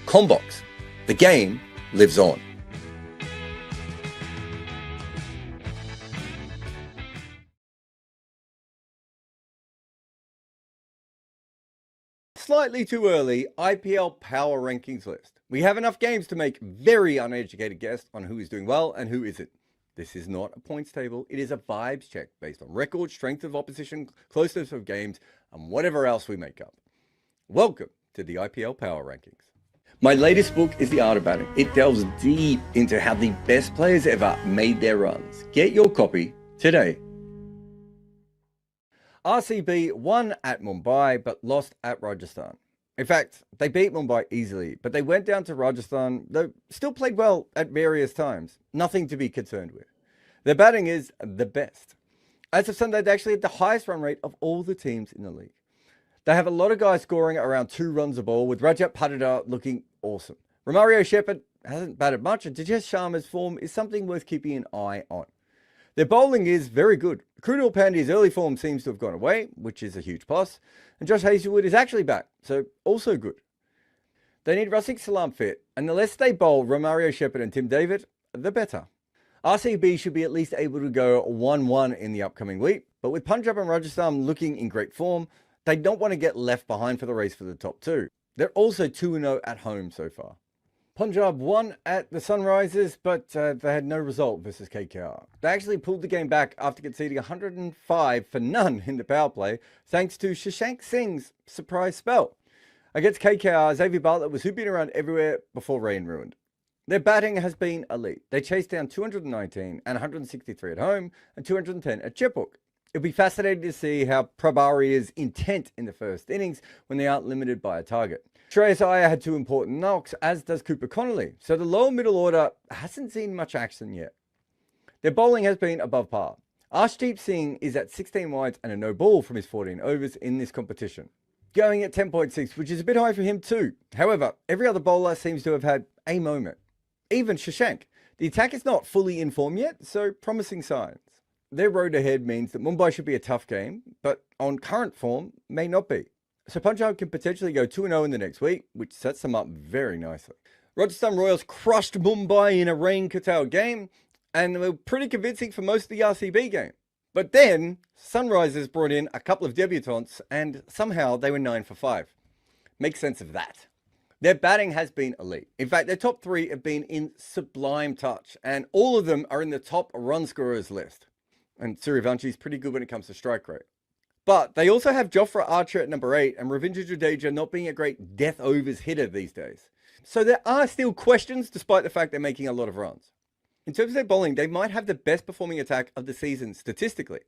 Combox, the game lives on. Slightly too early, IPL power rankings list. We have enough games to make very uneducated guess on who is doing well and who isn't. This is not a points table, it is a vibes check based on record, strength of opposition, closeness of games, and whatever else we make up. Welcome to the IPL power rankings. My latest book is The Art of Batting. It delves deep into how the best players ever made their runs. Get your copy today. RCB won at Mumbai but lost at Rajasthan. In fact, they beat Mumbai easily, but they went down to Rajasthan, though still played well at various times. Nothing to be concerned with. Their batting is the best. As of Sunday, they actually had the highest run rate of all the teams in the league. They have a lot of guys scoring around 2 runs a ball, with Rajat Patidar looking awesome. Romario Shepherd hasn't batted much, and Tejas Sharma's form is something worth keeping an eye on. Their bowling is very good. Krunal Pandya's early form seems to have gone away, which is a huge plus, and Josh Hazlewood is actually back, so also good. They need Rafiq Salam fit, and the less they bowl Romario Shepherd and Tim David, the better. RCB should be at least able to go 1-1 in the upcoming week, but with Punjab and Rajasthan looking in great form, they don't want to get left behind for the race for the top 2. They're also 2-0 at home so far. Punjab won at the Sunrisers, but they had no result versus KKR. They actually pulled the game back after conceding 105 for none in the power play, thanks to Shashank Singh's surprise spell. Against KKR, Xavier Bartlett was hooping around everywhere before rain ruined. Their batting has been elite. They chased down 219 and 163 at home and 210 at Chiphook. It'll be fascinating to see how Prabharia's intent in the first innings when they aren't limited by a target. Shreyas Iyer had 2 important knocks, as does Cooper Connolly, so the lower middle order hasn't seen much action yet. Their bowling has been above par. Arshdeep Singh is at 16 wides and a no ball from his 14 overs in this competition, going at 10.6, which is a bit high for him too. However, every other bowler seems to have had a moment. Even Shashank. The attack is not fully in form yet, so promising signs. Their road ahead means that Mumbai should be a tough game, but on current form, may not be. So Punjab can potentially go 2-0 in the next week, which sets them up very nicely. Rajasthan Royals crushed Mumbai in a rain-curtailed game, and they were pretty convincing for most of the RCB game. But then, Sunrisers brought in a couple of debutants, and somehow they were 9 for 5. Make sense of that. Their batting has been elite. In fact, their top 3 have been in sublime touch, and all of them are in the top run scorers list. And Suryavanshi is pretty good when it comes to strike rate. But they also have Jofra Archer at number 8 and Ravindra Jadeja not being a great death overs hitter these days. So there are still questions despite the fact they're making a lot of runs. In terms of their bowling, they might have the best performing attack of the season statistically.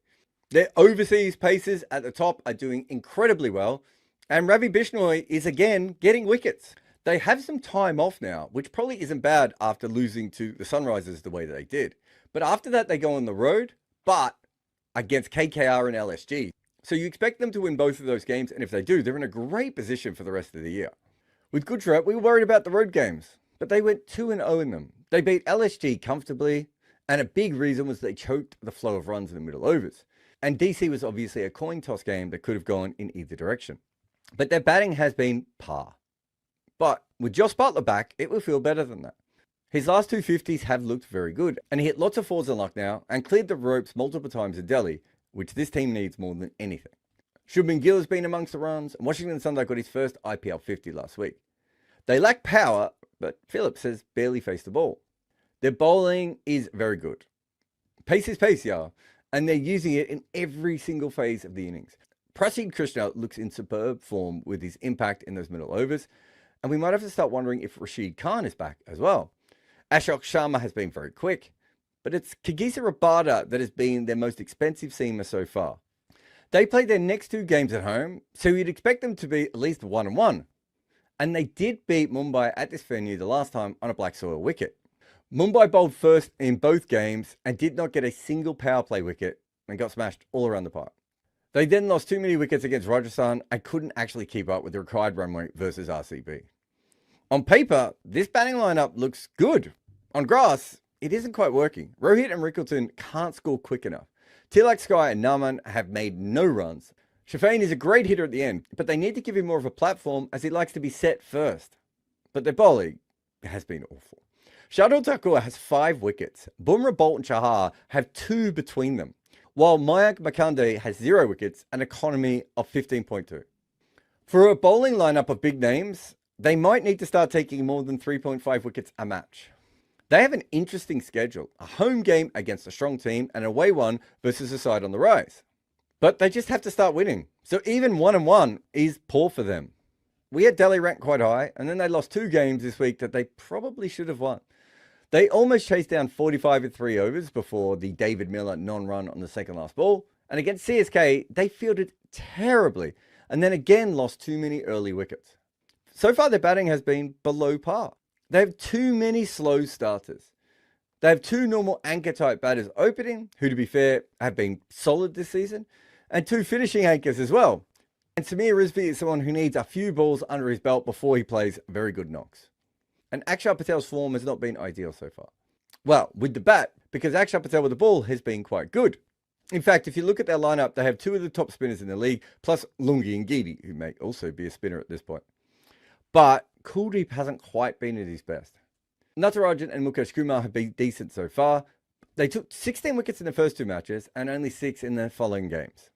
Their overseas paces at the top are doing incredibly well, and Ravi Bishnoi is again getting wickets. They have some time off now, which probably isn't bad after losing to the Sunrisers the way that they did. But after that, they go on the road, but against KKR and LSG. So you expect them to win both of those games, and if they do, they're in a great position for the rest of the year. With Gujarat, we were worried about the road games, but they went 2-0 in them. They beat LSG comfortably, and a big reason was they choked the flow of runs in the middle overs. And DC was obviously a coin toss game that could have gone in either direction. But their batting has been par. But with Josh Butler back, it will feel better than that. His last 2 50s have looked very good, and he hit lots of fours in Lucknow and cleared the ropes multiple times in Delhi, which this team needs more than anything. Shubman Gill has been amongst the runs, and Washington Sundar got his first IPL 50 last week. They lack power, but Phillips has barely faced the ball. Their bowling is very good. Pace is pace, yeah, and they're using it in every single phase of the innings. Prasid Krishna looks in superb form with his impact in those middle overs, and we might have to start wondering if Rashid Khan is back as well. Ashok Sharma has been very quick, but it's Kagisa Rabada that has been their most expensive seamer so far. They played their next 2 games at home, so you'd expect them to be at least 1-1. And they did beat Mumbai at this venue the last time on a black soil wicket. Mumbai bowled first in both games and did not get a single power play wicket and got smashed all around the park. They then lost too many wickets against Rajasthan and couldn't actually keep up with the required run rate versus RCB. On paper, this batting lineup looks good. On grass, it isn't quite working. Rohit and Rickleton can't score quick enough. Tilak Sky and Naman have made no runs. Shafane is a great hitter at the end, but they need to give him more of a platform as he likes to be set first. But their bowling has been awful. Shardul Thakur has 5 wickets. Bumrah, Bolt and Chahar have 2 between them, while Mayank Makande has 0 wickets, an economy of 15.2. For a bowling lineup of big names, they might need to start taking more than 3.5 wickets a match. They have an interesting schedule, a home game against a strong team and an away one versus a side on the rise. But they just have to start winning. So even 1-1 is poor for them. We had Delhi ranked quite high, and then they lost 2 games this week that they probably should have won. They almost chased down 45 in 3 overs before the David Miller non-run on the second last ball, And against CSK, they fielded terribly and then again lost too many early wickets. So far, their batting has been below par. They have too many slow starters. They have two normal anchor-type batters opening, who, to be fair, have been solid this season, and two finishing anchors as well. And Samir Rizvi is someone who needs a few balls under his belt before he plays very good knocks. And Akshar Patel's form has not been ideal so far. Well, with the bat, because Akshar Patel with the ball has been quite good. In fact, if you look at their lineup, they have two of the top spinners in the league, plus Lungi and Gidi, who may also be a spinner at this point. But Kuldeep hasn't quite been at his best. Natarajan and Mukesh Kumar have been decent so far. They took 16 wickets in the first two matches and only 6 in the following games.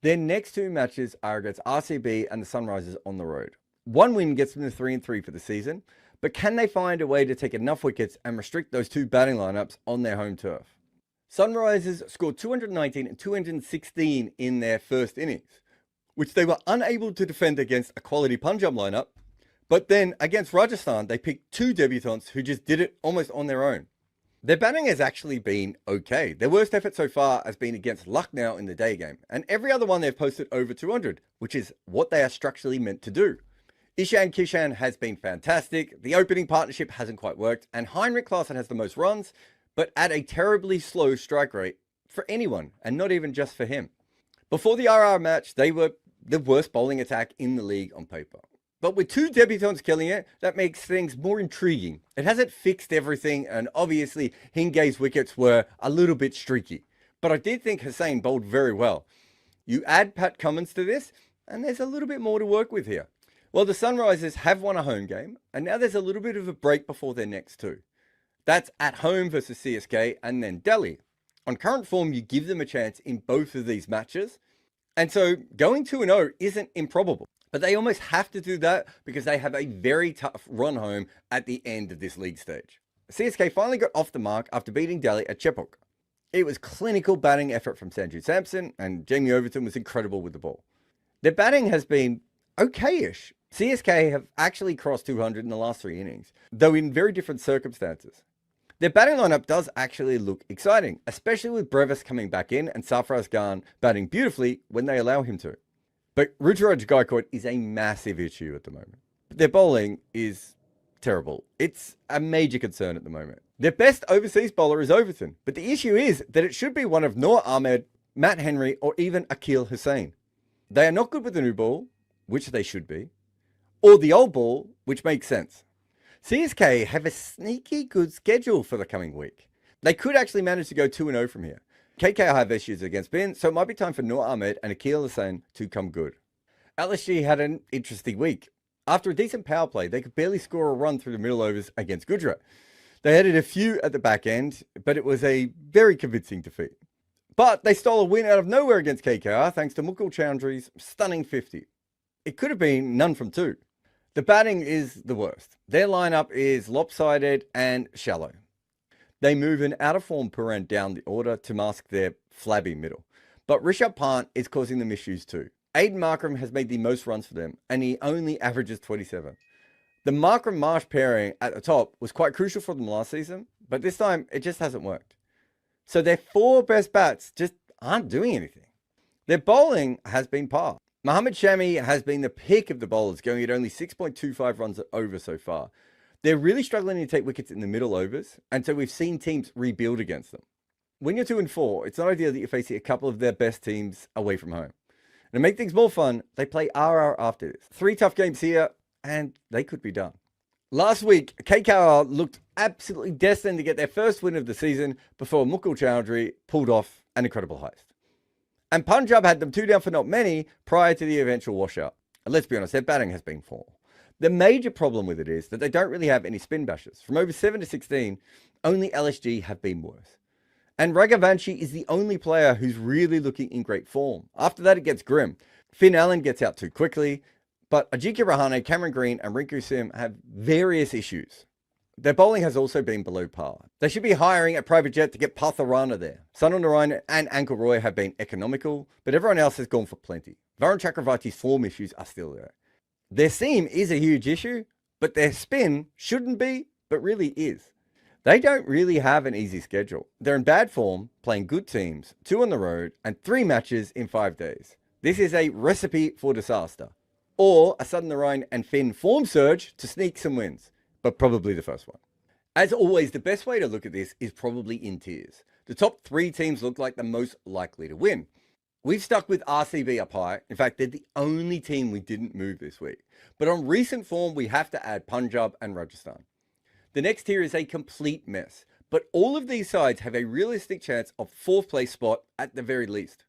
Their next two matches are against RCB and the Sunrisers on the road. One win gets them to 3-3 for the season, but can they find a way to take enough wickets and restrict those two batting lineups on their home turf? Sunrisers scored 219 and 216 in their first innings, which they were unable to defend against a quality Punjab lineup. But then against Rajasthan, they picked two debutants who just did it almost on their own. Their batting has actually been okay. Their worst effort so far has been against Lucknow in the day game, and every other one they've posted over 200, which is what they are structurally meant to do. Ishan Kishan has been fantastic. The opening partnership hasn't quite worked, and Heinrich Klaassen has the most runs, but at a terribly slow strike rate for anyone, and not even just for him. Before the RR match, they were the worst bowling attack in the league on paper. But with two debutants killing it, that makes things more intriguing. It hasn't fixed everything, and obviously Hingay's wickets were a little bit streaky. But I did think Hussain bowled very well. You add Pat Cummins to this, and there's a little bit more to work with here. Well, the Sunrisers have won a home game, and now there's a little bit of a break before their next two. That's at home versus CSK and then Delhi. On current form, you give them a chance in both of these matches. And so going 2-0 isn't improbable. But they almost have to do that because they have a very tough run home at the end of this league stage. CSK finally got off the mark after beating Delhi at Chepauk. It was clinical batting effort from Sanju Samson, and Jamie Overton was incredible with the ball. Their batting has been okay-ish. CSK have actually crossed 200 in the last 3 innings, though in very different circumstances. Their batting lineup does actually look exciting, especially with Brevis coming back in and Sarfaraz Khan batting beautifully when they allow him to. But Ruturaj Gaikwad is a massive issue at the moment. Their bowling is terrible. It's a major concern at the moment. Their best overseas bowler is Overton, but the issue is that it should be one of Noor Ahmed, Matt Henry, or even Akil Hussain. They are not good with the new ball, which they should be, or the old ball, which makes sense. CSK have a sneaky good schedule for the coming week. They could actually manage to go 2-0 from here. KKR have issues against spin, so it might be time for Noor Ahmed and Akil Hussain to come good. LSG had an interesting week. After a decent power play, they could barely score a run through the middle overs against Gujarat. They added a few at the back end, but it was a very convincing defeat. But they stole a win out of nowhere against KKR thanks to Mukul Chowdhury's stunning 50. It could have been none from 2. The batting is the worst. Their lineup is lopsided and shallow. They move an out-of-form Puran down the order to mask their flabby middle. But Rishabh Pant is causing them issues too. Aiden Markram has made the most runs for them, and he only averages 27. The Markram-Marsh pairing at the top was quite crucial for them last season, but this time it just hasn't worked. So their 4 best bats just aren't doing anything. Their bowling has been par. Mohammad Shami has been the pick of the bowlers, going at only 6.25 runs over so far. They're really struggling to take wickets in the middle overs, and so we've seen teams rebuild against them. When you're 2-4, it's not ideal that you're facing a couple of their best teams away from home. And to make things more fun, they play RR after this. 3 tough games here, and they could be done. Last week, KKR looked absolutely destined to get their first win of the season before Mukul Chowdhury pulled off an incredible heist. And Punjab had them 2 down for not many prior to the eventual washout. And let's be honest, their batting has been poor. The major problem with it is that they don't really have any spin bashers. From over 7 to 16, only LSG have been worse. And Raghavanshi is the only player who's really looking in great form. After that, it gets grim. Finn Allen gets out too quickly, but Ajiki Rahane, Cameron Green, and Rinku Sim have various issues. Their bowling has also been below par. They should be hiring a private jet to get Patharana there. Sunil Narayan and Ankle Roy have been economical, but everyone else has gone for plenty. Varun Chakravarti's form issues are still there. Their seam is a huge issue, but their spin shouldn't be, but really is. They don't really have an easy schedule. They're in bad form, playing good teams, 2 on the road, and 3 matches in 5 days. This is a recipe for disaster. Or a sudden Orion and Finn form surge to sneak some wins, but probably the first one. As always, the best way to look at this is probably in tiers. The top 3 teams look like the most likely to win. We've stuck with RCB up high. In fact, they're the only team we didn't move this week. But on recent form, we have to add Punjab and Rajasthan. The next tier is a complete mess, but all of these sides have a realistic chance of 4th place spot at the very least.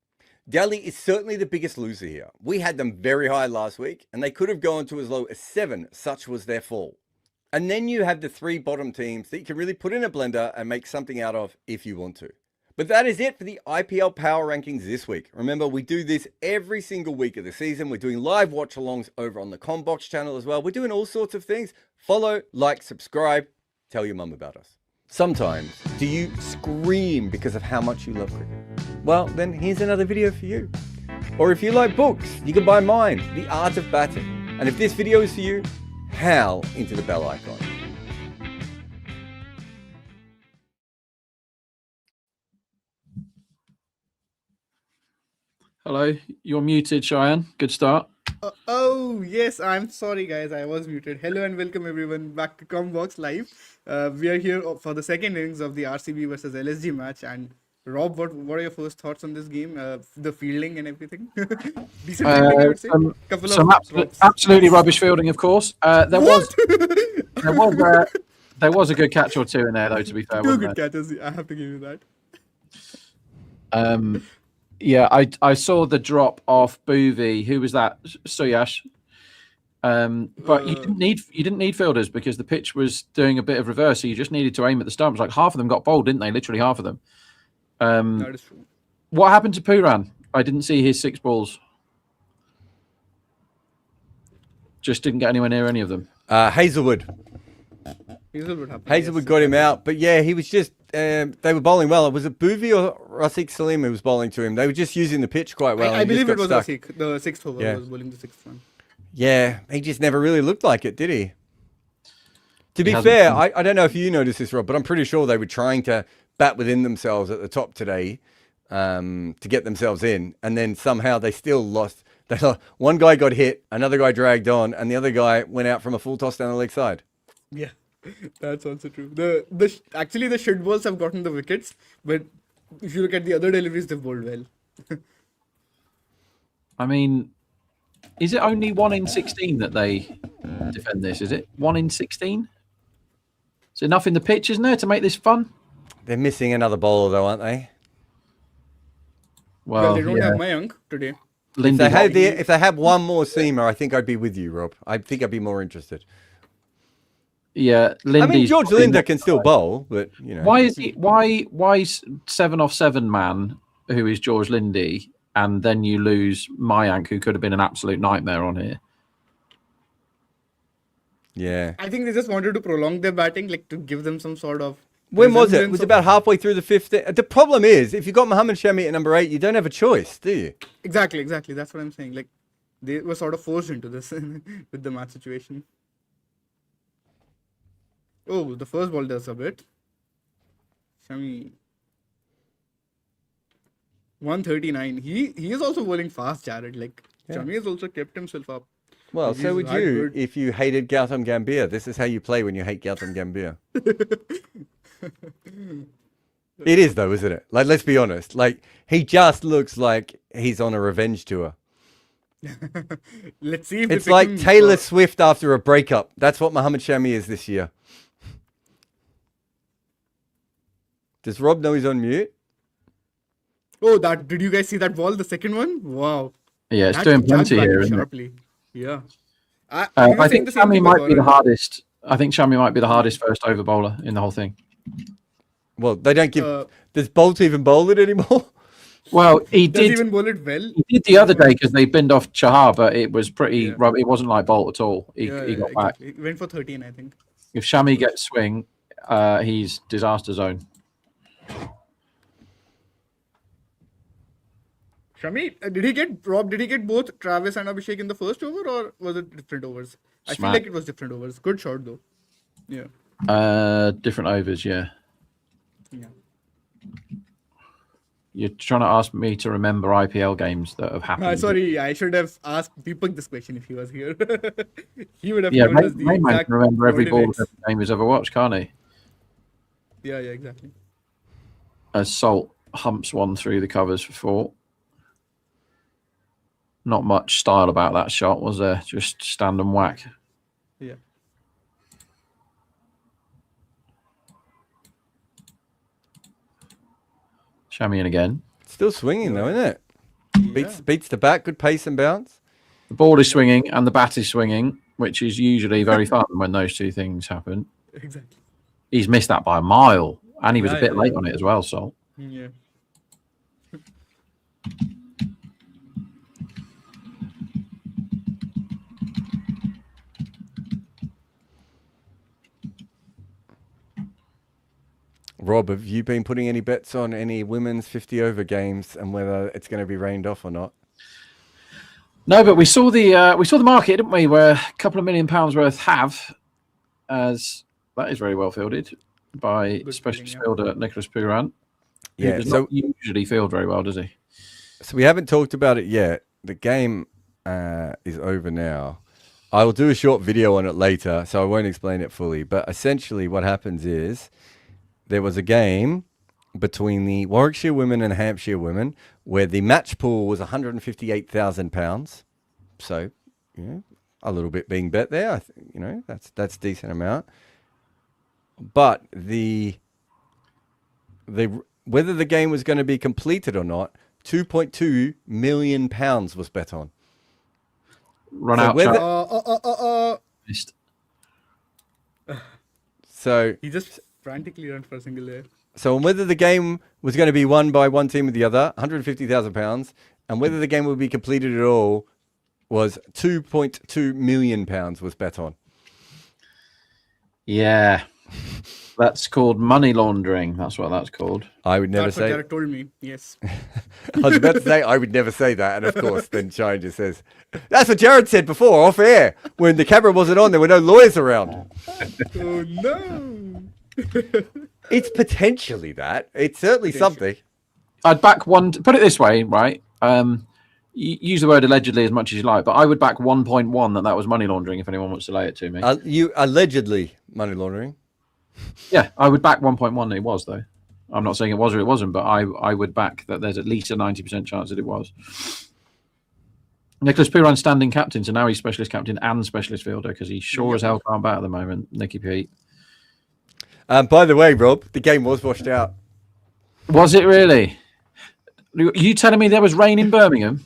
Delhi is certainly the biggest loser here. We had them very high last week, and they could have gone to as low as 7, such was their fall. And then you have the 3 bottom teams that you can really put in a blender and make something out of if you want to. But that is it for the IPL Power Rankings this week. Remember, we do this every single week of the season. We're doing live watch-alongs over on the Combox channel as well. We're doing all sorts of things. Follow, like, subscribe, tell your mum about us. Sometimes, do you scream because of how much you love cricket? Well, then here's another video for you. Or if you like books, you can buy mine, The Art of Batting. And if this video is for you, howl into the bell icon. Hello, you're muted, Cheyenne. Good start. Oh, yes, I'm sorry, guys. I was muted. Hello and welcome, everyone, back to Combox Live. We are here for the second innings of the RCB versus LSG match. And Rob, what are your first thoughts on this game? The fielding and everything? Decent fielding, I would say. Couple of drops. Absolutely rubbish fielding, of course. There was a good catch or two in there, though. To be fair, Two wasn't good there? catches. I have to give you that. Yeah, I saw the drop off Boovy. Who was that? Suyash. But you didn't need fielders because the pitch was doing a bit of reverse, so you just needed to aim at the stumps. Like half of them got bowled, didn't they? Literally half of them. That is true. What happened to Puran? I didn't see his 6 balls. Just didn't get anywhere near any of them. Hazelwood Hazelwood got him out, but yeah, he was just, they were bowling well. Was it Boovy or Rafiq Salim who was bowling to him? They were just using the pitch quite well. I believe it was stuck. Rafiq. The 6th over Yeah. was bowling the 6th one. Yeah, he just never really looked like it, did he? To be hasn't fair, been. I don't know if you noticed this, Rob, but I'm pretty sure they were trying to bat within themselves at the top today to get themselves in, and then somehow they still lost. One guy got hit, another guy dragged on, and the other guy went out from a full toss down the leg side. Yeah, that's also true. Actually the shit balls have gotten the wickets, but if you look at the other deliveries, they've bowled well. I mean, is it only 1 in 16 that they defend this? Is it 1 in 16? Is enough in the pitch, isn't there, to make this fun? They're missing another bowler, though, aren't they? Well, they don't yeah. have Mayank today. Lindy, If they had one more seamer, I think I'd be with you, Rob. I think I'd be more interested. yeah, I mean, Lindy's George probably Linder not- can still bowl, but you know. Why is he? Why 7 off 7 man who is George Lindy, and then you lose Mayank, who could have been an absolute nightmare on here? Yeah. I think they just wanted to prolong their batting, like to give them some sort of. When was it? It resemblance was of- about halfway through the 5th. The problem is, if you've got Mohammed Shami at number 8, you don't have a choice, do you? Exactly. That's what I'm saying. Like they were sort of forced into this with the match situation. Oh, the first ball does a bit. Shami. 139. He is also bowling fast, Jared. Like Shami has also kept himself up. Well, He's so would that you good. if you hated Gautam Gambhir. This is how you play when you hate Gautam Gambhir. It is, though, isn't it? Like, let's be honest. Like, he just looks like he's on a revenge tour. Let's see if they It's pick like him Taylor for- Swift after a breakup. That's what Mohammed Shami is this year. Does Rob know he's on mute? Oh, did you guys see that ball? The second one? Wow. Yeah, it's That doing judged plenty value here, isn't it? sharply. Yeah. We were I saying think the same Shami thing might with be the Warren. hardest. I think Shami might be the hardest first over bowler in the whole thing. Well, they don't give. Uh, Does Bolt even bowl it anymore? Well, he Does did. even bowl it well? He did the other day because they binned off Chahar, but it was pretty. Yeah. It wasn't like Bolt at all. He Yeah, got back. exactly. He went for 13, I think. If Shami gets swing, he's disaster zone. Shami, did he get both Travis and Abhishek in the first over, or was it different overs? I feel Smack. like it was different overs. Good shot though. Yeah. Different overs, yeah. Yeah. You're trying to ask me to remember IPL games that have happened. Sorry, I should have asked Deepak this question if he was here. He would have Yeah, told us the Rayman exact can remember every ball of coordinates. every game he's ever watched, can't he? Yeah, exactly. As Salt humps one through the covers for 4. Not much style about that shot, was there? Just stand and whack. Yeah. Shamian again. Still swinging though, isn't it? Beats the bat, good pace and bounce. The ball is swinging and the bat is swinging, which is usually very fun when those two things happen. Exactly. He's missed that by a mile, and he was a bit late on it as well, Salt. Yeah. Rob, have you been putting any bets on any women's 50 over games and whether it's going to be rained off or not? No, but we saw the market, didn't we? Where a couple of £1 million worth have, as that is very well fielded by Good specialist feeling, fielder Nicholas Puran. Yeah, He does so not usually field very well, does he? So we haven't talked about it yet. The game is over now. I will do a short video on it later, so I won't explain it fully. But essentially what happens is there was a game between the Warwickshire women and Hampshire women where the match pool was £158,000. So, you know, a little bit being bet there. I think, you know, that's a decent amount. But the whether the game was going to be completed or not, £2.2 million was bet on. Run So out. whether- Missed. So He just frantically ran for a single there. So on whether the game was going to be won by one team or the other, £150,000, and whether the game would be completed at all was £2.2 million was bet on. Yeah. That's called money laundering. That's what that's called. I would never That's what say. Jared told me. Yes. I was about to say I would never say that, and of course, then Shine just says, "That's what Jared said before, off air, when the camera wasn't on. There were no lawyers around." Oh no. It's potentially that. It's certainly something. I'd back one. Put it this way, right? Use the word allegedly as much as you like, but I would back 1.1 that was money laundering if anyone wants to lay it to me. You allegedly money laundering. Yeah, I would back 1.1 it was, though. I'm not saying it was or it wasn't, but I would back that there's at least a 90% chance that it was. Nicholas Puran standing captain, so now he's specialist captain and specialist fielder because he sure as hell can't bat at the moment, Nicky Pete. By the way, Rob, the game was washed out. Was it really? You telling me there was rain in Birmingham?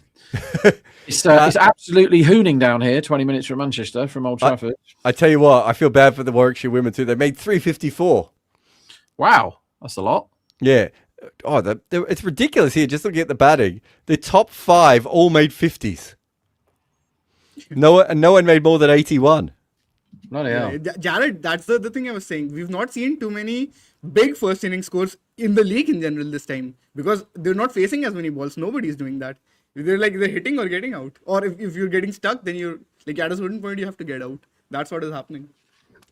It's absolutely hooning down here, 20 minutes from Manchester, from Old Trafford. I tell you what, I feel bad for the Warwickshire women too. They made 354. Wow, that's a lot. Yeah. Oh, it's ridiculous here. Just looking at the batting, the top 5 all made 50s. No one made more than 81. Bloody hell. Yeah, Jared, that's the thing I was saying. We've not seen too many big first inning scores in the league in general this time because they're not facing as many balls. Nobody's doing that. They're hitting or getting out. Or if you're getting stuck, then you're like at a certain point you have to get out. That's what is happening.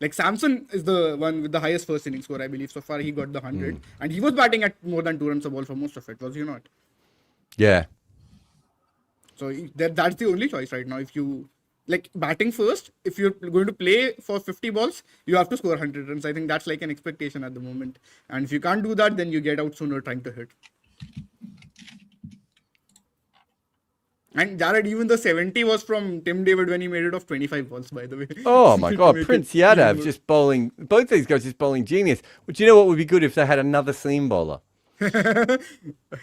Like Samson is the one with the highest first inning score, I believe. So far he got the 100. And he was batting at more than 2 runs a ball for most of it, was he not? Yeah. So that's the only choice right now. If you like batting first, if you're going to play for 50 balls, you have to score 100 runs. I think that's like an expectation at the moment. And if you can't do that, then you get out sooner trying to hit. And Jared, even the 70 was from Tim David when he made it off 25 balls, by the way. Oh my God, Make Prince it Yadav even just bowling. Both these guys just bowling genius. But you know what would be good if they had another seam bowler? I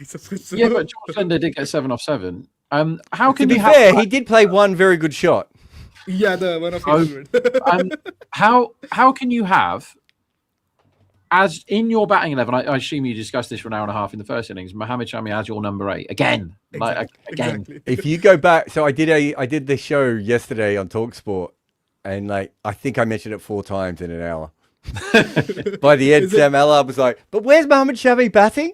suppose so. Yeah, but George Lender did get 7 off 7. How To can be you fair, he did play one very good shot. Yeah, the one of Oh, his how can you have, as in your batting 11, I assume you discussed this for an hour and a half in the first innings, Mohamed Shami as your number 8 again, again. Exactly. If you go back, so I did this show yesterday on TalkSport, and I think I mentioned it 4 times in an hour. By the end, Sam Allard was like, "But where's Mohamed Shami batting?"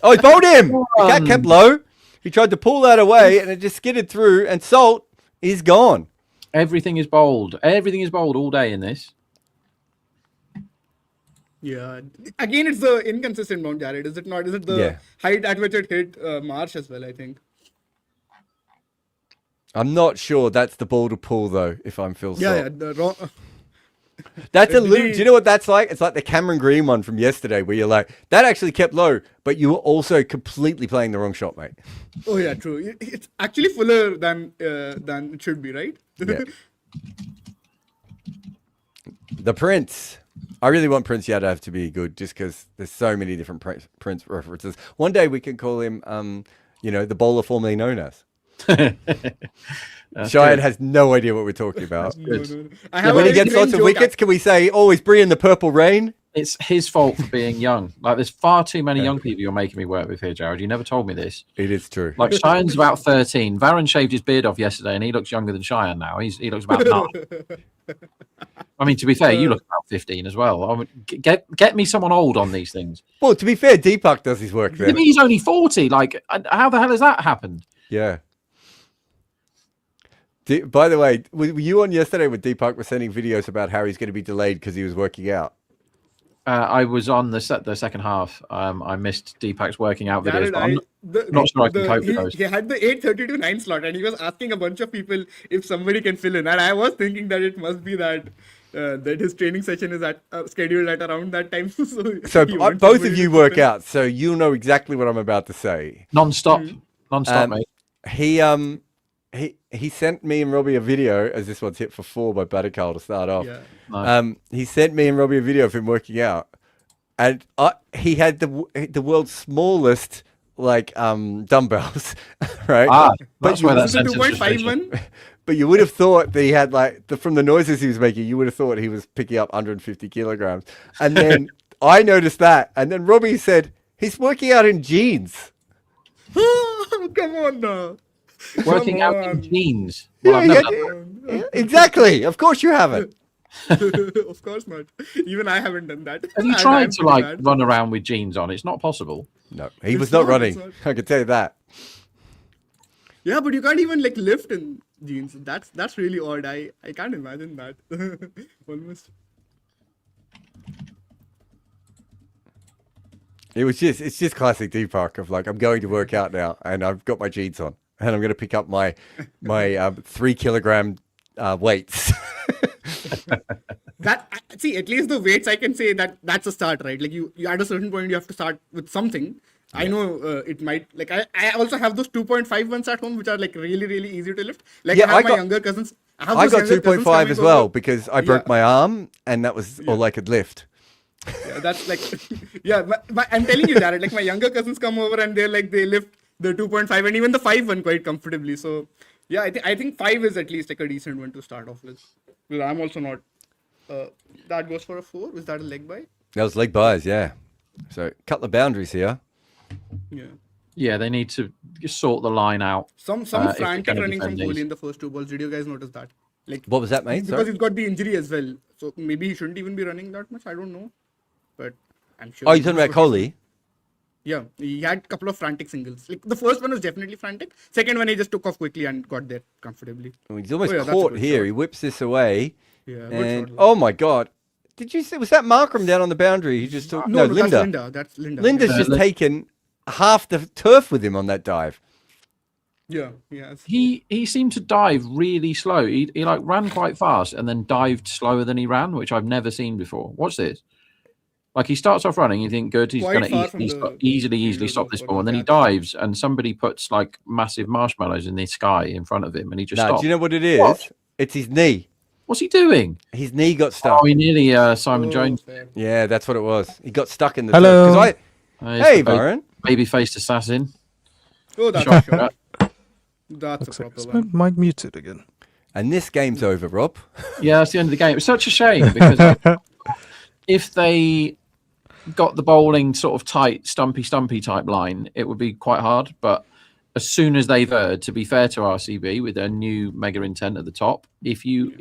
Oh, he bowled him. The cat kept low. He tried to pull that away, and it just skidded through. And Salt is gone. Everything is bold. Everything is bold all day in this. Yeah. Again, it's the inconsistent Mount Jared, is it not? Is it the Yeah. height at which it hit Marsh as well, I think? I'm not sure that's the ball to pull though. If I'm Phil Yeah, Salt. yeah. The wrong. That's a Did loop. he- Do you know what that's like? It's like the Cameron Green one from yesterday, where you're like, that actually kept low, but you were also completely playing the wrong shot, mate. Oh yeah, true. It's actually fuller than it should be, right? Yeah. The Prince. I really want Prince Yadav to be good, just because there's so many different Prince references. One day we can call him, the bowler formerly known as. Cheyenne has no idea what we're talking about. No. I Yeah, have when a he gets great lots of joke wickets, can we say, oh, he's bringing the purple rain? It's his fault for being young. Like, there's far too many young people you're making me work with here, Jared. You never told me this. It is true. Like, Cheyenne's about 13. Varun shaved his beard off yesterday, and he looks younger than Cheyenne now. He looks about 9. I mean, to be fair, you look about 15 as well. I mean, get me someone old on these things. Well, to be fair, Deepak does his work there. He's only 40. Like, how the hell has that happened? Yeah. By the way, were you on yesterday when Deepak was sending videos about how he's going to be delayed because he was working out? I was on the second half. I missed Deepak's working out videos, Jared, but I'm not sure I can cope with those. He had the 8:30 to 9 slot, and he was asking a bunch of people if somebody can fill in. And I was thinking that it must be that his training session is scheduled at around that time. So he wants both somebody of to you fill work in. out, so you know exactly what I'm about to say. Non-stop, mate. He sent me and Robbie a video, as this one's hit for 4 by Badakal to start off. Yeah. Nice. He sent me and Robbie a video of him working out, and he had the world's smallest dumbbells, right? That's where that This is the sentence was 2.51. But you would have thought that he had from the noises he was making, you would have thought he was picking up 150 kilograms. And then I noticed that, and then Robbie said he's working out in jeans. Come on now. working Come out in on. jeans. Well, I've Yeah, never done that. yeah, exactly. Of course you haven't. Of course not. Even I haven't done that. Have you I'm tried to pretty bad. run around with jeans on? It's not possible. No, he was It's not not, running. it's not. I can tell you that. Yeah, but you can't even lift in jeans. That's really odd. I can't imagine that. Almost. It's just classic Deepak of I'm going to work out now and I've got my jeans on and I'm going to pick up my 3 kilogram weights. See, at least the weights, I can say that's a start, right? Like you at a certain point you have to start with something. I know it might I also have those 2.5 ones at home which are really really easy to lift. Like Yeah, I have I my got- younger cousins. I got 2.5 as well because I broke Yeah. my arm and that was all I could lift. Yeah, that's I'm telling you, Jared, my younger cousins come over and they lift the 2.5 and even the 5 one quite comfortably. So yeah, I think 5 is at least a decent one to start off with. Well, I'm also not. That goes for a 4. Was that a leg by? That was leg buys, yeah. So cut the boundaries here. Yeah. Yeah, they need to sort the line out. Some if they're frantic gonna running from defend Kohli these. in the first 2 balls. Did you guys notice that? What was that, mate? Because Sorry? he's got the injury as well. So maybe he shouldn't even be running that much. I don't know. But I'm sure. Oh, you're talking about Kohli? Yeah, he had a couple of frantic singles. The first one was definitely frantic. Second one, he just took off quickly and got there comfortably. Oh, he's almost Oh, yeah, that's a caught good here. shot. He whips this away. Yeah, good And shot. oh my God. Did you see, was that Markram down on the boundary? He just took, No, Linda. that's Linda. That's Linda. Linda's Yeah. just taken half the turf with him on that dive. Yeah, yes. He seemed to dive really slow. He ran quite fast and then dived slower than he ran, which I've never seen before. Watch this. He starts off running, you think, good, he's Quite going far to from easily the stop this field ball. And then he catch. dives and somebody puts massive marshmallows in the sky in front of him and he just Now, stops. do you know what it is? What? It's his knee. What's he doing? His knee got stuck. Oh, he nearly Simon Jones. Fair. Yeah, that's what it was. He got stuck in the Hello. turf. 'Cause He's hey, the Varun. baby-faced assassin. Oh, that's Shot. a shot. That's a Looks like proper it's one. mic muted again. And this game's over, Rob. Yeah, that's the end of the game. It's such a shame because if they got the bowling sort of tight, stumpy type line, it would be quite hard. But as soon as they've erred, to be fair to RCB with their new mega intent at the top, if you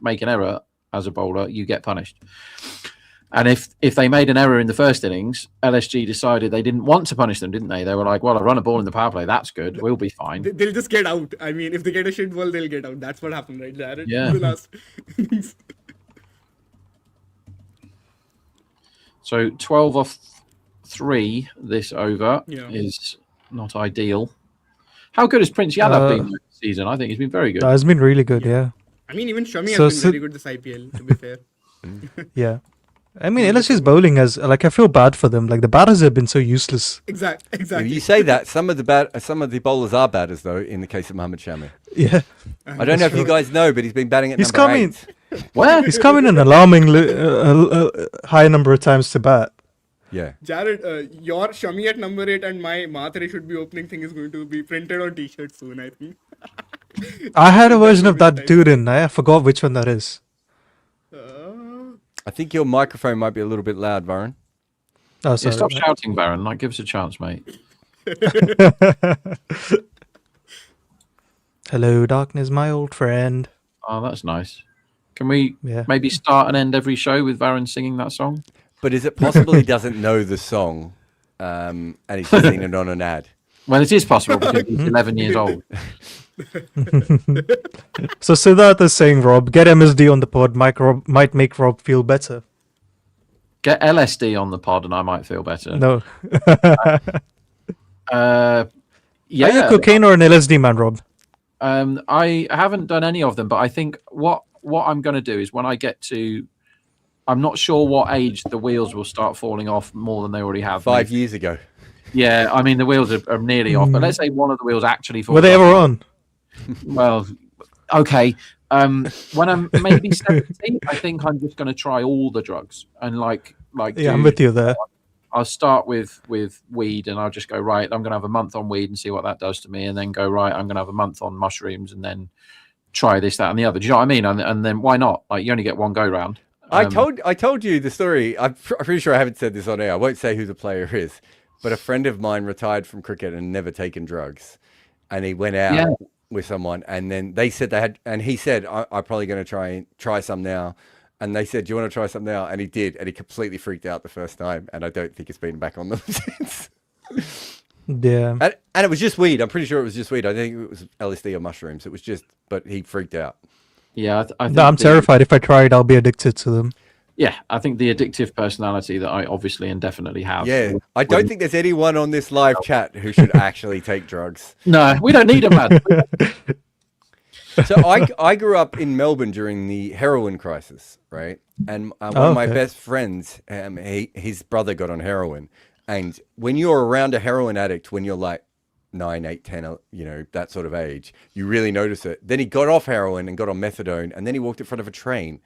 make an error as a bowler, you get punished. And if they made an error in the first innings, LSG decided they didn't want to punish them, didn't they? They were like, well, I run a ball in the power play. That's good. We'll be fine. They'll just get out. I mean, if they get a shit ball, they'll get out. That's what happened, right, Jared? Yeah. In the last. So 12 off 3 this over Yeah. is not ideal. How good has Prince Yadav been this season? I think he's been very good. It's been really good, yeah. I mean, even Shami So has been very good this IPL, to be fair. Yeah. I mean, LSU's bowling has, like, I feel bad for them. Like, the batters have been so useless. Exactly. You say that some of the bowlers are batters though. In the case of Mohammad Shami, Yeah. I don't know if you guys know, but he's been batting at He's number coming. 8. Where? He's come in an alarming high number of times to bat. Yeah. Jared, your Shami at number 8 and my Matre should be opening thing is going to be printed on t-shirts soon, I think. I had a version of that dude in. I forgot which one that is. I think your microphone might be a little bit loud, Varun. Oh, Yeah, sorry. stop shouting, Baron. Like, give us a chance, mate. Hello, darkness, my old friend. Oh, that's nice. Can we Yeah. maybe start and end every show with Baron singing that song? But is it possible he doesn't know the song, and he's just seen it on an ad? Well, it is possible because he's 11 years old. So Siddharth is saying, Rob, get MSD on the pod. Might make Rob feel better. Get LSD on the pod and I might feel better. No. Yeah. Are you a cocaine or an LSD man, Rob? I haven't done any of them, but I think what I'm going to do is when I get to, I'm not sure what age the wheels will start falling off more than they already have. 5 years ago. Yeah, I mean the wheels are nearly off, but let's say one of the wheels actually falls Were they off. ever on? Well, okay. When I'm maybe 17, I think I'm just going to try all the drugs and like. Yeah, I'm with you there. I'll start with weed and I'll just go, right, I'm going to have a month on weed and see what that does to me, and then go, right, I'm going to have a month on mushrooms and then try this, that, and the other. Do you know what I mean? And then why not? Like, you only get one go round. I told you the story. I'm pretty sure I haven't said this on air. I won't say who the player is, but a friend of mine retired from cricket and never taken drugs, and he went out with someone, and then they said they had, and he said, I'm probably going to try some now. And they said, do you want to try something now? And he did. And he completely freaked out the first time. And I don't think he's been back on them since. Yeah. And it was just weed. I'm pretty sure it was just weed. I think it was LSD or mushrooms. It was just, but he freaked out. Yeah. I think No, I'm terrified. If I try it, I'll be addicted to them. Yeah, I think the addictive personality that I obviously and definitely have. Yeah. I don't think there's anyone on this live chat who should actually take drugs. No, we don't need them, man. So I grew up in Melbourne during the heroin crisis, right? And one of my best friends, his brother got on heroin. And when you're around a heroin addict, when you're like 9, 8, 10, that sort of age, you really notice it. Then he got off heroin and got on methadone, and then he walked in front of a train,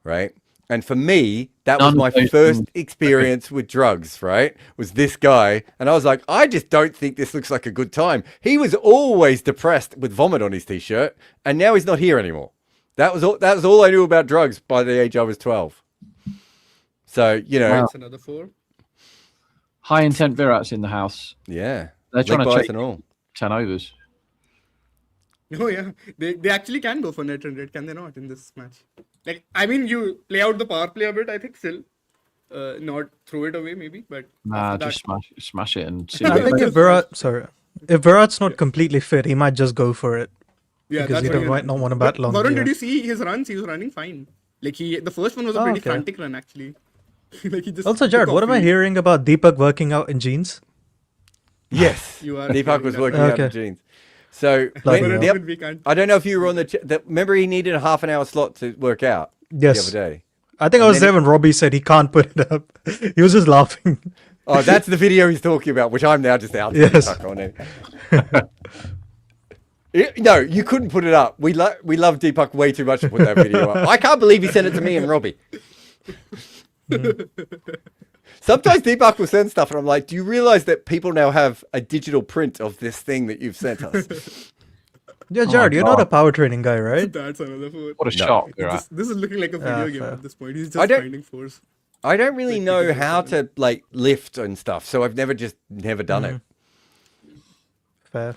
right? And for me, that was my first experience with drugs, right? Was this guy. And I was like, I just don't think this looks like a good time. He was always depressed with vomit on his t-shirt, and now he's not here anymore. That was all I knew about drugs by the age I was 12. So, That's another 4. High intent Virat's in the house. Yeah. They're trying to Leg bites chase and all. 10 overs. Oh yeah, they actually can go for net run rate, can they not, in this match? Like, I mean, you play out the power play a bit, I think, still. Not throw it away, maybe, but Nah, after just smash it and see. I think if Virat's not completely fit, he might just go for it. yeah, Because that's he what might not want to bat long. Varun, yeah. did you see his runs? He was running fine. Like, the first one was a pretty frantic run, actually. Like, he just Also, Jared, took what off am I field. hearing about Deepak working out in jeans? Yes. You are Deepak hearing was that. working out Okay. in jeans. So, Like, Varun, yeah. we can't. I don't know if you were on remember he needed a half an hour slot to work out Yes. the other day. I think I was there when Robbie said he can't put it up. He was just laughing. Oh, that's the video he's talking about, which I'm now just out. Yes. On it. No, you couldn't put it up. We love Deepak way too much to put that video up. I can't believe he sent it to me and Robbie. Sometimes Deepak will send stuff and I'm like, do you realize that people now have a digital print of this thing that you've sent us? Yeah, Jared, you're not a power training guy, right? That's another 4. What a shock, Virat. This is looking like a video game fair. at this point. He's I just don't- finding force. I don't really know how to like lift and stuff, so I've never done it. Fair.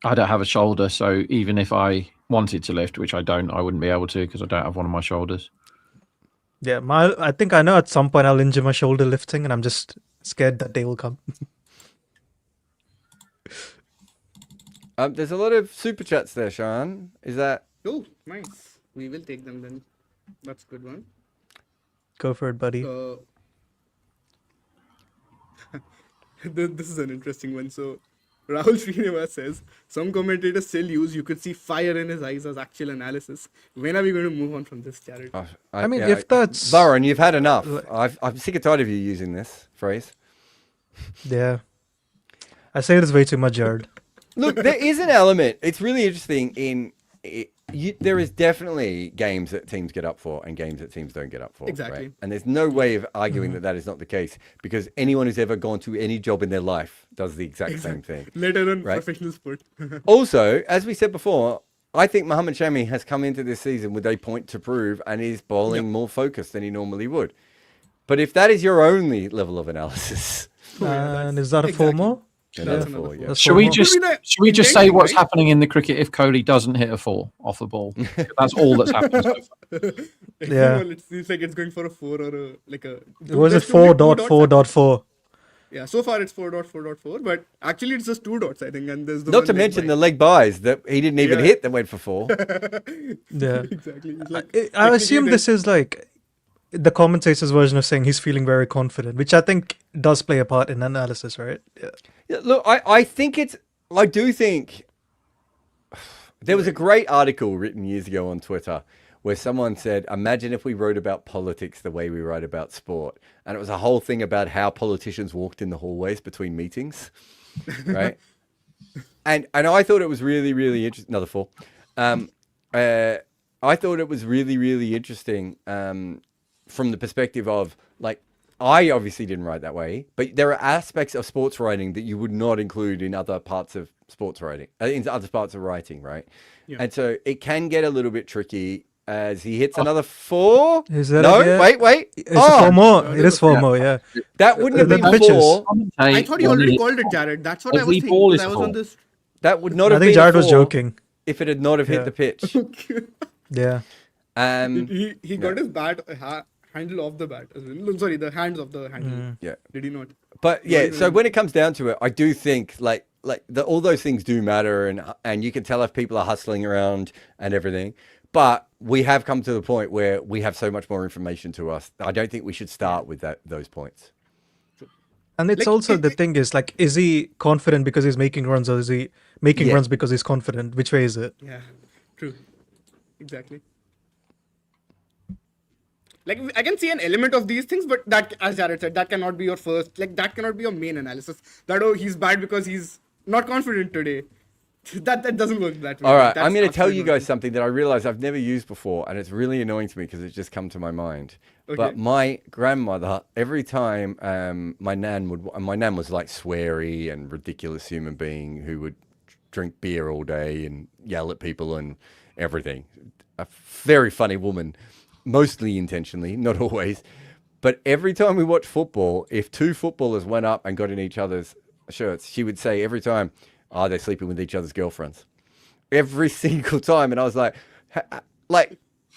I don't have a shoulder, so even if I wanted to lift, which I don't, I wouldn't be able to because I don't have one of my shoulders. Yeah, I think I know at some point I'll injure my shoulder lifting, and I'm just scared that day will come. There's a lot of super chats there, Sean. Is that Oh, nice. We will take them then. That's a good one. Go for it, buddy. This is an interesting one. So, Rahul Srinivas says some commentators still use "you could see fire in his eyes" as actual analysis. When are we going to move on from this, Jared? I mean, if that's Varun, you've had enough. I'm sick and tired of you using this phrase. yeah, I say this way too much, Jared. Look, there is an element. It's really interesting. There is definitely games that teams get up for and games that teams don't get up for. Exactly. Right? And there's no way of arguing that is not the case, because anyone who's ever gone to any job in their life does the exact same thing. Let alone Right. professional sport. Also, as we said before, I think Mohammad Shami has come into this season with a point to prove and is bowling more focused than he normally would. But if that is your only level of analysis, And is that a four more? another That's four, another yeah. That's Should four we more. just Maybe the should we just say intention, what's right? happening in the cricket if Kohli doesn't hit a four off the ball? That's all that's happened. So far. Yeah. It seems like it's going for a 4 or a like a. Was it there's only 2 dots 4.4.4? Yeah, so far it's 4.4.4, but actually it's just 2 dots, I think, and there's the Not one to leg mention by. the leg buys that he didn't even Yeah. hit that went for 4. Yeah. Exactly. It's like, I assume technically this is like the commentator's version of saying he's feeling very confident, which I think does play a part in analysis, right? Yeah. Yeah, look, I do think there was a great article written years ago on Twitter where someone said, imagine if we wrote about politics the way we write about sport. And it was a whole thing about how politicians walked in the hallways between meetings, right? and I thought it was really, really interesting. Another 4. I thought it was really, really interesting from the perspective of, like, I obviously didn't write that way, but there are aspects of sports writing that you would not include in other parts of sports writing, in other parts of writing, right? Yeah. And so it can get a little bit tricky as he hits another 4. Is that no? yeah. Wait. It's four more. It is 4 more, yeah. That wouldn't have The been pitches. 4. I thought you already called it, Jared. That's what I was Every saying. ball Because is I was a on ball. this. That would not I have think been Jared a was 4 joking. if it had not have hit Yeah. the pitch. Yeah. He got his bat handle off the bat as well. No, sorry, the hands of the handle. Yeah. Did he not? But yeah, Right, so right. when it comes down to it, I do think all those things do matter, and you can tell if people are hustling around and everything. But we have come to the point where we have so much more information to us. I don't think we should start with those points. And it's Like, also the thing is like, is he confident because he's making runs, or is he making Yeah. runs because he's confident? Which way is it? Yeah, true. Exactly. Like, I can see an element of these things, but that, as Jared said, that cannot be your first, like, that cannot be your main analysis. That, oh, he's bad because he's not confident today. That doesn't work that way. All right, That's I'm going to tell you absolutely guys something that I realize I've never used before, and it's really annoying to me because it's just come to my mind. Okay. But my grandmother, every time my nan was like sweary and ridiculous human being who would drink beer all day and yell at people and everything. A very funny woman, mostly intentionally, not always. But every time we watch football, if 2 footballers went up and got in each other's shirts, she would say every time, "Oh, they're sleeping with each other's girlfriends." Every single time, and I was like,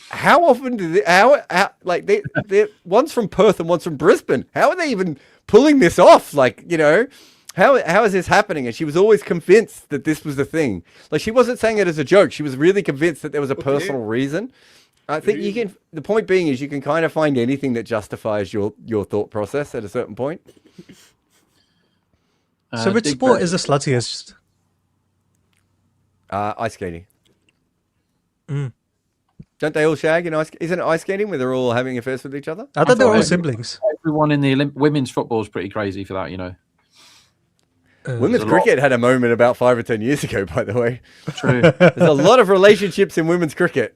how often do they're one's from Perth and one's from Brisbane? How are they even pulling this off? Like, you know, how is this happening? And she was always convinced that this was the thing. Like, she wasn't saying it as a joke. She was really convinced that there was a personal reason. I think you can. The point being is you can kind of find anything that justifies your thought process at a certain point. So which Dig sport Bird. is the sluttiest? Ice skating. Don't they all shag in ice? Isn't it ice skating where they're all having affairs with each other? I thought they were all thought- siblings. Everyone in the women's football is pretty crazy for that, you know. Women's a lot. cricket had a moment about 5 or 10 years ago, by the way. True. There's a lot of relationships in women's cricket,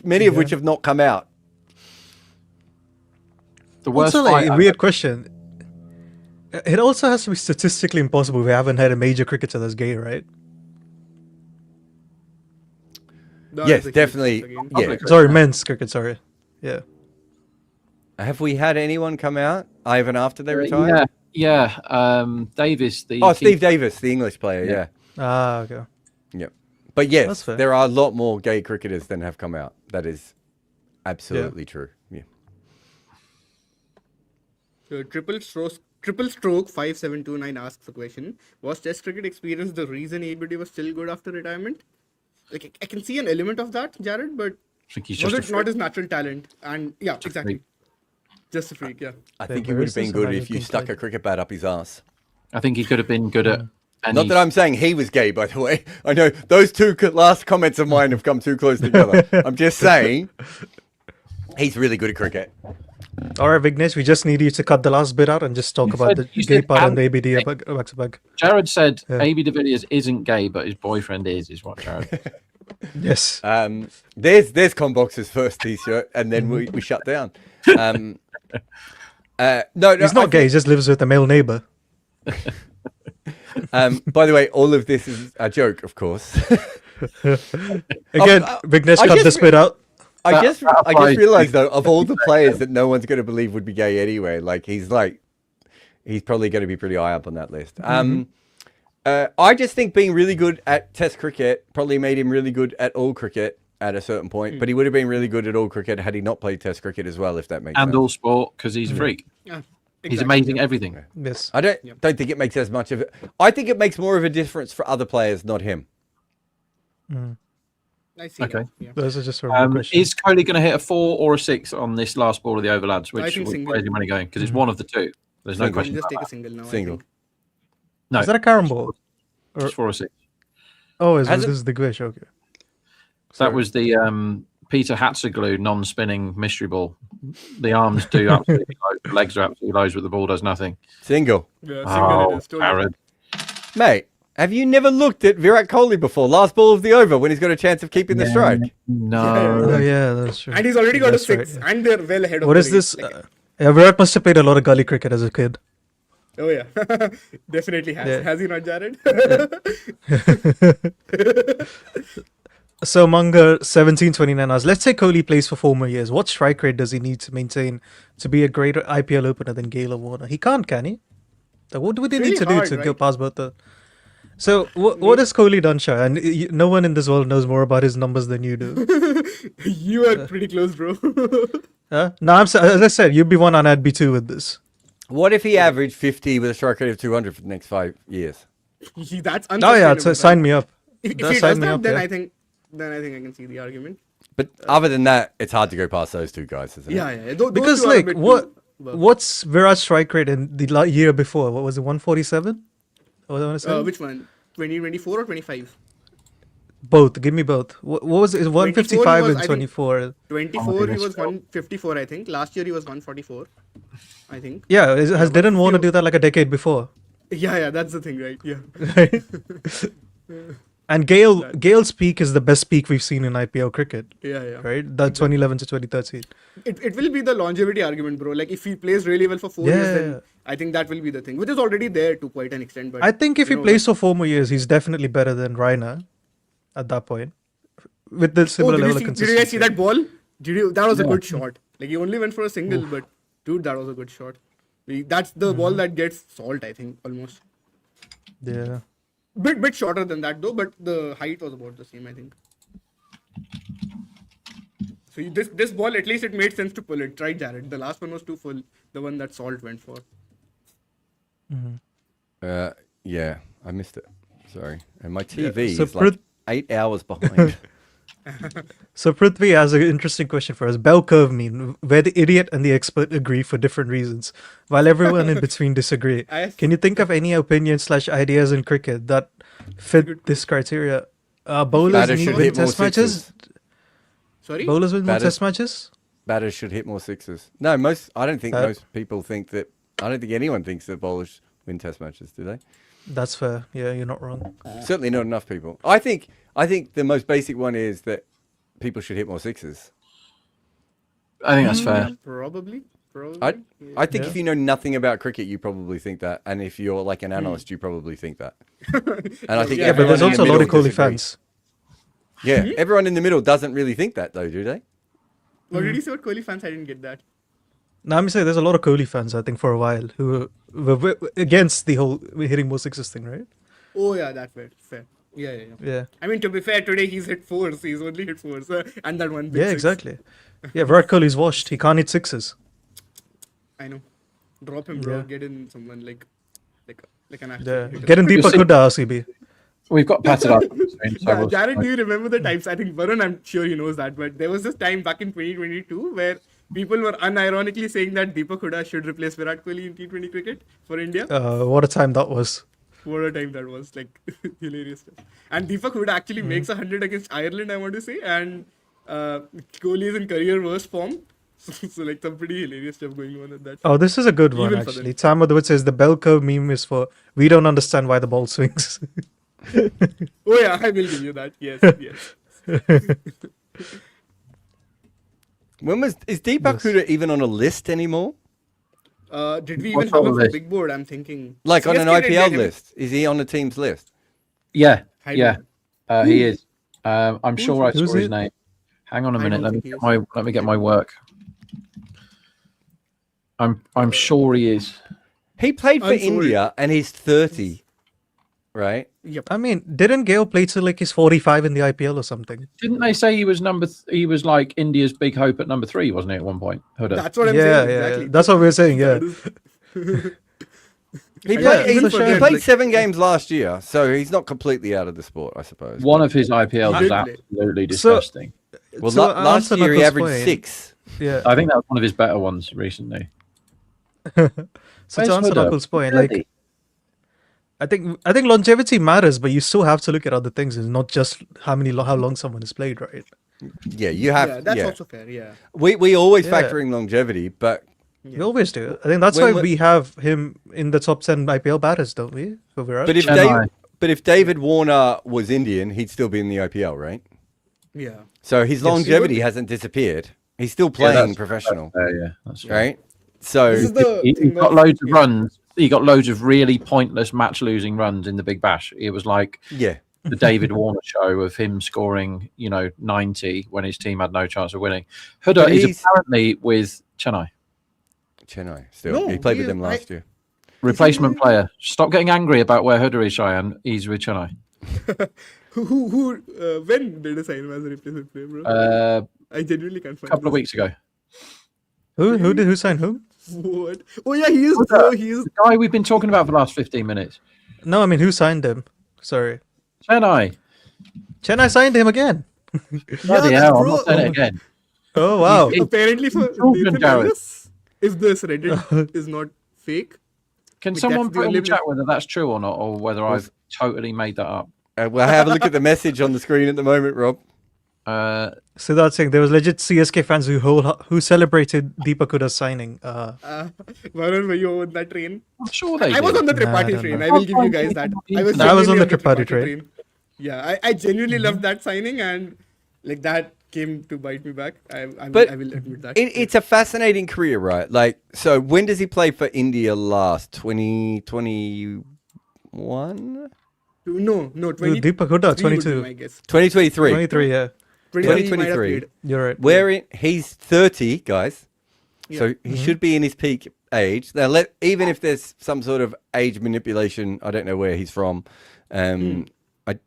many of which have not come out. The worst Also, like, fight a weird question. It also has to be statistically impossible. We haven't had a major cricketer that's gay, right? That Yes, is a huge definitely. again. Yeah. Public. Sorry, men's cricket. Sorry. Yeah. Have we had anyone come out, Ivan, after they retired? Yeah. Davis, the Oh, Steve keeper. Davis, the English player. Yeah. Ah, okay. Yeah. But That's yes, fair. there are a lot more gay cricketers than have come out. That is absolutely true. Yeah. So triple stroke 5729 asks a question. Was Test cricket experience the reason ABD was still good after retirement? Like, I can see an element of that, Jared, but I think he's was just it not his natural talent? And yeah, exactly. Just a freak, yeah. I think he where would is have been this good Imagine if you King stuck played? a cricket bat up his ass. I think he could have been good at. Not that I'm saying he was gay, by the way. I know those two last comments of mine have come too close together. I'm just saying he's really good at cricket. All right, Vignesh, we just need you to cut the last bit out and just talk about the you gay said part and the and- ABD back to back. Jared said Yeah. AB de Villiers isn't gay, but his boyfriend is what Jared said. Yes. There's Combox's first T-shirt, and then we shut down. No, He's not gay, he just lives with a male neighbor. By the way, all of this is a joke, of course. Again, Vignesh, I cut just this bit out. I just applies- realized though, of all the players that no one's going to believe would be gay anyway, he's probably going to be pretty high up on that list. I just think being really good at Test cricket probably made him really good at all cricket at a certain point, but he would have been really good at all cricket had he not played Test cricket as well, if that makes And sense. all sport because he's a freak. Yeah. He's exactly, amazing yeah. at everything. Yes. I don't think it makes as much of it. I think it makes more of a difference for other players, not him. I see. Okay. That, yeah. Those are just random questions. Is Kohli going to hit a 4 or a 6 on this last ball of the over, lads? I Which think way single. is your money going? Because it's one of the two. There's no Single. question. Just about take a that. single now. I Single. think. No, Is that a carom ball? just 4 or 6. Oh, Has this it- is the Gwish, okay. That was the Peter Hatzoglou non-spinning mystery ball. The arms do absolutely loads, the legs are absolutely loads, but the ball does nothing. Single. Yeah, single it Oh, is. Totally. Jared. Mate, have you never looked at Virat Kohli before? Last ball of the over when he's got a chance of keeping the strike. No. Oh, yeah, that's true. And he's already got That's a right, 6, yeah. and they're well ahead of What the is race. this? Like, Yeah, Virat must have played a lot of gully cricket as a kid. oh, yeah. Definitely has. Yeah. Has he not, Jared? So Munger 1729 asks, let's say Kohli plays for 4 more years. What strike rate does he need to maintain to be a greater IPL opener than Gale or Warner? He can't, can he? Like, what do they need really to do hard, to go right? past both the... So what has Kohli done, Shah? And no one in this world knows more about his numbers than you do. You are pretty close, bro. Huh? No, as I said, you'd be 1 and I'd be 2 with this. What if he averaged 50 with a strike rate of 200 for the next 5 years? That's Oh unsustainable. yeah, so sign me up. If That's he sign does me that, up, then yeah. I think I can see the argument. But other than that, it's hard to go past those two guys, isn't it? Yeah, yeah. Those Because two are a like bit what's Virat's strike rate in the year before? What was it, 147? What was I which one? 2024 or 25? Both. Give me both. What was it? 155 was, and I think- 24. 24 he goodness. was 154, I think. Last year he was 144, I think. Yeah, didn't Warner 150 do that like a decade before? Yeah, that's the thing, right? Yeah. And Gale's peak is the best peak we've seen in IPL cricket, Yeah. right? That 2011 to 2013. It will be the longevity argument, bro. Like if he plays really well for 4 years, Yeah. then I think that will be the thing, which is already there to quite an extent. But I think if you he know, plays for 4 more years, he's definitely better than Raina at that point. With the similar level of did you consistency. guys see that ball? That was a good shot. Like he only went for a single, but dude, that was a good shot. That's the ball that gets salt, I think, almost. Yeah. Bit shorter than that though, but the height was about the same, I think. So this ball, at least it made sense to pull it. Right, Jared? The last one was too full. The one that Salt went for. Yeah, I missed it. Sorry. And my TV so is like 8 hours behind. So Prithvi has an interesting question for us. Bell curve mean where the idiot and the expert agree for different reasons, while everyone in between disagree. Can you think of any opinions/ideas in cricket that fit this criteria? Bowlers Batter need should win hit more test matches. sixes. Sorry? Bowlers win more Batters- test matches. Batters should hit more sixes. No, I don't think That- most people think that. I don't think anyone thinks that bowlers win test matches, do they? That's fair. Yeah, you're not wrong. Certainly not enough people. I think the most basic one is that people should hit more sixes. I think that's fair. Probably. I think Yeah. if you know nothing about cricket, you probably think that, and if you're like an analyst, you probably think that. And I think Yeah, Yeah, but everyone there's in also the a lot of middle Kohli disagree. fans. Yeah, everyone in the middle doesn't really think that, though, do they? What did you say about Kohli fans? I didn't get that. Now, I'm saying there's a lot of Kohli fans, I think, for a while who were against the whole hitting more sixes thing, right? Oh yeah, that's fair. Yeah. Yeah. I mean, to be fair, today he's hit fours. He's only hit fours, and that one. Big Yeah, six. exactly. Yeah, Virat Kohli's washed. He can't hit sixes. I know. Drop him, bro. Yeah. Get in someone like an actual Yeah. hitter. Get in Deepak see- Hooda, RCB. We've got patted up. soon, so Yeah, we'll- Jared, do you remember the times? I think Varun, I'm sure he knows that, but there was this time back in 2022 where People were unironically saying that Deepak Hooda should replace Virat Kohli in T20 cricket for India. What a time that was. What a time that was, like, hilarious stuff. And Deepak Hooda actually makes 100 against Ireland, I want to say, and Kohli is in career worst form. So like some pretty hilarious stuff going on at that. Oh, this is a good one, Even for actually. Tam Madhud says the bell curve meme is for we don't understand why the ball swings. Oh yeah, I will give you that. Yes, yes. Is Deepak Hooda even on a list anymore? Did we What even sort have of him for list? Big Board? I'm thinking. Like on an CSK didn't get IPL him. list? Is he on the team's list? Yeah, I yeah, he is. I'm sure I who's saw his it? name. Hang on a I minute. don't Let me think he get is. my work. I'm sure he is. He played for I'm sorry. India and he's 30, right? Yep. I mean, didn't Gale play till like he's 45 in the IPL or something? Didn't they say he was he was like India's big hope at number 3, wasn't he, at one point? Huda. That's what I'm Yeah, saying. yeah, Exactly. yeah. That's what we're saying, yeah. He I played, even he forget, played like- 7 games last year, so he's not completely out of the sport, I suppose. One of his IPLs He was did play. absolutely disgusting. Well, So, last answer year he Knuckles' averaged point. 6. Yeah. I think that was one of his better ones recently. So Where's to answer Huda? Knuckles' point, like I think longevity matters, but you still have to look at other things. It's not just how long someone has played, right? Yeah, you have. Yeah, that's yeah. also fair. Yeah. We always Yeah. factor in longevity, but We always do. I think that's When- why we have him in the top 10 IPL batters, don't we? For Virat? but if Chennai. David Warner was Indian, he'd still be in the IPL, right? Yeah. So his longevity hasn't disappeared. He's still playing that's- professional, Yeah, that's right. right? So This is the He thing got of- loads of yeah. runs. He got loads of really pointless match-losing runs in the Big Bash. It was like yeah, the David Warner show of him scoring, 90 when his team had no chance of winning. Huda But is he's- apparently with Chennai. Chennai still. No, he played with he- them last year. Replacement player. Stop getting angry about where Huda is, Cheyenne. He's with Chennai. When did he sign him as a replacement player, bro? A I genuinely can't find couple of this. weeks ago. Who signed whom? What? Oh yeah, he is. Bro, he is. The guy we've been talking about for the last 15 minutes. No, I mean who signed him? Sorry, Chennai. Chennai signed him again. Bloody that's hell, I'm bro. not saying it again. Oh wow! He- Apparently for Children, Nathan Jared. Ellis, if this Reddit is not fake. Can But someone that's the put in the only chat whether that's true or not, or whether I've totally made that up? Well, have a look at the message on the screen at the moment, Rob. Siddharth saying there was legit CSK fans who celebrated Deepak Huda's signing. Varun, were you on that train? I'm sure they I was did. on the Nah, I Tripathi don't train. know. I will give you guys that. I was genuinely on the Tripathi train. Yeah, I genuinely loved that signing, and like that came to bite me back. I But will admit that. It's a fascinating career, right? Like, so when does he play for India last? 2021? no, 20. Deepak Huda, 22. I guess 2023. 23, yeah. 2023. You're right. He's 30, guys. So Yeah. he should be in his peak age. Now, even if there's some sort of age manipulation, I don't know where he's from. I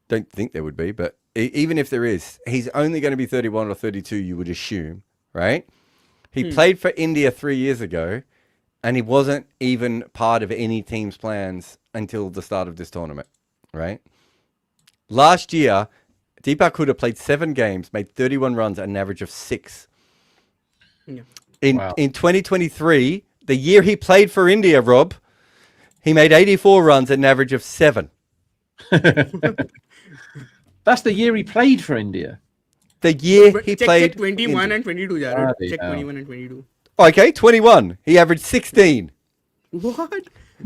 don't think there would be, but even if there is, he's only going to be 31 or 32, you would assume, right? He played for India 3 years ago, and he wasn't even part of any team's plans until the start of this tournament, right? Last year, Deepak Huda played 7 games, made 31 runs at an average of 6. Yeah. In Wow. 2023, the year he played for India, Rob, he made 84 runs at an average of 7. That's the year he played for India. The year But he check played 21 India. and 22, Jared. Bloody Check hell. 21 and 22. Okay, 21. He averaged 16. What?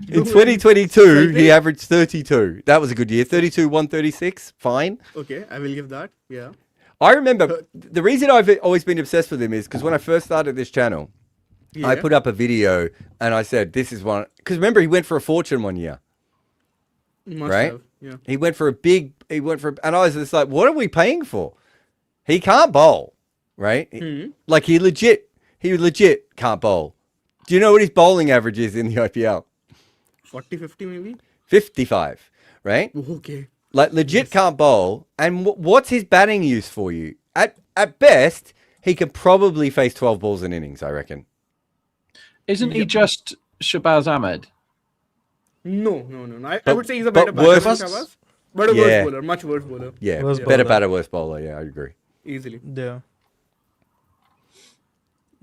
In 2022, he averaged 32. That was a good year. 32, 136. Fine. Okay, I will give that. Yeah. I remember the reason I've always been obsessed with him is because when I first started this channel, I Yeah. put up a video and I said, this is one. Because remember, he went for a fortune one year. Must right? have. Yeah. He went for and I was just like, what are we paying for? He can't bowl, right? Like he legit can't bowl. Do you know what his bowling average is in the IPL? 40, 50 maybe? 55, right? Okay. Like legit can't bowl. And what's his batting use for you? At best, he could probably face 12 balls in innings, I reckon. Isn't he just Shabazz Ahmed? No. I But- would say he's a but better batter worse- than Shabazz, but a Yeah. worse bowler, much worse bowler. Yeah, Worse better bowler. batter, worse bowler. Yeah, I agree. Easily. Yeah.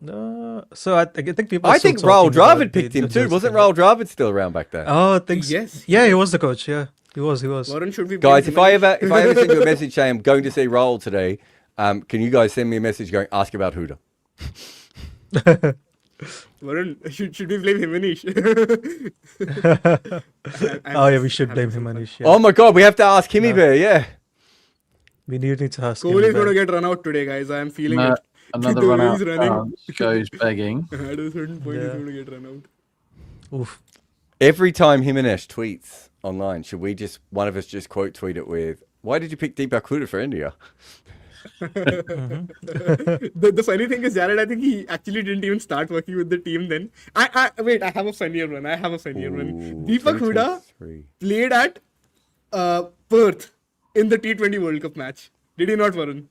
So I think people. I are still think Rahul talking about Dravid picked him the too. Wasn't Gavaskar. Rahul Dravid still around back then? Oh, I think so. Yes, Yeah, he was the coach. Yeah, he was. Warren, should we blame Guys, if I Himanish? ever send you a message saying I'm going to see Rahul today, can you guys send me a message going ask about Huda? Warren, should we blame Himanish? Oh yeah, we should blame Himanish. Yeah. Oh my God, we have to ask Kimmy Bear. Yeah. We need to ask him. Kohli is going about- to get run out today, guys. I am feeling No, it. another The run way out he's running. goes begging. At a certain point, he's Yeah. going to get run out. Oof. Every time Jimenez tweets online, should we just one of us just quote tweet it with, "Why did you pick Deepak Huda for India?" The funny thing is, Jared, I think he actually didn't even start working with the team then. Wait, I have a funnier one. Ooh, Deepak Huda 2023. played at Perth in the T20 World Cup match. Did he not, Varun?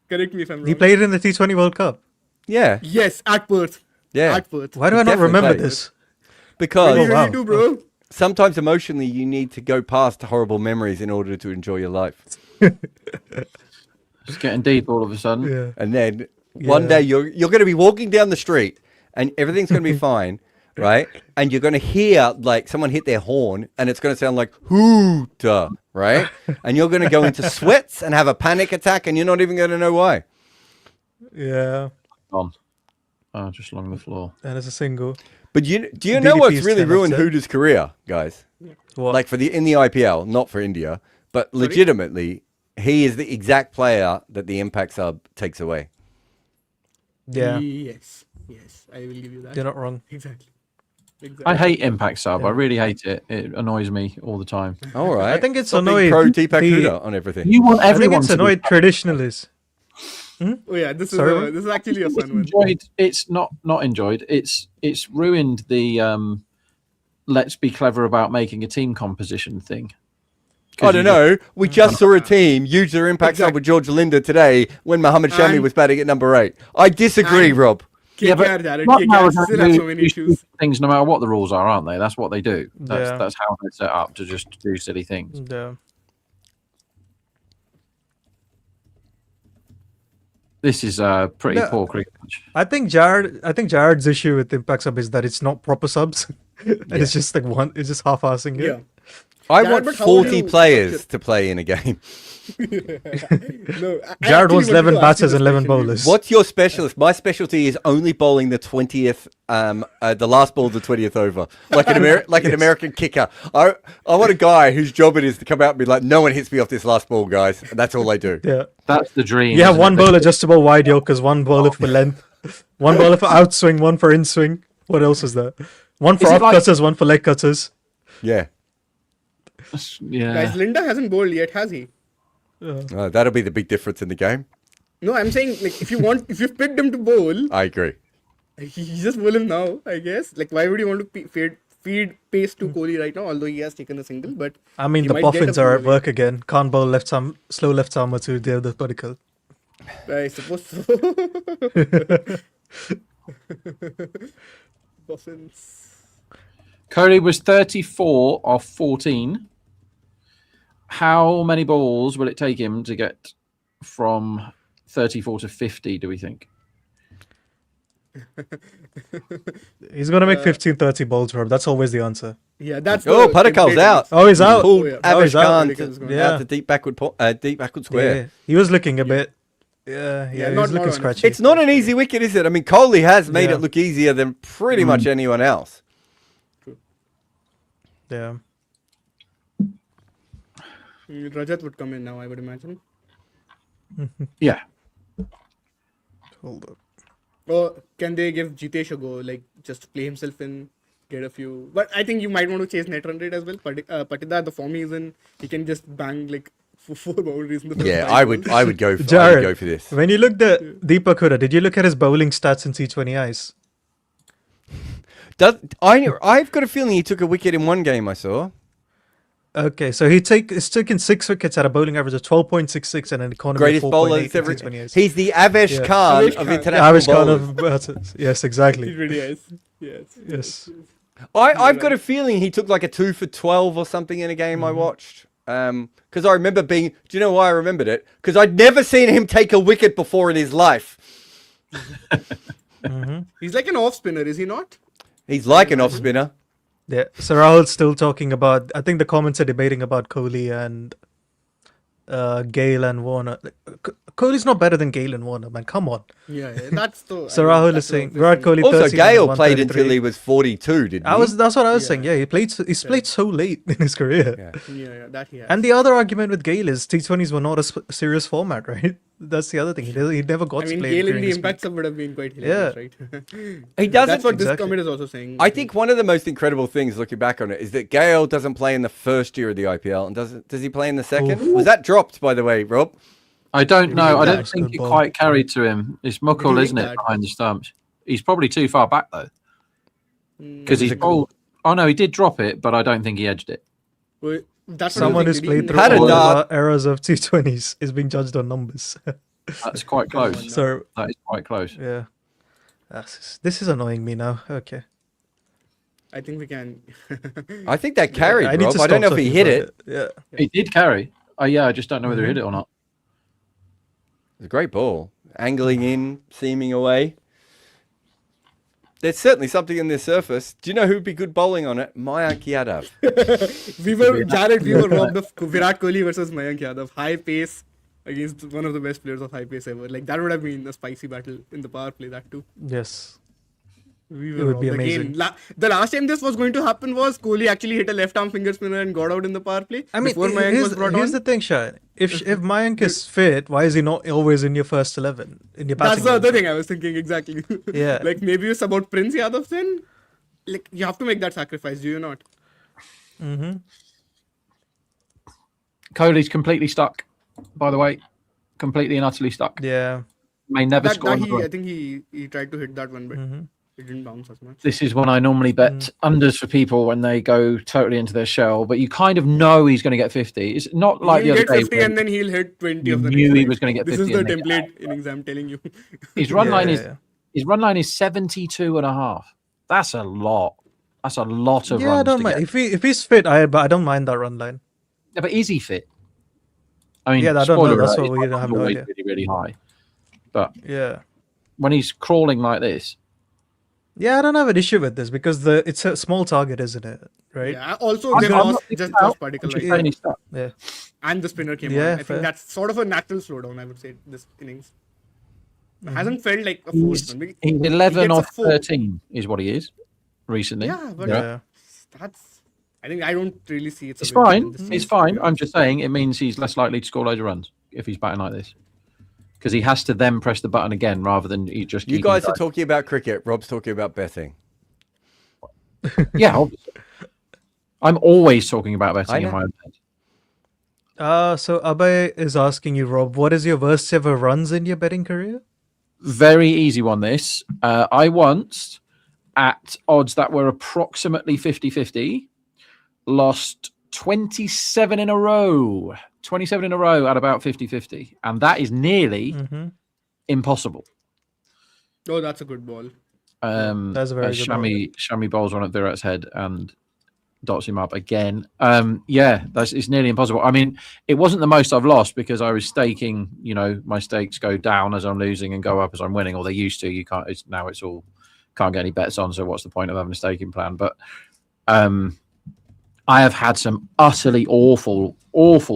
Correct me if I'm wrong. He played in the T20 World Cup. Yeah, Yes, at Perth. yeah. At Perth. Why do I not definitely remember played. this? Because Oh, wow. 2022, bro. sometimes emotionally you need to go past horrible memories in order to enjoy your life. It's getting deep all of a sudden. Yeah. And then one Yeah. day you're going to be walking down the street and everything's going to be fine, right? And you're going to hear like someone hit their horn and it's going to sound like hooter, right? And you're going to go into sweats and have a panic attack and you're not even going to know why. Yeah. On. Oh, just along the floor. And it's a single. But do you know what's DDP is really 10 ruined upset. Hooter's career, guys? What? Like in the IPL, not for India, but legitimately, he is the exact player that the impact sub takes away. Yeah. Yes, I will give you that. You're not wrong. Exactly. I hate Impact Sub. I really hate it. It annoys me all the time. All right. I think it's Stop being annoyed. pro Deepak the- Hooter on everything. You want I think everyone it's to be annoyed traditionalists. Oh yeah, this is Sorry, this is actually a fun one. enjoyed. It's not enjoyed. It's ruined the let's be clever about making a team composition thing. I don't know. We just saw a team use their impact sub with George Linda today when Mohammad Shami And- was batting at number 8. I disagree, and- Rob. KKR, Jared. Not KKR now, still has so many issues. things no matter what the rules are, aren't they? That's what they do. Yeah. That's how they're set up to just do silly things. Yeah. This is a pretty No. poor cricket match. I think Jared's issue with Impact Sub is that it's not proper subs. And it's just like it's just half-assing it. Yeah. I Jared, want but how 40 do you players structure- to play in a game. No, I Jared wants actually 11 wanted to ask you batters this and 11 question. bowlers. What's your specialist? My specialty is only bowling the 20th, the last ball of the 20th over, like an American kicker. I want a guy whose job it is to come out and be like, no one hits me off this last ball, guys, and that's all I do. Yeah. That's the dream. You have isn't one it? bowler just to bowl wide Yorkers, one bowler for length, one bowler for outswing, one for inswing. What else is there? One for Is it off like- cutters, one for leg cutters. Yeah, Yeah. Guys, Linda hasn't bowled yet, has he? that'll be the big difference in the game. No, I'm saying like if you've picked him to bowl, I agree. you just bowl him now, I guess. Like why would you want to feed pace to Kohli right now? Although he has taken a single, but I mean, he the might get a boffins are at few away. work again. Can't bowl slow left armer to the particle. I suppose so. Boffins. Kohli was 34 off 14. How many balls will it take him to get from 34 to 50, do we think? He's going to make 15-30 bowls, Rob. That's always the answer. Yeah, that's Oh, the Padikal's tentative. out. Oh, he's out. Pulled yeah. Oh, he's Avish out. Khan Padikal's gone. Yeah. out to deep backward square. Yeah. He was looking a bit. Yeah, Yeah, he not- was not looking on- scratchy. It's not an easy wicket, is it? I mean, Kohli has made Yeah. it look easier than pretty much anyone else. Yeah. Rajat would come in now, I would imagine. Yeah. Hold up. Or can they give Jitesh a go, like just play himself in, get a few? But I think you might want to chase net run rate as well. Patidar, the form he's in, he can just bang like four boundaries in the first Yeah, five I balls. would go for Jared, this. when you looked at Deepak Huda, did you look at his bowling stats in T20Is? I've got a feeling he took a wicket in one game I saw. Okay, so he's taken 6 wickets at a bowling average of 12.66 and an economy Greatest of bowler 4.8 that's in ever. T20Is. He's the Avesh Yeah. Khan Avesh of Khan. international Avish Khan bowlers. of batters. Yes, exactly. He really is. Yes. Yes. I've got a feeling he took like a 2 for 12 or something in a game I watched. Because I remember being. Do you know why I remembered it? Because I'd never seen him take a wicket before in his life. He's like an off spinner, is he not? He's like an off spinner. Yeah. So Rahul's still talking about. I think the comments are debating about Kohli and Gale and Warner. Kohli's not better than Gale and Warner, man. Come on. Yeah, that's the. So I mean, Rahul that's is the saying obvious Virat thing. Kohli. Also, third season, Gale played until 133. he was 42, didn't he? That's what I was Yeah. saying. Yeah, he's played so late in his career. Yeah. Yeah, that he has. And the other argument with Gale is T20s were not a serious format, right? That's the other thing. He never got I mean, played Gale in during the his impact sub would have been quite hilarious, right? He doesn't. That's what this Exactly. comment is also saying. I think one of the most incredible things, looking back on it, is that Gale doesn't play in the first year of the IPL, and does he play in the second? Was that dropped, by the way, Rob? I don't know. I don't That's think good it ball. quite carried to him. It's Mukul, think isn't it, that? behind the stumps? He's probably too far back though, because he's Is it- bowled. Oh no, he did drop it, but I don't think he edged it. Well, that's what Someone I who's think. played through Had a all dart. the eras of T20s is being judged on numbers. That's quite close. So That is quite close. yeah, this is annoying me now. Okay. I think we can. I think that carried, I need Rob. to I don't stop know if he talking hit about it. Yeah. It did carry. Oh yeah, I just don't know whether he hit it or not. It's a great ball. Angling in, seaming away. There's certainly something in this surface. Do you know who'd be good bowling on it? Mayank Yadav. we were robbed of Virat Kohli versus Mayank Yadav. High pace against one of the best players of high pace ever. Like, that would have been a spicy battle in the power play, that too. Yes. We It would be robbed amazing. again. The last time this was going to happen was Kohli actually hit a left-arm finger spinner and got out in the power play. I mean, before Mayank was brought here's on. the thing, Shah. If Mayank is fit, why is he not always in your first 11 in your That's passing? the other 11? thing I was thinking, exactly. Yeah. Like, maybe it's about Prince Yadav then? Like, you have to make that sacrifice, do you not? Kohli's completely stuck. By the way, completely and utterly stuck. Yeah. May never score. another run. I think he tried to hit that one, but it didn't bounce as much. This is when I normally bet unders for people when they go totally into their shell, but you kind of know he's going to get 50. It's not like He'll the get other day. 50 when and then he'll hit 20 you of the knew next he leg. was gonna get This 50 is the and then get template innings, I'm telling you. his run line is Yeah. his run line is 72 and a half. That's a lot. That's a lot of Yeah, I runs don't to mind. get. If he's fit, I don't mind that run line. Yeah, but is he fit? I mean, Yeah, I don't know. spoiler That's alert, what his we don't have number no weight idea. really, really high. But Yeah. when he's crawling like this, Yeah, I don't have an issue with this because it's a small target, isn't it? Right? Yeah, also, I'm they've not lost thinking just about- Josh Particle I'm just right saying now. he's stuck. Yeah. And the spinner came Yeah, on. I fair. think that's sort of a natural slowdown, I would say, this innings. It hasn't felt like a forced one. He's He 11 gets a off four. 13 is what he is recently. Yeah, but Yeah. that's... I think I don't really see it. It's fine. It's fine. I'm just saying it means he's less likely to score loads of runs if he's batting like this. Because he has to then press the button again rather than he just You keep guys are talking about cricket. Rob's talking about betting. Yeah, obviously. I'm always talking about I betting in know. my own head. So Abhay is asking you, Rob, what is your worst ever runs in your betting career? Very easy one, this. I once, at odds that were approximately 50-50, lost 27 in a row. 27 in a row at about 50-50. And that is nearly impossible. Oh, that's a good ball. That's a very good ball. Shami bowls one at Virat's head and dots him up again. It's nearly impossible. I mean, it wasn't the most I've lost because I was staking. You know, my stakes go down as I'm losing and go up as I'm winning, or they used to. You can't. It's all can't get any bets on. So what's the point of having a staking plan? But I have had some utterly awful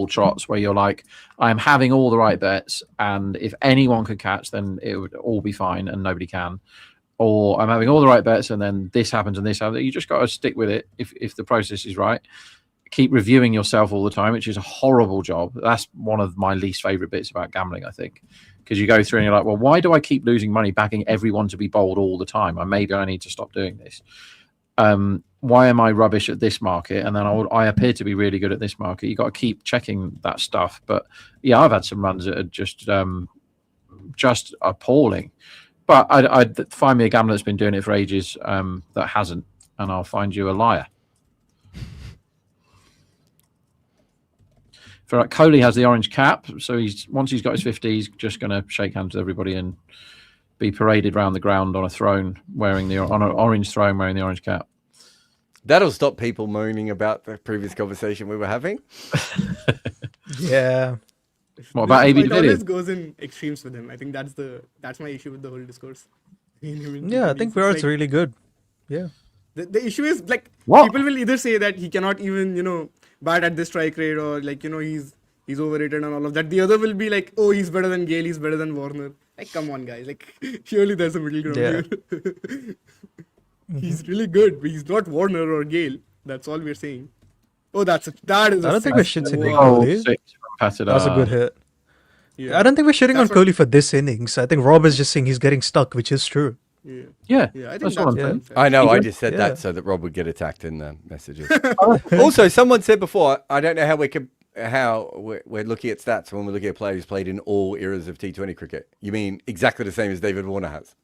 trots where you're like, I'm having all the right bets, and if anyone could catch, then it would all be fine, and nobody can. Or I'm having all the right bets, and then this happens and this happens. You just got to stick with it if the process is right. Keep reviewing yourself all the time, which is a horrible job. That's one of my least favorite bits about gambling, I think, because you go through and you're like, well, why do I keep losing money backing everyone to be bowled all the time? Maybe I need to stop doing this. Why am I rubbish at this market? And then I appear to be really good at this market. You got to keep checking that stuff. But yeah, I've had some runs that are just appalling. But I'd find me a gambler that's been doing it for ages that hasn't, and I'll find you a liar. Kohli has the orange cap, so once he's got his 50, he's just going to shake hands with everybody and be paraded around the ground on a throne on an orange throne wearing the orange cap. That'll stop people moaning about the previous conversation we were having. Yeah. What about AB de It always Villiers? goes in extremes with him. I think that's my issue with the whole discourse. Yeah, I think Virat's really good. Yeah. The issue is like What? people will either say that he cannot even bat at this strike rate, or like he's overrated and all of that. The other will be like, oh, he's better than Gale, he's better than Warner. Like, come on, guys. Like, surely there's a middle ground Yeah. here. He's really good, but he's not Warner or Gale. That's all we're saying. Oh, that is. I don't think we're six. shitting on Wow. Kohli. 6 from Patidar. That's a good hit. Yeah. I don't think we're shitting on That's what- Kohli for this innings. I think Rob is just saying he's getting stuck, which is true. Yeah. Yeah, Yeah, I think that's that's what I'm yeah. saying. fair. I know, I Even- just said Yeah. that so that Rob would get attacked in the messages. Also, someone said before, I don't know how we're looking at stats when we're looking at players played in all eras of T20 cricket. You mean exactly the same as David Warner has?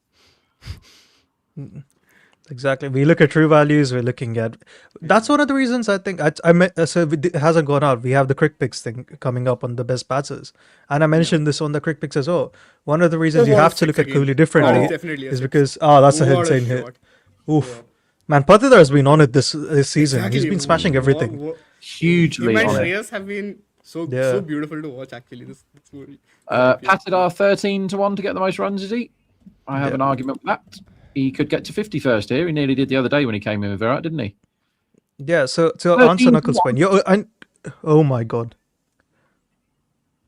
Exactly. We look at true values. We're looking at. That's one of the reasons I think so it hasn't gone out. We have the Crick Picks thing coming up on the best batters, and I mentioned this on the Crick Picks as well. One of the reasons you what a have to six look at again. Kohli differently That is definitely a is six. because that's a What a insane hit. shot. Oof, man, Patidar has been on it this season. Exactly. He's been smashing everything. Hugely Him and on it. Shreyas have been so Yeah. beautiful to watch. Actually, this story. Patidar 13-1 to get the most runs, is he? I have Yeah. an argument with that. He could get to 50 first here. He nearly did the other day when he came in with Virat, didn't he? Yeah. So to 13 answer to Knuckles' point, oh my god.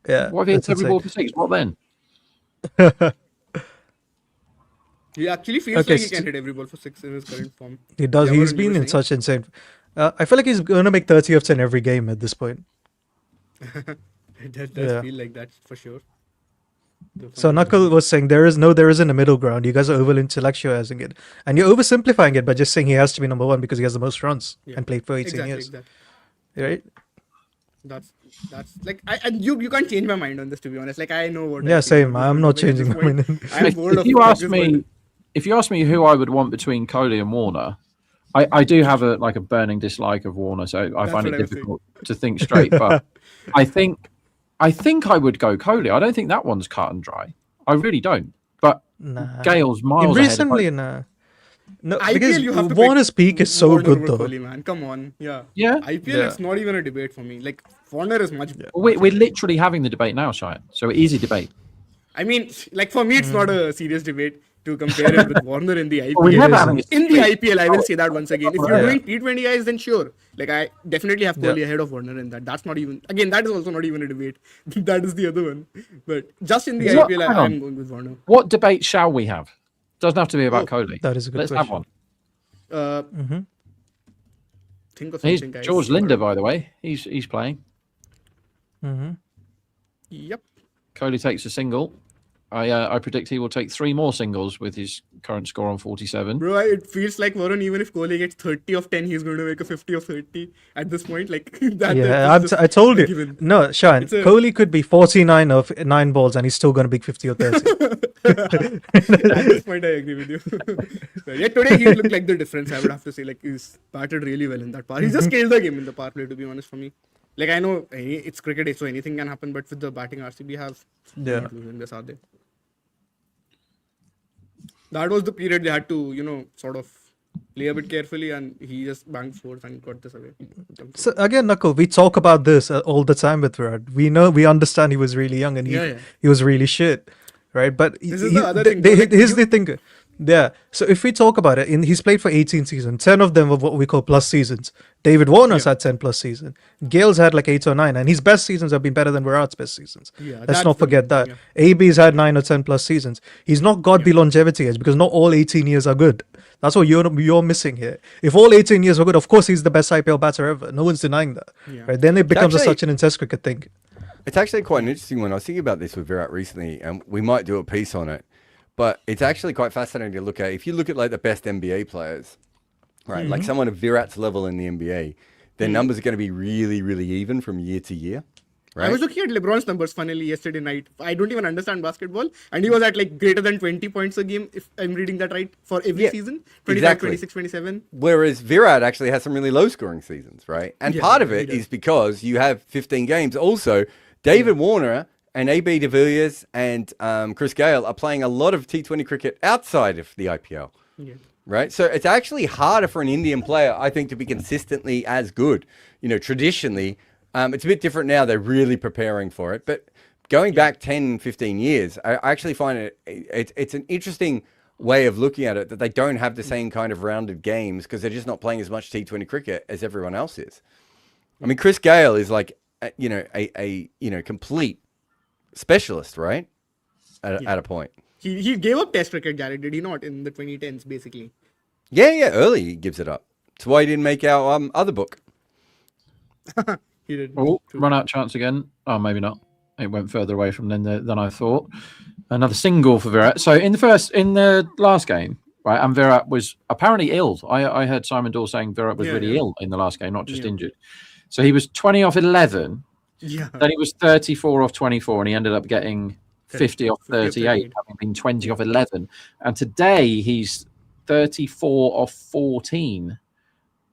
Yeah. What if he hits that's every insane. ball for 6? What then? He actually feels Okay, like he can hit every ball for 6 in his current form. He does. Yeah, He's Varun, you been were in such insane. I feel like he's going to make 30 of 10 every game at this point. It does Yeah. feel like that for sure. So Knuckle was saying there isn't a middle ground. You guys are over intellectualizing it, and you're oversimplifying it by just saying he has to be number one because he has the most runs and played for 18 years, Exactly. right? That's like you can't change my mind on this, to be honest. Like, I know what. Yeah, I think same. at I'm this not point, at this changing my point, mind. I'm bored of If this point. you ask me who I would want between Kohli and Warner, I do have a burning dislike of Warner, so I That's find what it I was difficult to think straight. But I think I would go Kohli. I don't think that one's cut and dry. I really don't. But Nah. Gale's miles ahead. Recently, nah. No, IPL, because you have to Warner's pick peak is so Warner good over though. Kohli, man. Come on, yeah. Yeah. IPL, Yeah. it's not even a debate for me. Like, Warner is much. We're literally having the debate now, Shia. So easy debate. I mean, like, for me, it's not a serious debate to compare it with Warner in the IPL. We're never having a In the debate. IPL, I will say that once again. If you're Yeah. doing T20 guys, then sure. Like, I definitely have Kohli Yeah. ahead of Warner in that. That's not even. Again, that is also not even a debate. That is the other one. But just in the It's not- IPL, hang on. I'm going with Warner. What debate shall we have? Doesn't have to be about Kohli. That is a good Let's question. have one. Think of He's something, guys. George Linder, by the way. He's playing. Yep. Kohli takes a single. I predict he will take 3 more singles with his current score on 47. Bro, it feels like Varun, even if Kohli gets 30 of 10, he's going to make a 50 of 30 at this point. Like, that. Yeah, I told you. given. No, Shine, It's a- Kohli could be 49 of 9 balls and he's still going to be 50 or 30. At this point, I agree with you. So, yeah, today he looked like the difference, I would have to say. Like, he's batted really well in that part. He just killed the game in the power play, to be honest, for me. Like, I know it's cricket, so anything can happen, but with the batting RCB have, they're Yeah. not losing this, are they? That was the period they had to, sort of play a bit carefully, and he just banged fours and got this away. So again, Knuckle, we talk about this all the time with Virat. We understand he was really young and Yeah. he was really shit, right? But This is the other thing, like, here's the thing. Yeah. So if we talk about it, he's played for 18 seasons. 10 of them were what we call plus seasons. David Warner's had 10 plus seasons. Gale's had like 8 or 9, and his best seasons have been better than Virat's best seasons. Yeah, Let's that's not the forget thing, that. AB's had 9 or 10 plus seasons. He's not got the longevity edge because not all 18 years are good. That's what you're missing here. If all 18 years were good, of course he's the best IPL batter ever. No one's denying that. Yeah. Right? Then it becomes actually- such an intense cricket thing. It's actually quite an interesting one. I was thinking about this with Virat recently, and we might do a piece on it. But it's actually quite fascinating to look at. If you look at like the best NBA players, right, like someone of Virat's level in the NBA, their numbers are going to be really, really even from year to year, right? I was looking at LeBron's numbers, funnily, yesterday night. I don't even understand basketball. And he was at like greater than 20 points a game, if I'm reading that right, for every Yeah, season. 25, exactly. 26, 27. Whereas Virat actually has some really low scoring seasons, right? And Yeah, part of he it does. is because you have 15 games. Also, David Warner and AB de Villiers and Chris Gale are playing a lot of T20 cricket outside of the IPL. Yeah. Right, so it's actually harder for an Indian player, I think, to be consistently as good. Traditionally, it's a bit different now. They're really preparing for it. But going back 10, 15 years, I actually find it's an interesting way of looking at it, that they don't have the same kind of rounded games because they're just not playing as much T20 cricket as everyone else is. I mean, Chris Gale is like, a complete specialist, right? At a point. He gave up Test cricket, Jared, did he not, in the 2010s, basically? Yeah, early he gives it up. That's why he didn't make our other book. He did. Oh, run out chance again. Oh, maybe not. It went further away from than I thought. Another single for Virat. So in the last game, right, and Virat was apparently ill. I heard Simon Dawes saying Virat was really ill in the last game, not just injured. So he was 20 off 11. Yeah. Then he was 34 off 24, and he ended up getting 50 off 38, having been 20 off 11. And today he's 34 off 14.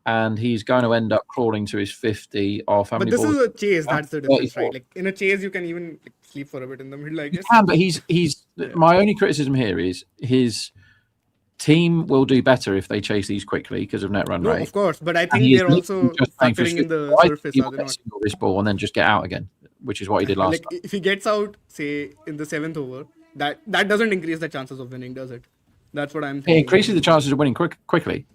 And he's going to end up crawling to his 50 off. How But many this balls? is a chase. That's the difference, 34. right? Like in a chase, you can even sleep for a bit in the middle, I guess. You can, but he's my only criticism here is his team will do better if they chase these quickly because of net run No, rate. of course. But I And think he is they're also just playing for factoring in the why did surface, he are not they get not? single this ball and then just get out again, which is what he did last Like time. if he gets out, say, in the 7th over, that doesn't increase the chances of winning, does it? That's what I'm It thinking. increases the chances of winning quickly.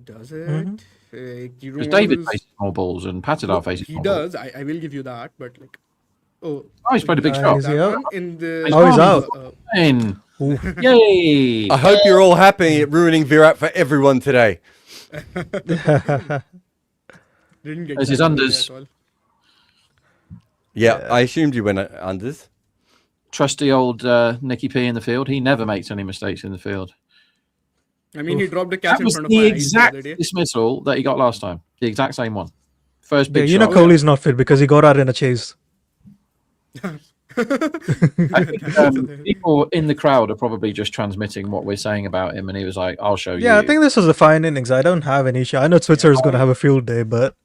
Does it? You don't Because want David to lose- faces more balls and Patidar faces He more balls. does. I will give you that. But like, oh, He's played a big shot. is he that out? one in the Oh, he's out. In. Yay! I hope you're all happy at ruining Virat for everyone today. Didn't get There's his that unders. at all. Yeah, I assumed you went unders. Trusty old Nicky P in the field. He never makes any mistakes in the field. I mean, he dropped a catch That in was front of the my eyes the exact other day. dismissal that he got last time. The exact same one. First Yeah, big you know shot. Kohli's not fit because he got out in a chase. I think people in the crowd are probably just transmitting what we're saying about him, and he was like, "I'll show you." Yeah, I think this was a fine innings. I don't have an issue. I know Switzer is going to have a field day, but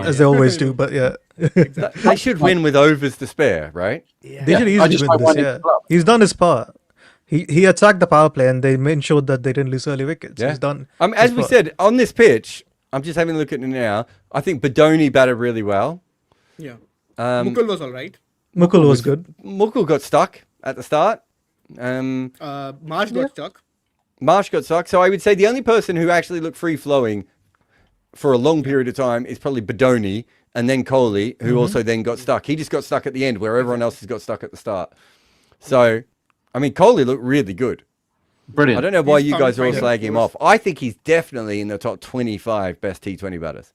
as they always do. But yeah, They should win with overs to spare, right? they should I easily just win like this. winding Yeah, people up. he's done his part. He attacked the power play and they ensured that they didn't lose early wickets. Yeah. He's done. As his we part. said, on this pitch, I'm just having a look at it now. I think Badoni batted really well. Yeah. Um, Mukul was all right. Mukul was good. Mukul got stuck at the start. Marsh got stuck. Marsh got stuck. So I would say the only person who actually looked free-flowing for a long period of time is probably Badoni and then Kohli, who also then got stuck. He just got stuck at the end where everyone else has got stuck at the start. So, I mean, Kohli looked really good. Brilliant. I don't know why He's you guys are all finding slagging him force. off. I think he's definitely in the top 25 best T20 batters.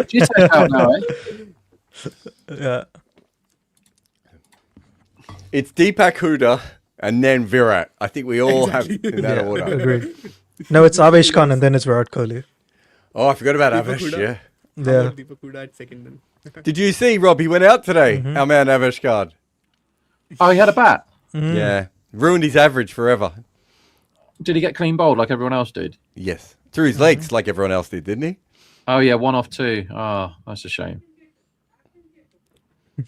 Just take out now, eh? Yeah. It's Deepak Huda and then Virat. I think we all have Exactly. in that Yeah, order. agreed. No, it's Avesh Khan and then it's Virat Kohli. Oh, I forgot about Deepak Avesh. Huda. Yeah. How Yeah. about Deepak Huda at second then? Did you see, Rob? He went out today. Our man Avesh Khan. Oh, he had a bat. Yeah. Ruined his average forever. Did he get clean bowled like everyone else did? Yes. Through his legs like everyone else did, didn't he? Oh yeah, 1 off 2. Oh, that's a shame.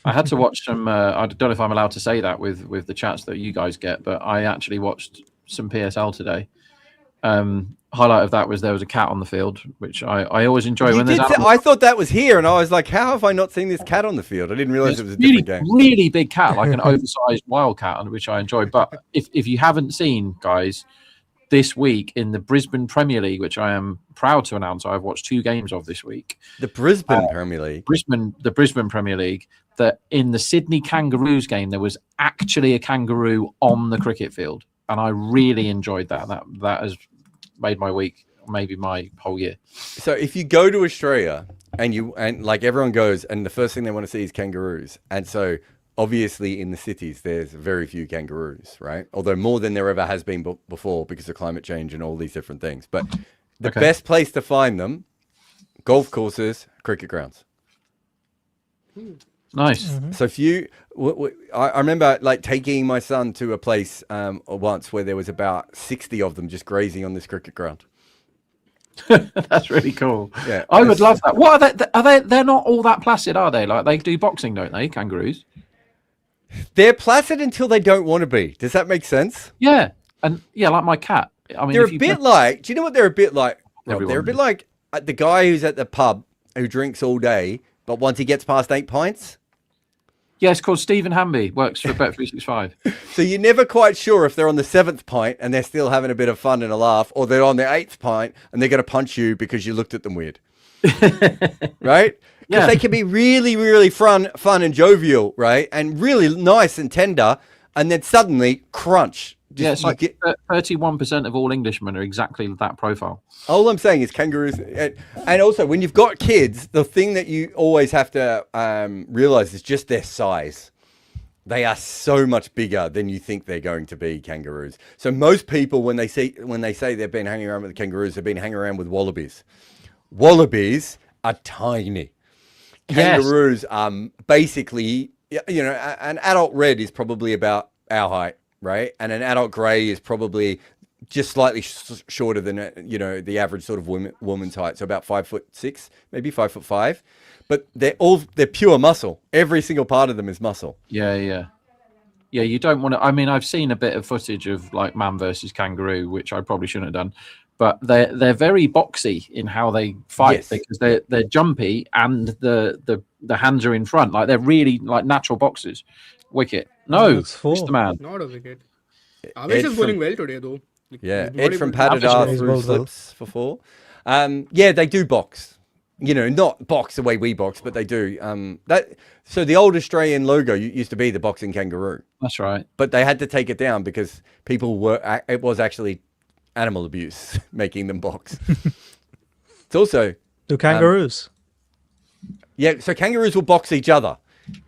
I had to watch some. I don't know if I'm allowed to say that with the chats that you guys get, but I actually watched some PSL today. Highlight of that was there was a cat on the field, which I always enjoy You when there's did say- animals. I thought that was here, and I was like, how have I not seen this cat on the field? I didn't realize It's it was a really, different game. really big cat, like an oversized wild cat, which I enjoy. But if you haven't seen, guys, this week in the Brisbane Premier League, which I am proud to announce, I've watched 2 games of this week. The Brisbane Premier League. The Brisbane Premier League. That in the Sydney Kangaroos game, there was actually a kangaroo on the cricket field, and I really enjoyed that. That has made my week, maybe my whole year. So if you go to Australia and like everyone goes, and the first thing they want to see is kangaroos, and so obviously in the cities there's very few kangaroos, right? Although more than there ever has been before because of climate change and all these different things. But the Okay. best place to find them: golf courses, cricket grounds. Nice. So if you, I remember like taking my son to a place once where there was about 60 of them just grazing on this cricket ground. That's really cool. Yeah, I would love that. What are they? Are they? They're not all that placid, are they? Like they do boxing, don't they? Kangaroos. They're placid until they don't want to be. Does that make sense? Yeah, and yeah, like my cat. I mean, They're if a you bit put- like, do you know what they're a bit like? Rob? Everyone They're a bit does. like the guy who's at the pub who drinks all day, but once he gets past 8 pints, Yeah, it's called Stephen Hamby. Works for Bet365. So you're never quite sure if they're on the 7th pint and they're still having a bit of fun and a laugh, or they're on the 8th pint and they're going to punch you because you looked at them weird. Right? Because Yeah. they can be really, really fun and jovial, right? And really nice and tender, and then suddenly crunch. Yeah, it's you like 31% of all Englishmen are exactly that profile. All I'm saying is kangaroos, and also when you've got kids, the thing that you always have to realize is just their size. They are so much bigger than you think they're going to be, kangaroos. So most people, when they say they've been hanging around with kangaroos, they've been hanging around with wallabies. Wallabies are tiny. Kangaroos are basically, an adult red is probably about our height, right? And an adult grey is probably just slightly shorter than the average sort of woman's height, so about 5'6", maybe 5'5". But they're pure muscle. Every single part of them is muscle. Yeah. You don't want to. I mean, I've seen a bit of footage of like man versus kangaroo, which I probably shouldn't have done. But they're very boxy in how they fight, Yes. because they're jumpy and the hands are in front, like they're really like natural boxers. Wicket. No, That's four. Mr. Man. Not a wicket. Avesh is bowling well today, though. Yeah, He's not Ed from able to- Patadar Average through bowls well. slips for 4. Yeah, they do box. Not box the way we box, but they do. So the old Australian logo used to be the boxing kangaroo, That's right. but they had to take it down because it was actually animal abuse making them box. It's also, Do kangaroos? so kangaroos will box each other,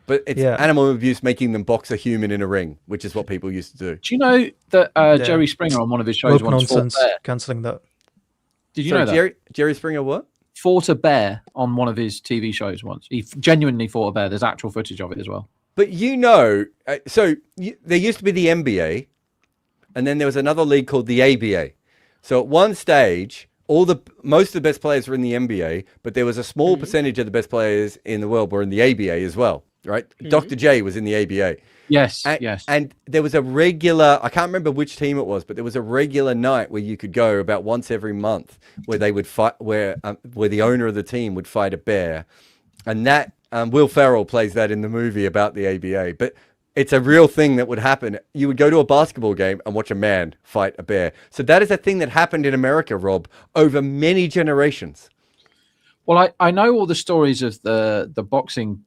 but it's Yeah. animal abuse making them box a human in a ring, which is what people used to do. Do you know that Jerry Springer on one of his shows Woke once fought a nonsense. bear? Cancelling that. Did you Sorry, know that? Jerry Springer what? Fought a bear on one of his TV shows once. He genuinely fought a bear. There's actual footage of it as well. But there used to be the NBA, and then there was another league called the ABA. So at one stage, most of the best players were in the NBA, but there was a small percentage of the best players in the world were in the ABA as well, right? Dr. J was in the ABA. Yes, And, yes. and there was a regular, I can't remember which team it was, but there was a regular night where you could go about once every month where they would fight, where the owner of the team would fight a bear. And that, Will Ferrell plays that in the movie about the ABA. But it's a real thing that would happen. You would go to a basketball game and watch a man fight a bear. So that is a thing that happened in America, Rob, over many generations. Well, I know all the stories of the boxing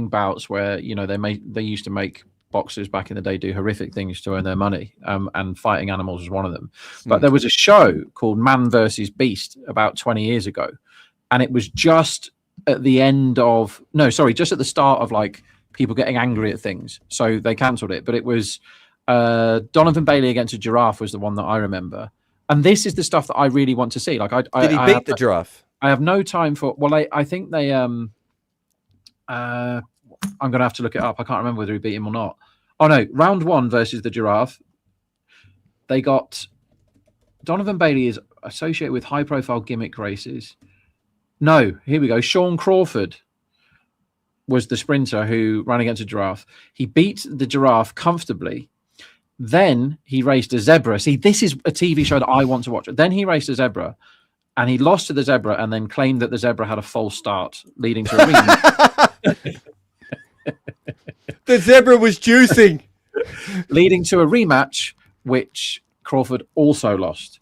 bouts where they used to make boxers back in the day do horrific things to earn their money, and fighting animals was one of them. But there was a show called Man versus Beast about 20 years ago, and it was just at the just at the start of like people getting angry at things, so they cancelled it. But it was Donovan Bailey against a giraffe was the one that I remember, and this is the stuff that I really want to see. Like, Did he beat the giraffe? I have no time for. Well, I think they I'm going to have to look it up. I can't remember whether he beat him or not. Oh, no. Round 1 versus the giraffe. They got... Donovan Bailey is associated with high-profile gimmick races. No, here we go. Sean Crawford was the sprinter who ran against a giraffe. He beat the giraffe comfortably. Then he raced a zebra. See, this is a TV show that I want to watch. Then he raced a zebra, and he lost to the zebra and then claimed that the zebra had a false start, leading to a rematch. The zebra was juicing. Leading to a rematch, which Crawford also lost.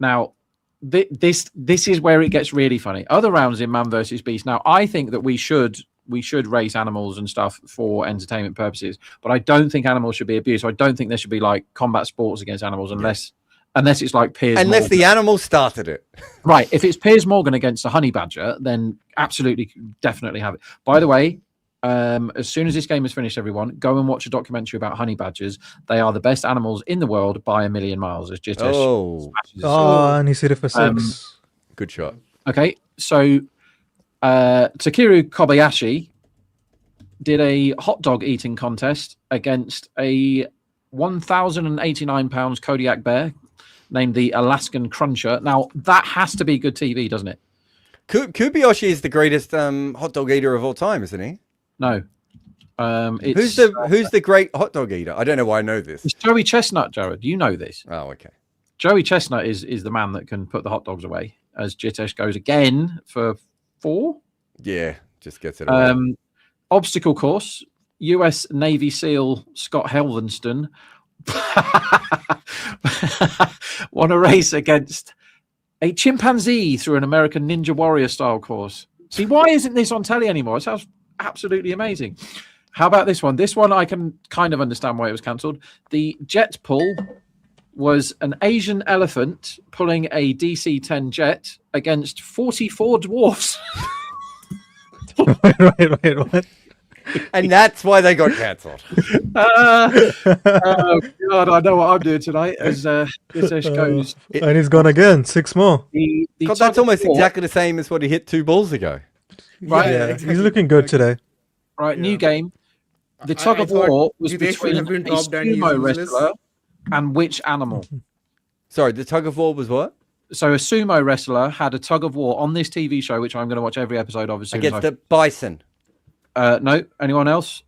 Now, this is where it gets really funny. Other rounds in Man versus Beast. Now, I think that we should race animals and stuff for entertainment purposes, but I don't think animals should be abused. So I don't think there should be like combat sports against animals unless it's like Piers Unless Morgan. the animal started it. Right. If it's Piers Morgan against a honey badger, then absolutely, definitely have it. By the way, as soon as this game is finished, everyone, go and watch a documentary about honey badgers. They are the best animals in the world by a million miles. As Jitesh smashes his- And he's hit it for 6. Good shot. Okay, so Takeru Kobayashi did a hot dog eating contest against a 1,089 pounds Kodiak bear named the Alaskan Cruncher. Now, that has to be good TV, doesn't it? Kobayashi is the greatest hot dog eater of all time, isn't he? No. Who's the great hot dog eater? I don't know why I know this. It's Joey Chestnut, Jared. You know this. Oh, okay. Joey Chestnut is the man that can put the hot dogs away, as Jitesh goes again for 4. Yeah, just gets it. Away. Obstacle course. US Navy SEAL Scott Helvenston won a race against a chimpanzee through an American Ninja Warrior style course. See, why isn't this on telly anymore? It sounds absolutely amazing. How about this one? This one I can kind of understand why it was cancelled. The jet pull was an Asian elephant pulling a DC-10 jet against 44 dwarfs. Wait, what? And that's why they got cancelled. Oh God, I know what I'm doing tonight as this goes. And he's gone again. 6 more. The God, tug that's of almost war- exactly the same as what he hit 2 balls ago. Right. Yeah, exactly, he's looking good today. Right, new Yeah. game. The tug I of thought war was Jitesh should between have been a topped and he's sumo useless. wrestler and which animal? Sorry, the tug of war was what? So a sumo wrestler had a tug of war on this TV show, which I'm going to watch every episode of as soon Against as I... the bison. No, anyone else?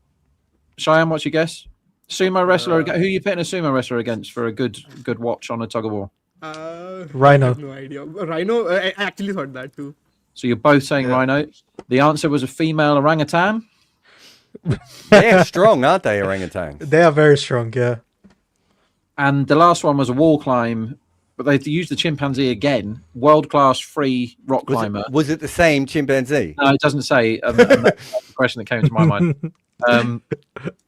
Cheyenne, what's your guess? Sumo wrestler. Who are you pitting a sumo wrestler against for a good watch on a tug of war? Rhino. I have no idea. Rhino. I actually thought that too. So you're both saying rhino. The answer was a female orangutan. They're strong, aren't they, orangutans? They are very strong, yeah. And the last one was a wall climb, but they used the chimpanzee again. World-class free rock climber. Was it the same chimpanzee? No, it doesn't say. That's the question that came to my mind.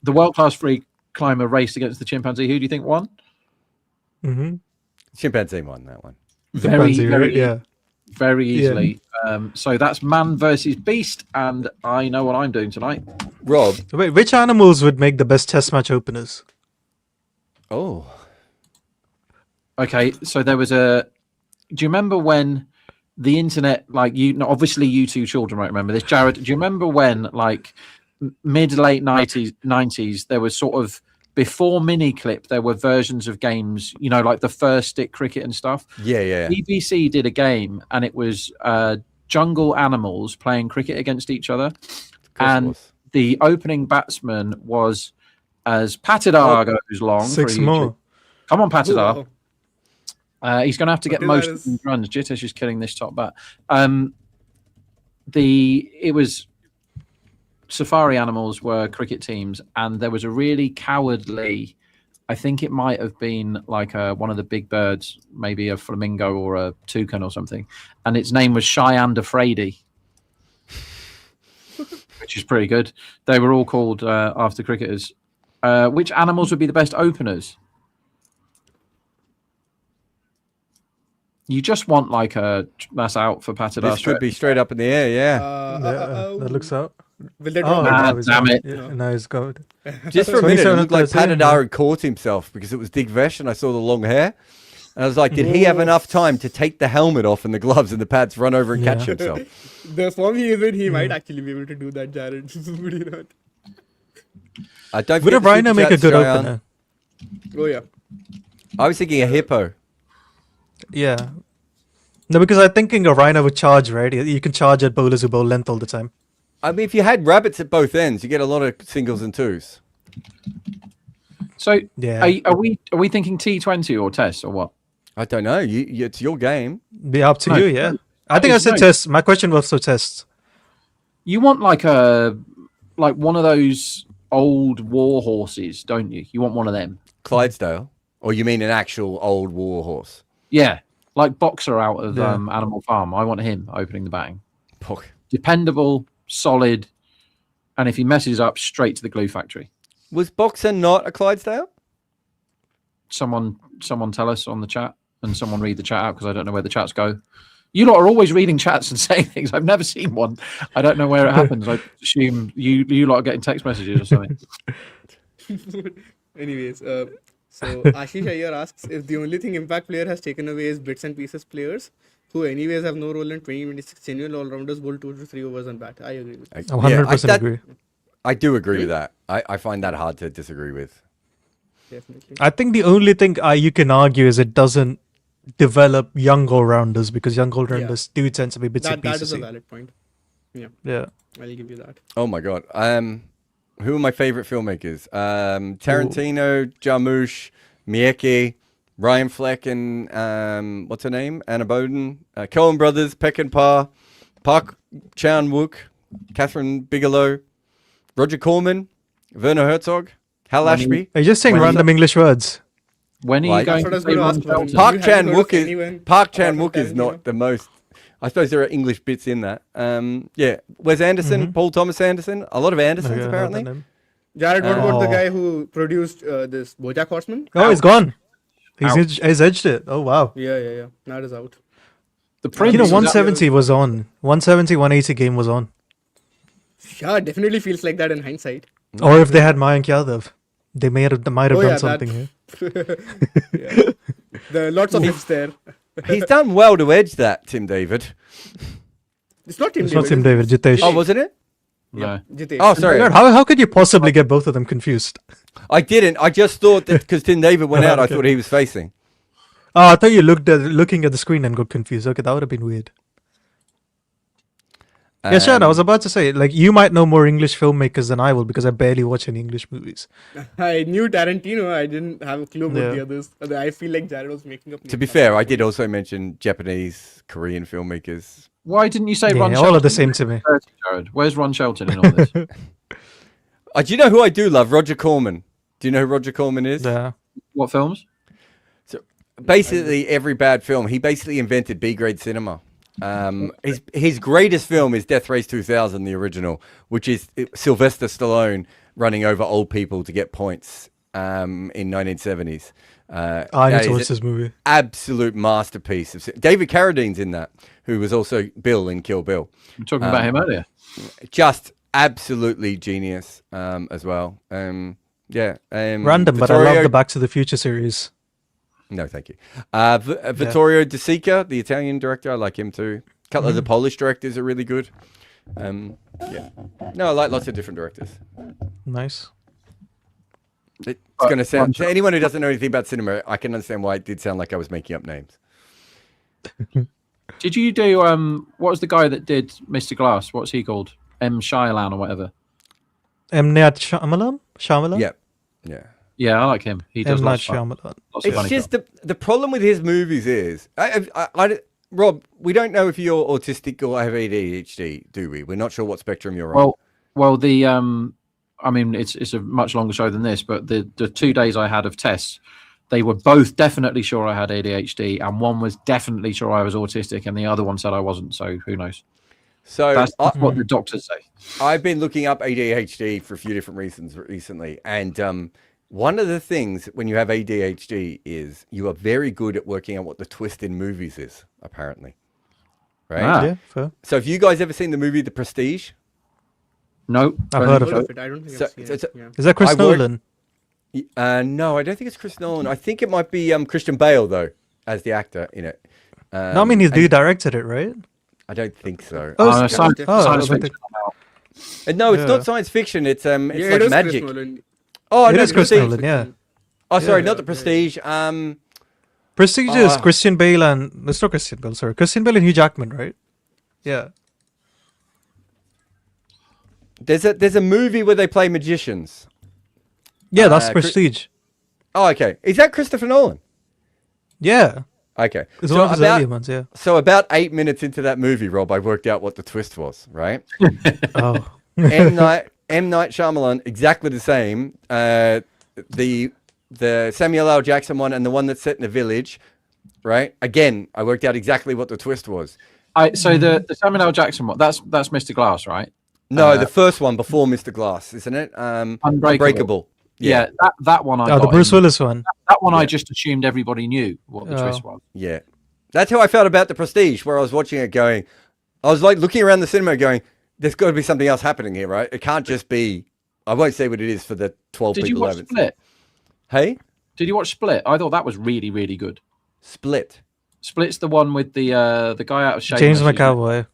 The world-class free climber raced against the chimpanzee. Who do you think won? Mm-hmm. Chimpanzee won that one. Very Yeah. easily. So that's man versus beast, and I know what I'm doing tonight. Rob. Wait, which animals would make the best test match openers? Oh. Okay, so there was a. Do you remember when the internet, like obviously you two children won't remember this. Jared, do you remember when, like, mid-late 90s, there was sort of, before Miniclip, there were versions of games, like the first stick cricket and stuff. Yeah. BBC did a game, and it was jungle animals playing cricket against each other. And the opening batsman was, as Patidar goes long. 6 more. Come on, Patidar. Wow. He's going to have to get most of the runs. Jitesh is killing this top bat. It was safari animals were cricket teams, and there was a really cowardly. I think it might have been like one of the big birds, maybe a flamingo or a toucan or something, and its name was Cheyenne Frady, which is pretty good. They were all called after cricketers. Which animals would be the best openers? You just want like that's out for Patidar. This could be straight up in the air, yeah. That looks out. Will they drop it? now he's damn gone. it. Yeah, now he's good. Just for a minute, it 27 looked like 13, Patidar had caught himself because it was Dig Vesh and I saw the long hair. And I was like, did he have enough time to take the helmet off and the gloves and the pads, run over and catch himself? The form he is in, he might actually be able to do that, Jared. Would he not? I don't Would a think the rhino super make a chats, good Cheyenne. opener? Oh yeah. I was thinking a hippo. Yeah. No, because I'm thinking a rhino would charge, right? You can charge at bowlers who bowl length all the time. I mean, if you had rabbits at both ends, you get a lot of singles and twos. So Yeah. are we thinking T20 or Test or what? I don't know. It's your game. Be up to No, you, yeah. I think I said no. test. My question was for test. You want like one of those old war horses, don't you? You want one of them. Clydesdale. Or you mean an actual old war horse? Yeah, like Boxer out of Yeah. Animal Farm. I want him opening the batting. Fuck. Dependable, solid, and if he messes up, straight to the glue factory. Was Boxer not a Clydesdale? Someone tell us on the chat, and someone read the chat out because I don't know where the chats go. You lot are always reading chats and saying things. I've never seen one. I don't know where it happens. I assume you lot are getting text messages or something. Anyways, so Ashish Iyer asks if the only thing Impact player has taken away is bits and pieces players who anyways have no role in 2026 genuine all-rounders bowl 2 to 3 overs and bat. I agree with that. I 100% agree. I do agree with that. I find that hard to disagree with. Definitely. I think the only thing you can argue is it doesn't develop young all-rounders because young all-rounders do tend to be bits and That pieces. is a valid point. Yeah. I'll give you that. Oh my god. Who are my favorite filmmakers? Tarantino, Jarmusch, Mieke, Ryan Fleck, and what's her name? Anna Boden, Coen Brothers, Peckinpah, Park Chan-wook, Catherine Bigelow, Roger Corman, Werner Herzog, Hal When he- Ashby. Are you just saying When he- random English words? When are Like- you going That's to what I was say going to Ron ask. Shelton? Park Have Chan you heard of Wook is anyone Park apart Chan from Wook is Tarantino? not the most. I suppose there are English bits in that. Yeah, Wes Anderson, Paul Thomas Anderson, a lot of Andersons Okay, I heard apparently. that name. Jared, what about the Oh. guy who produced this BoJack Horseman? Oh, he's Ouch. gone. Ouch. He's edged it. Oh wow. Yeah. That is out. The Prince. You know, is 170 was on. 170, 180 game was on. Yeah, it definitely feels like that in hindsight. Or if they had Mayank Yadav, they might have Oh, done yeah, something that- here. Yeah. There are lots of ifs there. He's done well to edge that, Tim David. It's not Tim It's David. not Tim David, Jitesh. Oh, wasn't it? No. Jitesh. Oh, sorry. God, how could you possibly get both of them confused? I didn't. I just thought that because Tim David went out, I Okay. thought he was facing. Oh, I thought you looking at the screen and got confused. Okay, that would have been weird. Yeah, Shad, I was about to say, like, you might know more English filmmakers than I will because I barely watch any English movies. I knew Tarantino. I didn't have a clue about Yeah. the others. I feel like Jared was making up. To be fair, I did also mention Japanese, Korean filmmakers. Why didn't you say Ron Yeah, Shelton? all are the same to me. Jared? Where's Ron Shelton in all this? Do you know who I do love? Roger Corman. Do you know who Roger Corman is? Yeah. What films? Basically, every bad film. He basically invented B-grade cinema. His greatest film is Death Race 2000, the original, which is Sylvester Stallone running over old people to get points in 1970s. I that need to is watch an this movie. absolute masterpiece. David Carradine's in that, who was also Bill in Kill Bill. I'm talking about him earlier. Just absolutely genius as well. Yeah. Random, but I Vittorio- love the Back to the Future series. No, thank you. Vittorio De Sica, the Italian director, I like him too. A couple of the Polish directors are really good. Yeah. No, I like lots of different directors. Nice. It's going to sound, to anyone who doesn't know anything about cinema, I can understand why it did sound like I was making up names. Did you do what was the guy that did Mr. Glass? What's he called? M. Shyamalan or whatever. M. Night Shyamalan? Shyamalan? Yeah. Yeah. Yeah, I like him. He does M. Night lots of fun. Shyamalan. Lots of It's funny just stuff. the problem with his movies is, Rob, we don't know if you're autistic or have ADHD, do we? We're not sure what spectrum you're on. Well, the I mean, it's a much longer show than this, but the 2 days I had of tests, they were both definitely sure I had ADHD, and one was definitely sure I was autistic, and the other one said I wasn't. So who knows? So That's what the doctors say. I've been looking up ADHD for a few different reasons recently, and one of the things when you have ADHD is you are very good at working out what the twist in movies is, apparently. Right? Ah. Yeah, fair. So have you guys ever seen the movie The Prestige? No, I've heard of Heard it. of it. I don't think So- I've seen so- it. so- Yeah. Is that Chris I worked- Nolan? No, I don't think it's Chris Nolan. I think it might be Christian Bale, though, as the actor in it. No, I mean, he's dude directed it, right? I don't think so. Oh, science, Oh, science but fiction. No, it's Yeah. not science fiction. It's Yeah, like it is magic. Chris Nolan. Oh, It no, is Chris Prestige. Nolan, yeah. Oh, sorry, Yeah, not the yeah, Prestige. Prestige is Ah. Christian Bale and... It's not Christian Bale, sorry. Christian Bale and Hugh Jackman, right? Yeah. There's a movie where they play magicians. Yeah, that's Chris- Prestige. Oh, okay. Is that Christopher Nolan? Yeah. Okay. It's one of his earlier ones, yeah. So about 8 minutes into that movie, Rob, I worked out what the twist was, right? Oh. M. Night Shyamalan, exactly the same. The Samuel L. Jackson one and the one that's set in a village, right? Again, I worked out exactly what the twist was. So the Samuel L. Jackson one, that's Mr. Glass, right? No, the first one before Mr. Glass, isn't it? Unbreakable. Yeah, that one I Oh, got. the Bruce in. Willis one. That one I Yeah. just assumed everybody knew what the Oh. twist was. Yeah. That's how I felt about The Prestige, where I was watching it going, I was like looking around the cinema going, there's got to be something else happening here, right? It can't just be, I won't say what it is for the 12 Did you people who watch haven't Split? Hey? Did you watch Split? I thought that was really, really good. Split. Split's the one with the guy out of Shameless. James isn't it? McAvoy.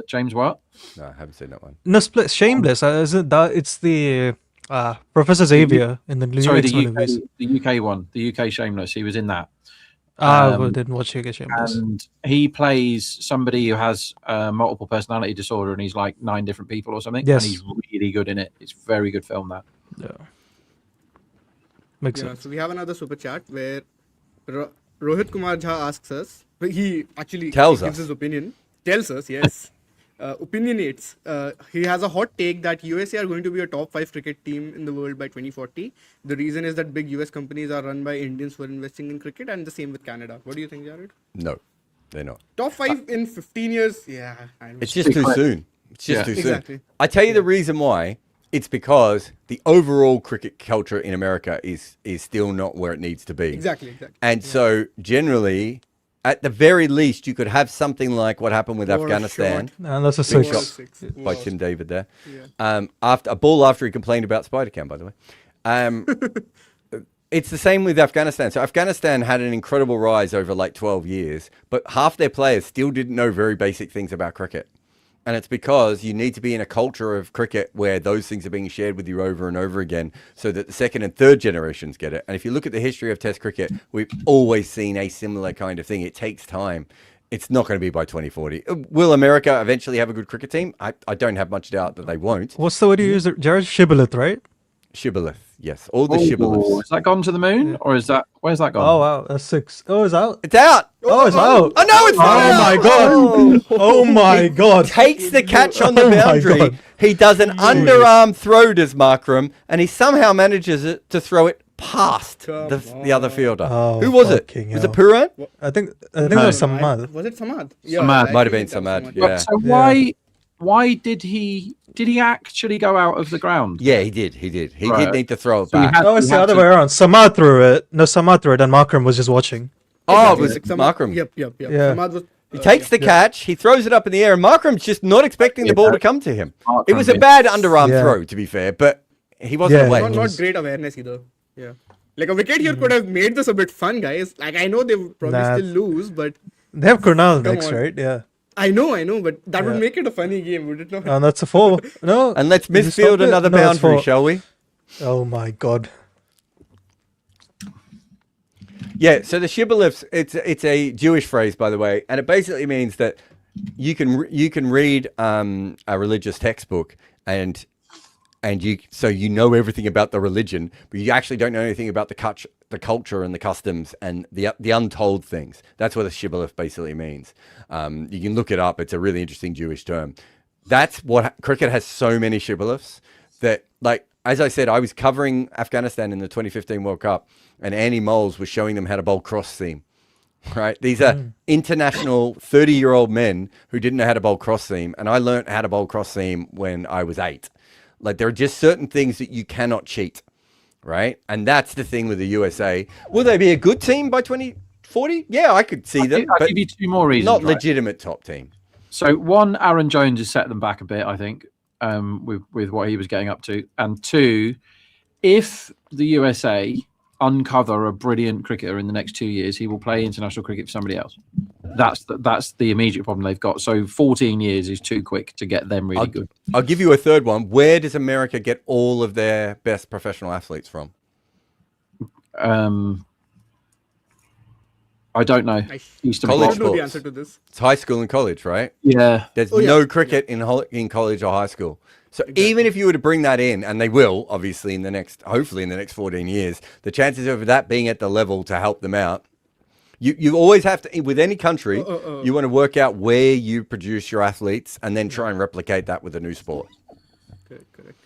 James what? No, I haven't seen that one. No, Split. Shameless. Isn't that? It's the Professor Xavier in the new Sorry, X-Men the movies. UK one, the UK Shameless. He was in that. I um, didn't watch UK Shameless. And he plays somebody who has multiple personality disorder, and he's like 9 different people or something. Yes. And he's really good in it. It's a very good film, that. Yeah. Makes Yeah, sense. so we have another super chat where Rohit Kumar Jha asks us, he actually Tells gives us. his opinion, tells us, yes. opinionates. He has a hot take that USA are going to be a top 5 cricket team in the world by 2040. The reason is that big US companies are run by Indians who are investing in cricket, and the same with Canada. What do you think, Jared? No, they're not. Top 5 in 15 years? Yeah, I know. It's just too soon. It's just Yeah. too soon. Exactly. I tell you the reason why. It's because the overall cricket culture in America is still not where it needs to be. Exactly. And so generally, at the very least, you could have something like what happened with War Afghanistan. shot. And that's a Big six. shot. 6. By Tim David there. Yeah. After a ball after he complained about Spider-Cam, by the way. It's the same with Afghanistan. So Afghanistan had an incredible rise over like 12 years, but half their players still didn't know very basic things about cricket. And it's because you need to be in a culture of cricket where those things are being shared with you over and over again so that the second and third generations get it. And if you look at the history of Test cricket, we've always seen a similar kind of thing. It takes time. It's not going to be by 2040. Will America eventually have a good cricket team? I don't have much doubt that they won't. What's the word you use? Jared? Shibboleth, right? Shibboleth, yes. All the shibboleths. Has that gone to the moon, or is that where's that gone? Oh wow, that's 6. Oh, it's out. It's out. Oh, it's out. Oh, no, it's not Oh out. my god. Oh my god. Takes the catch on the Oh my boundary. God. He does an underarm throw, does Markram, and he somehow manages it to throw it past the other fielder. Oh, Who was it? fucking Was it hell. Puran? I think that was Samad. Was it Samad? Samad. I Might have think been that was Samad, yeah. So why did he actually go out of the ground? Yeah, he did. He did Right. need to throw it So he back. had- No, it's the had other to- way around. Samad threw it. No, Samad threw it, and Markram was just watching. Oh, it was Samad- Markram. Yep. Yeah. Samad was, He takes the catch, he throws it up in the air, and Markram's just not expecting the ball to come to him. Markram It was a missed. bad underarm Yeah. throw, to be fair, but he wasn't Yeah, away. he not was. great awareness either. Yeah. Like a wicket here could have made this a bit fun, guys. Like I know they would probably Nah. still lose, but They have Kurnaul Come next, on. right? Yeah. I know, but that would Yeah. make it a funny game, would it not? And that's a 4. No. And let's Is it midfield stopped it? another No, it's boundary, 4. shall we? Oh my god. Yeah, so the shibboleths, it's a Jewish phrase, by the way, and it basically means that you can read a religious textbook and you know everything about the religion, but you actually don't know anything about the culture and the customs and the untold things. That's what a shibboleth basically means. You can look it up. It's a really interesting Jewish term. That's what cricket has so many shibboleths that, like, as I said, I was covering Afghanistan in the 2015 World Cup, and Andy Moles was showing them how to bowl cross seam. Right? These are international 30-year-old men who didn't know how to bowl cross seam, and I learned how to bowl cross seam when I was 8. Like, there are just certain things that you cannot cheat, right? And that's the thing with the USA. Will they be a good team by 2040? Yeah, I could see them, I'll but give you two more reasons. not right? legitimate top team. So one, Aaron Jones has set them back a bit, I think, with what he was getting up to. And two, if the USA uncover a brilliant cricketer in the next 2 years, he will play international cricket for somebody else. That's the immediate problem they've got. So 14 years is too quick to get them really good. I'll give you a third one. Where does America get all of their best professional athletes from? I don't know. Eastern College I Bloc. don't know the sports. answer to this. It's high school and college, right? Yeah. There's Oh, yeah. no cricket in college or high school. So even if you were to bring that in, and they will, obviously, hopefully in the next 14 years, the chances of that being at the level to help them out, you always have to, with any country, you want to work out where you produce your athletes and then try and replicate that with a new sport. Correct.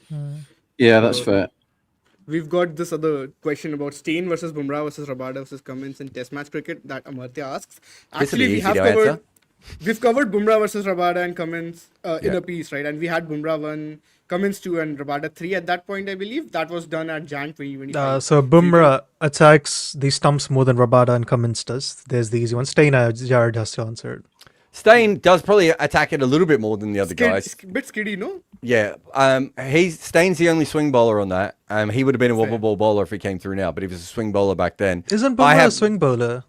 Yeah, that's fair. We've got this other question about Stein versus Bumrah versus Rabada versus Cummins in Test match cricket that Amartya asks. This will be Actually, we easy have to covered. answer. We've covered Bumrah versus Rabada and Cummins in Yeah. a piece, right? And we had Bumrah 1, Cummins 2, and Rabada 3 at that point, I believe. That was done at Jan 2025. So Bumrah attacks the stumps more than Rabada and Cummins does. There's the easy one. Steiner, Jared has to answer it. Stein does probably attack it a little bit more than the other guys. Bit skiddy, no? Yeah, Stain's the only swing bowler on that. He would have been a wobble ball bowler if he came through now, but he was a swing bowler back then. Isn't I Bumrah have- a swing bowler?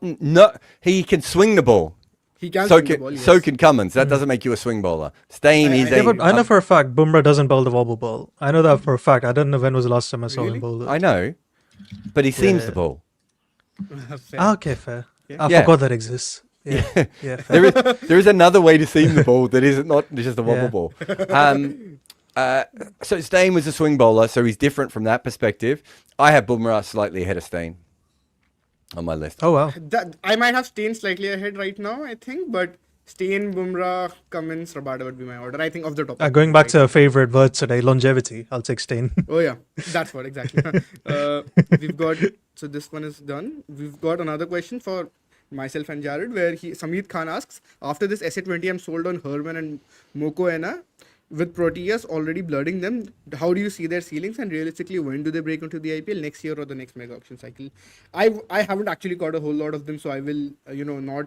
No, he can swing the ball. He can So swing the can ball, yes. so can Cummins. That doesn't make you a swing bowler. Stain is Yeah, but I know for a fact Bumrah doesn't bowl the wobble ball. I know that for a fact. I don't know when was the last time I saw him bowl it. I know, but he seems Yeah. the ball. Fair. Okay, fair. I Yeah. forgot that exists. Yeah, yeah. Fair. There is another way to seam the ball that is not just a wobble Yeah. ball. So Stain was a swing bowler, so he's different from that perspective. I have Bumrah slightly ahead of Stain on my list. Oh wow. I might have Stein slightly ahead right now, I think, but Stein, Bumrah, Cummins, Rabada would be my order. I think of the top. Going back to our favorite word today, longevity. I'll take Stain. Oh yeah, that's what exactly. We've got, so this one is done. We've got another question for myself and Jared, where Samit Khan asks, after this SA20, I'm sold on Herman and Mokoena. With Proteas already blooding them, how do you see their ceilings, and realistically, when do they break into the IPL, next year or the next mega auction cycle? I haven't actually got a whole lot of them, so I will not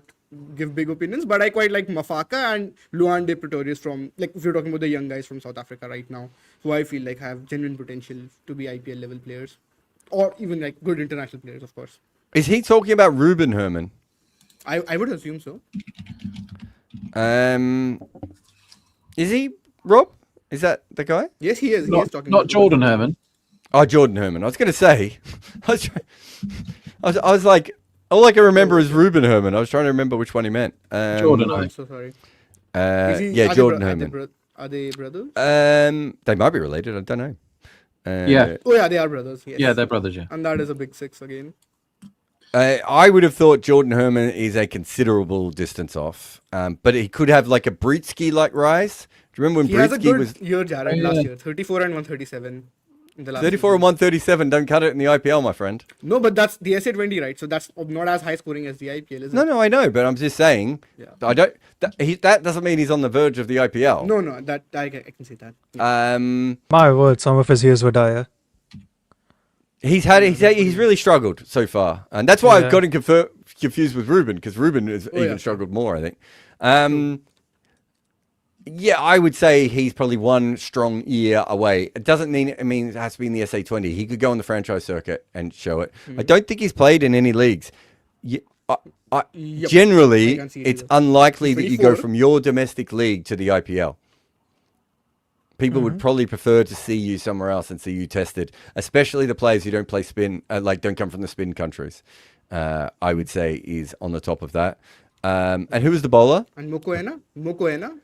give big opinions, but I quite like Mafaka and Luan de Pretorius from, like, if you're talking about the young guys from South Africa right now, who I feel like have genuine potential to be IPL level players, or even like good international players, of course. Is he talking about Ruben Herman? I would assume so. Is he, Rob? Is that the guy? Yes, he is. He is talking Not about Jordan Herman. Oh, Jordan Herman. I was going to say. I was like, all I can remember is Ruben Herman. I was trying to remember which one he meant. Jordan. I'm so sorry. Yeah, Jordan Herman. Are they brothers? They might be related. I don't know. Yeah. Oh yeah, they are brothers. Yes. Yeah, they're brothers. Yeah. And that is a big six again. I would have thought Jordan Herman is a considerable distance off, but he could have like a Britsky-like rise. Do you remember when He has a Britsky good was year, Jared, last year. 34 and 137 in the last 34 and 137? Don't cut it in the IPL, my friend. No, but that's the SA20, right? So that's not as high scoring as the IPL, is it? No, I know, but I'm just saying. Yeah. I don't. That doesn't mean he's on the verge of the IPL. No, that I can say that. My word, some of his years were dire. He's really struggled so far, and that's why I've Yeah. got him confused with Ruben, because Ruben has even struggled more, I think. Yeah, I would say he's probably one strong year away. It doesn't mean it has to be in the SA20. He could go on the franchise circuit and show it. I don't think he's played in any leagues. Generally, I can't see it it's either. unlikely that you go 24? from your domestic league to the IPL. People would probably prefer to see you somewhere else and see you tested, especially the players who don't play spin, don't come from the spin countries. I would say is on the top of that. And who was the bowler? And Mokoena.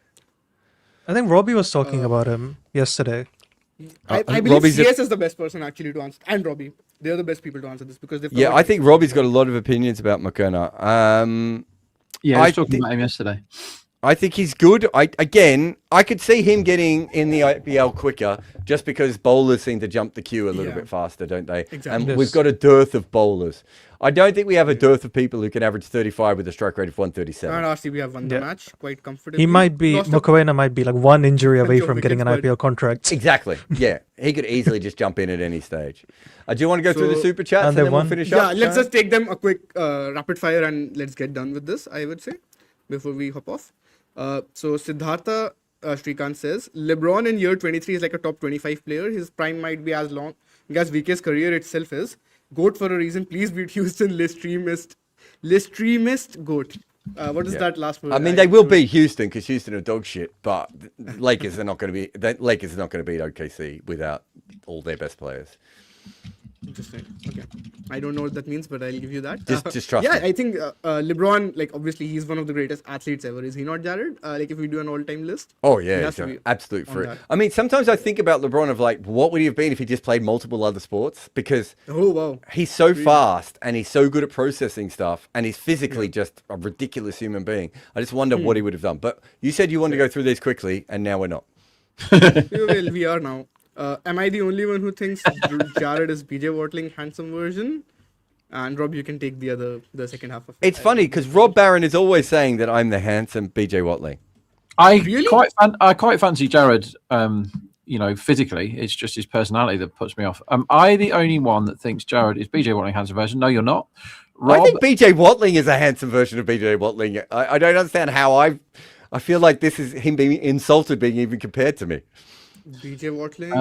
I think Robbie was talking about him yesterday. I believe Robbie's CS is the best person actually to answer, and Robbie. They're the best people to answer this because they've. Yeah, covered I think Robbie's got a lot of opinions about McKenna. Yeah, I I was talking thi- about him yesterday. I think he's good. I could see him getting in the IPL quicker just because bowlers seem to jump the queue a little Yeah. bit faster, don't they? Exactly. And Yes. we've got a dearth of bowlers. I don't think we have a dearth of people who can average 35 with a strike rate of 137. And RCB have won the Yeah. match quite comfortably. He might be, Lost a- Mokoena might be like one injury away Bunch of from getting an wickets, but- IPL contract. Exactly. Yeah, he could easily just jump in at any stage. Do you want to go through the So- super chats And and they then we'll won. finish Yeah, up? let's Sharon? just take them a quick rapid fire and let's get done with this, I would say, before we hop off. So Siddhartha Shrikant says, LeBron in year 23 is like a top 25 player. His prime might be as long as VK's career itself is. GOAT for a reason. Please beat Houston. Listreamist GOAT. What is Yeah. that last word? I mean, they will beat Houston because Houston are dog shit, but Lakers are not going to be. Lakers are not going to beat OKC without all their best players. Interesting. Okay. I don't know what that means, but I'll give you that. Just trust Yeah, me. I think LeBron, like, obviously, he's one of the greatest athletes ever. Is he not, Jared? Like, if we do an all-time list? Oh He yeah, has he's to an be absolute on freak. that. I mean, sometimes I think about LeBron of like, what would he have been if he just played multiple other sports? Because Oh, wow. he's so fast and he's so good at processing stuff, and he's physically just a ridiculous human being. I just wonder what he would have done. But you said you wanted to go through these quickly, and now we're not. Well, we are now. Am I the only one who thinks Jared is BJ Watling handsome version? And Rob, you can take the second half of it. It's funny because Rob Barron is always saying that I'm the handsome BJ Watley. I Really? quite fancy Jared. Physically, it's just his personality that puts me off. Am I the only one that thinks Jared is BJ Watling handsome version? No, you're not. Rob, I think BJ Watling is a handsome version of BJ Watling. I don't understand how I feel like this is him being insulted, being even compared to me. BJ Watling.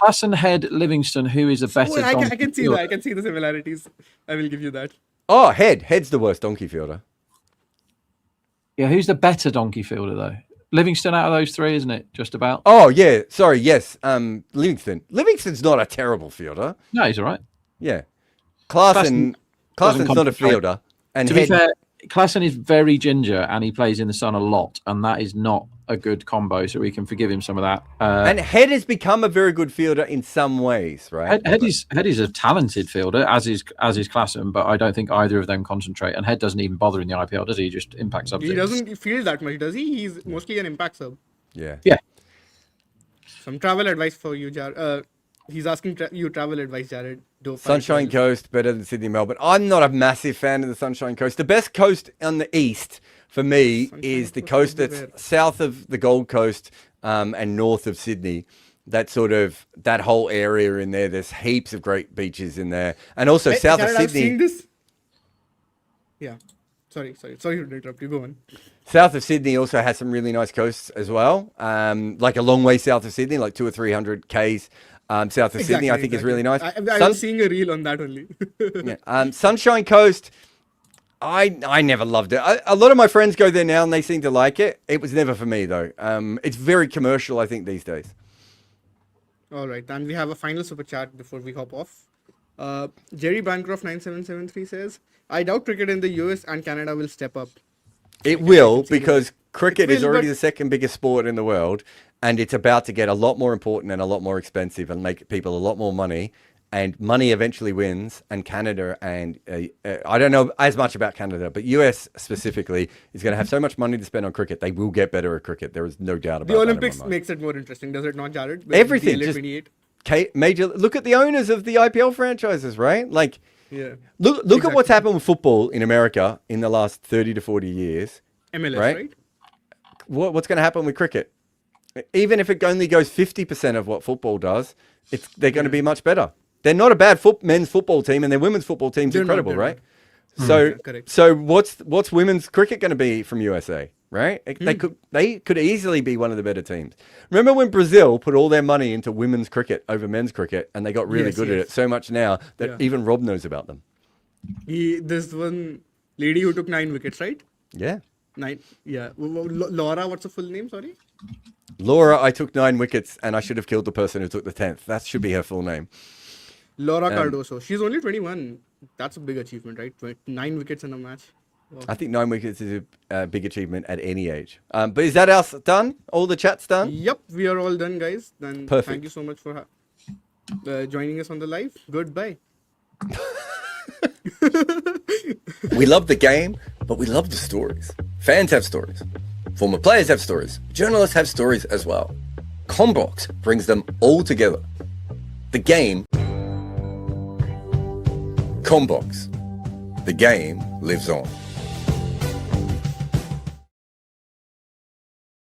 Klassen Head Livingston, who is a better. Oh, I donkey can see fielder. that. I can see the similarities. I will give you that. Oh, Head's the worst donkey fielder. Yeah, who's the better donkey fielder though? Livingston out of those three, isn't it? Just about. Oh yeah, sorry, yes. Livingston's not a terrible fielder. No, he's all right. Yeah, Clarkson's doesn't not a concentrate. fielder. And To be Head, fair, Klassen is very ginger and he plays in the sun a lot, and that is not a good combo, so we can forgive him some of that. And Head has become a very good fielder in some ways, right? Head is a talented fielder, as is Klassen, but I don't think either of them concentrate. And Head doesn't even bother in the IPL, does he? He just impact subs. He doesn't field that much, does he? He's mostly an impact sub. Yeah. Yeah. Some travel advice for you, Jared. He's asking you travel advice, Jared. Dope. Sunshine Coast, better than Sydney, Melbourne. I'm not a massive fan of the Sunshine Coast. The best coast on the east for me is the coast that's south of the Gold Coast and north of Sydney. That whole area in there. There's heaps of great beaches in there, and also south Jared, of I've Sydney. seen this. Yeah. Sorry to interrupt you. Go on. South of Sydney also has some really nice coasts as well. Like a long way south of Sydney, like 200 or 300 k's. South of Sydney, I think is really nice. I'm seeing a reel on that only. Yeah. Sunshine Coast, I never loved it. A lot of my friends go there now and they seem to like it. It was never for me though. It's very commercial, I think, these days. All right, and we have a final super chat before we hop off. Jerry Bancroft 9773 says, "I doubt cricket in the US and Canada will step up." It will, because cricket is will, already but- the second biggest sport in the world, and it's about to get a lot more important and a lot more expensive and make people a lot more money. And money eventually wins. And Canada and I don't know as much about Canada, but US specifically is going to have so much money to spend on cricket. They will get better at cricket. There is no doubt about The that in my Olympics mind. makes it more interesting, does it not, Jared? With Everything, the just- LA28? Major. Look at the owners of the IPL franchises, right? Like, Yeah. look at what's happened with football in America in the last 30 to 40 years. MLS, Right? right? What's going to happen with cricket? Even if it only goes 50% of what football does, they're going to be much better. They're not a bad men's football team, and their women's football team's They're not, incredible, they're right? not. So, Yeah, correct. so what's women's cricket going to be from USA, right? They could easily be one of the better teams. Remember when Brazil put all their money into women's cricket over men's cricket, and they got really Yes, good at yes. it so much now that Yeah. even Rob knows about them. This one lady who took 9 wickets, right? Yeah. 9. Yeah. Laura, what's the full name? Sorry. Laura, I took 9 wickets, and I should have killed the person who took the 10th. That should be her full name. Laura Cardoso. She's only 21. That's a big achievement, right? 9 wickets in a match. Wow. I think 9 wickets is a big achievement at any age. But is that us done? All the chat's done? Yep, we are all done, guys. Then Perfect. thank you so much for joining us on the live. Goodbye. We love the game, but we love the stories. Fans have stories. Former players have stories. Journalists have stories as well. Combox brings them all together. The game. Combox. The game lives on.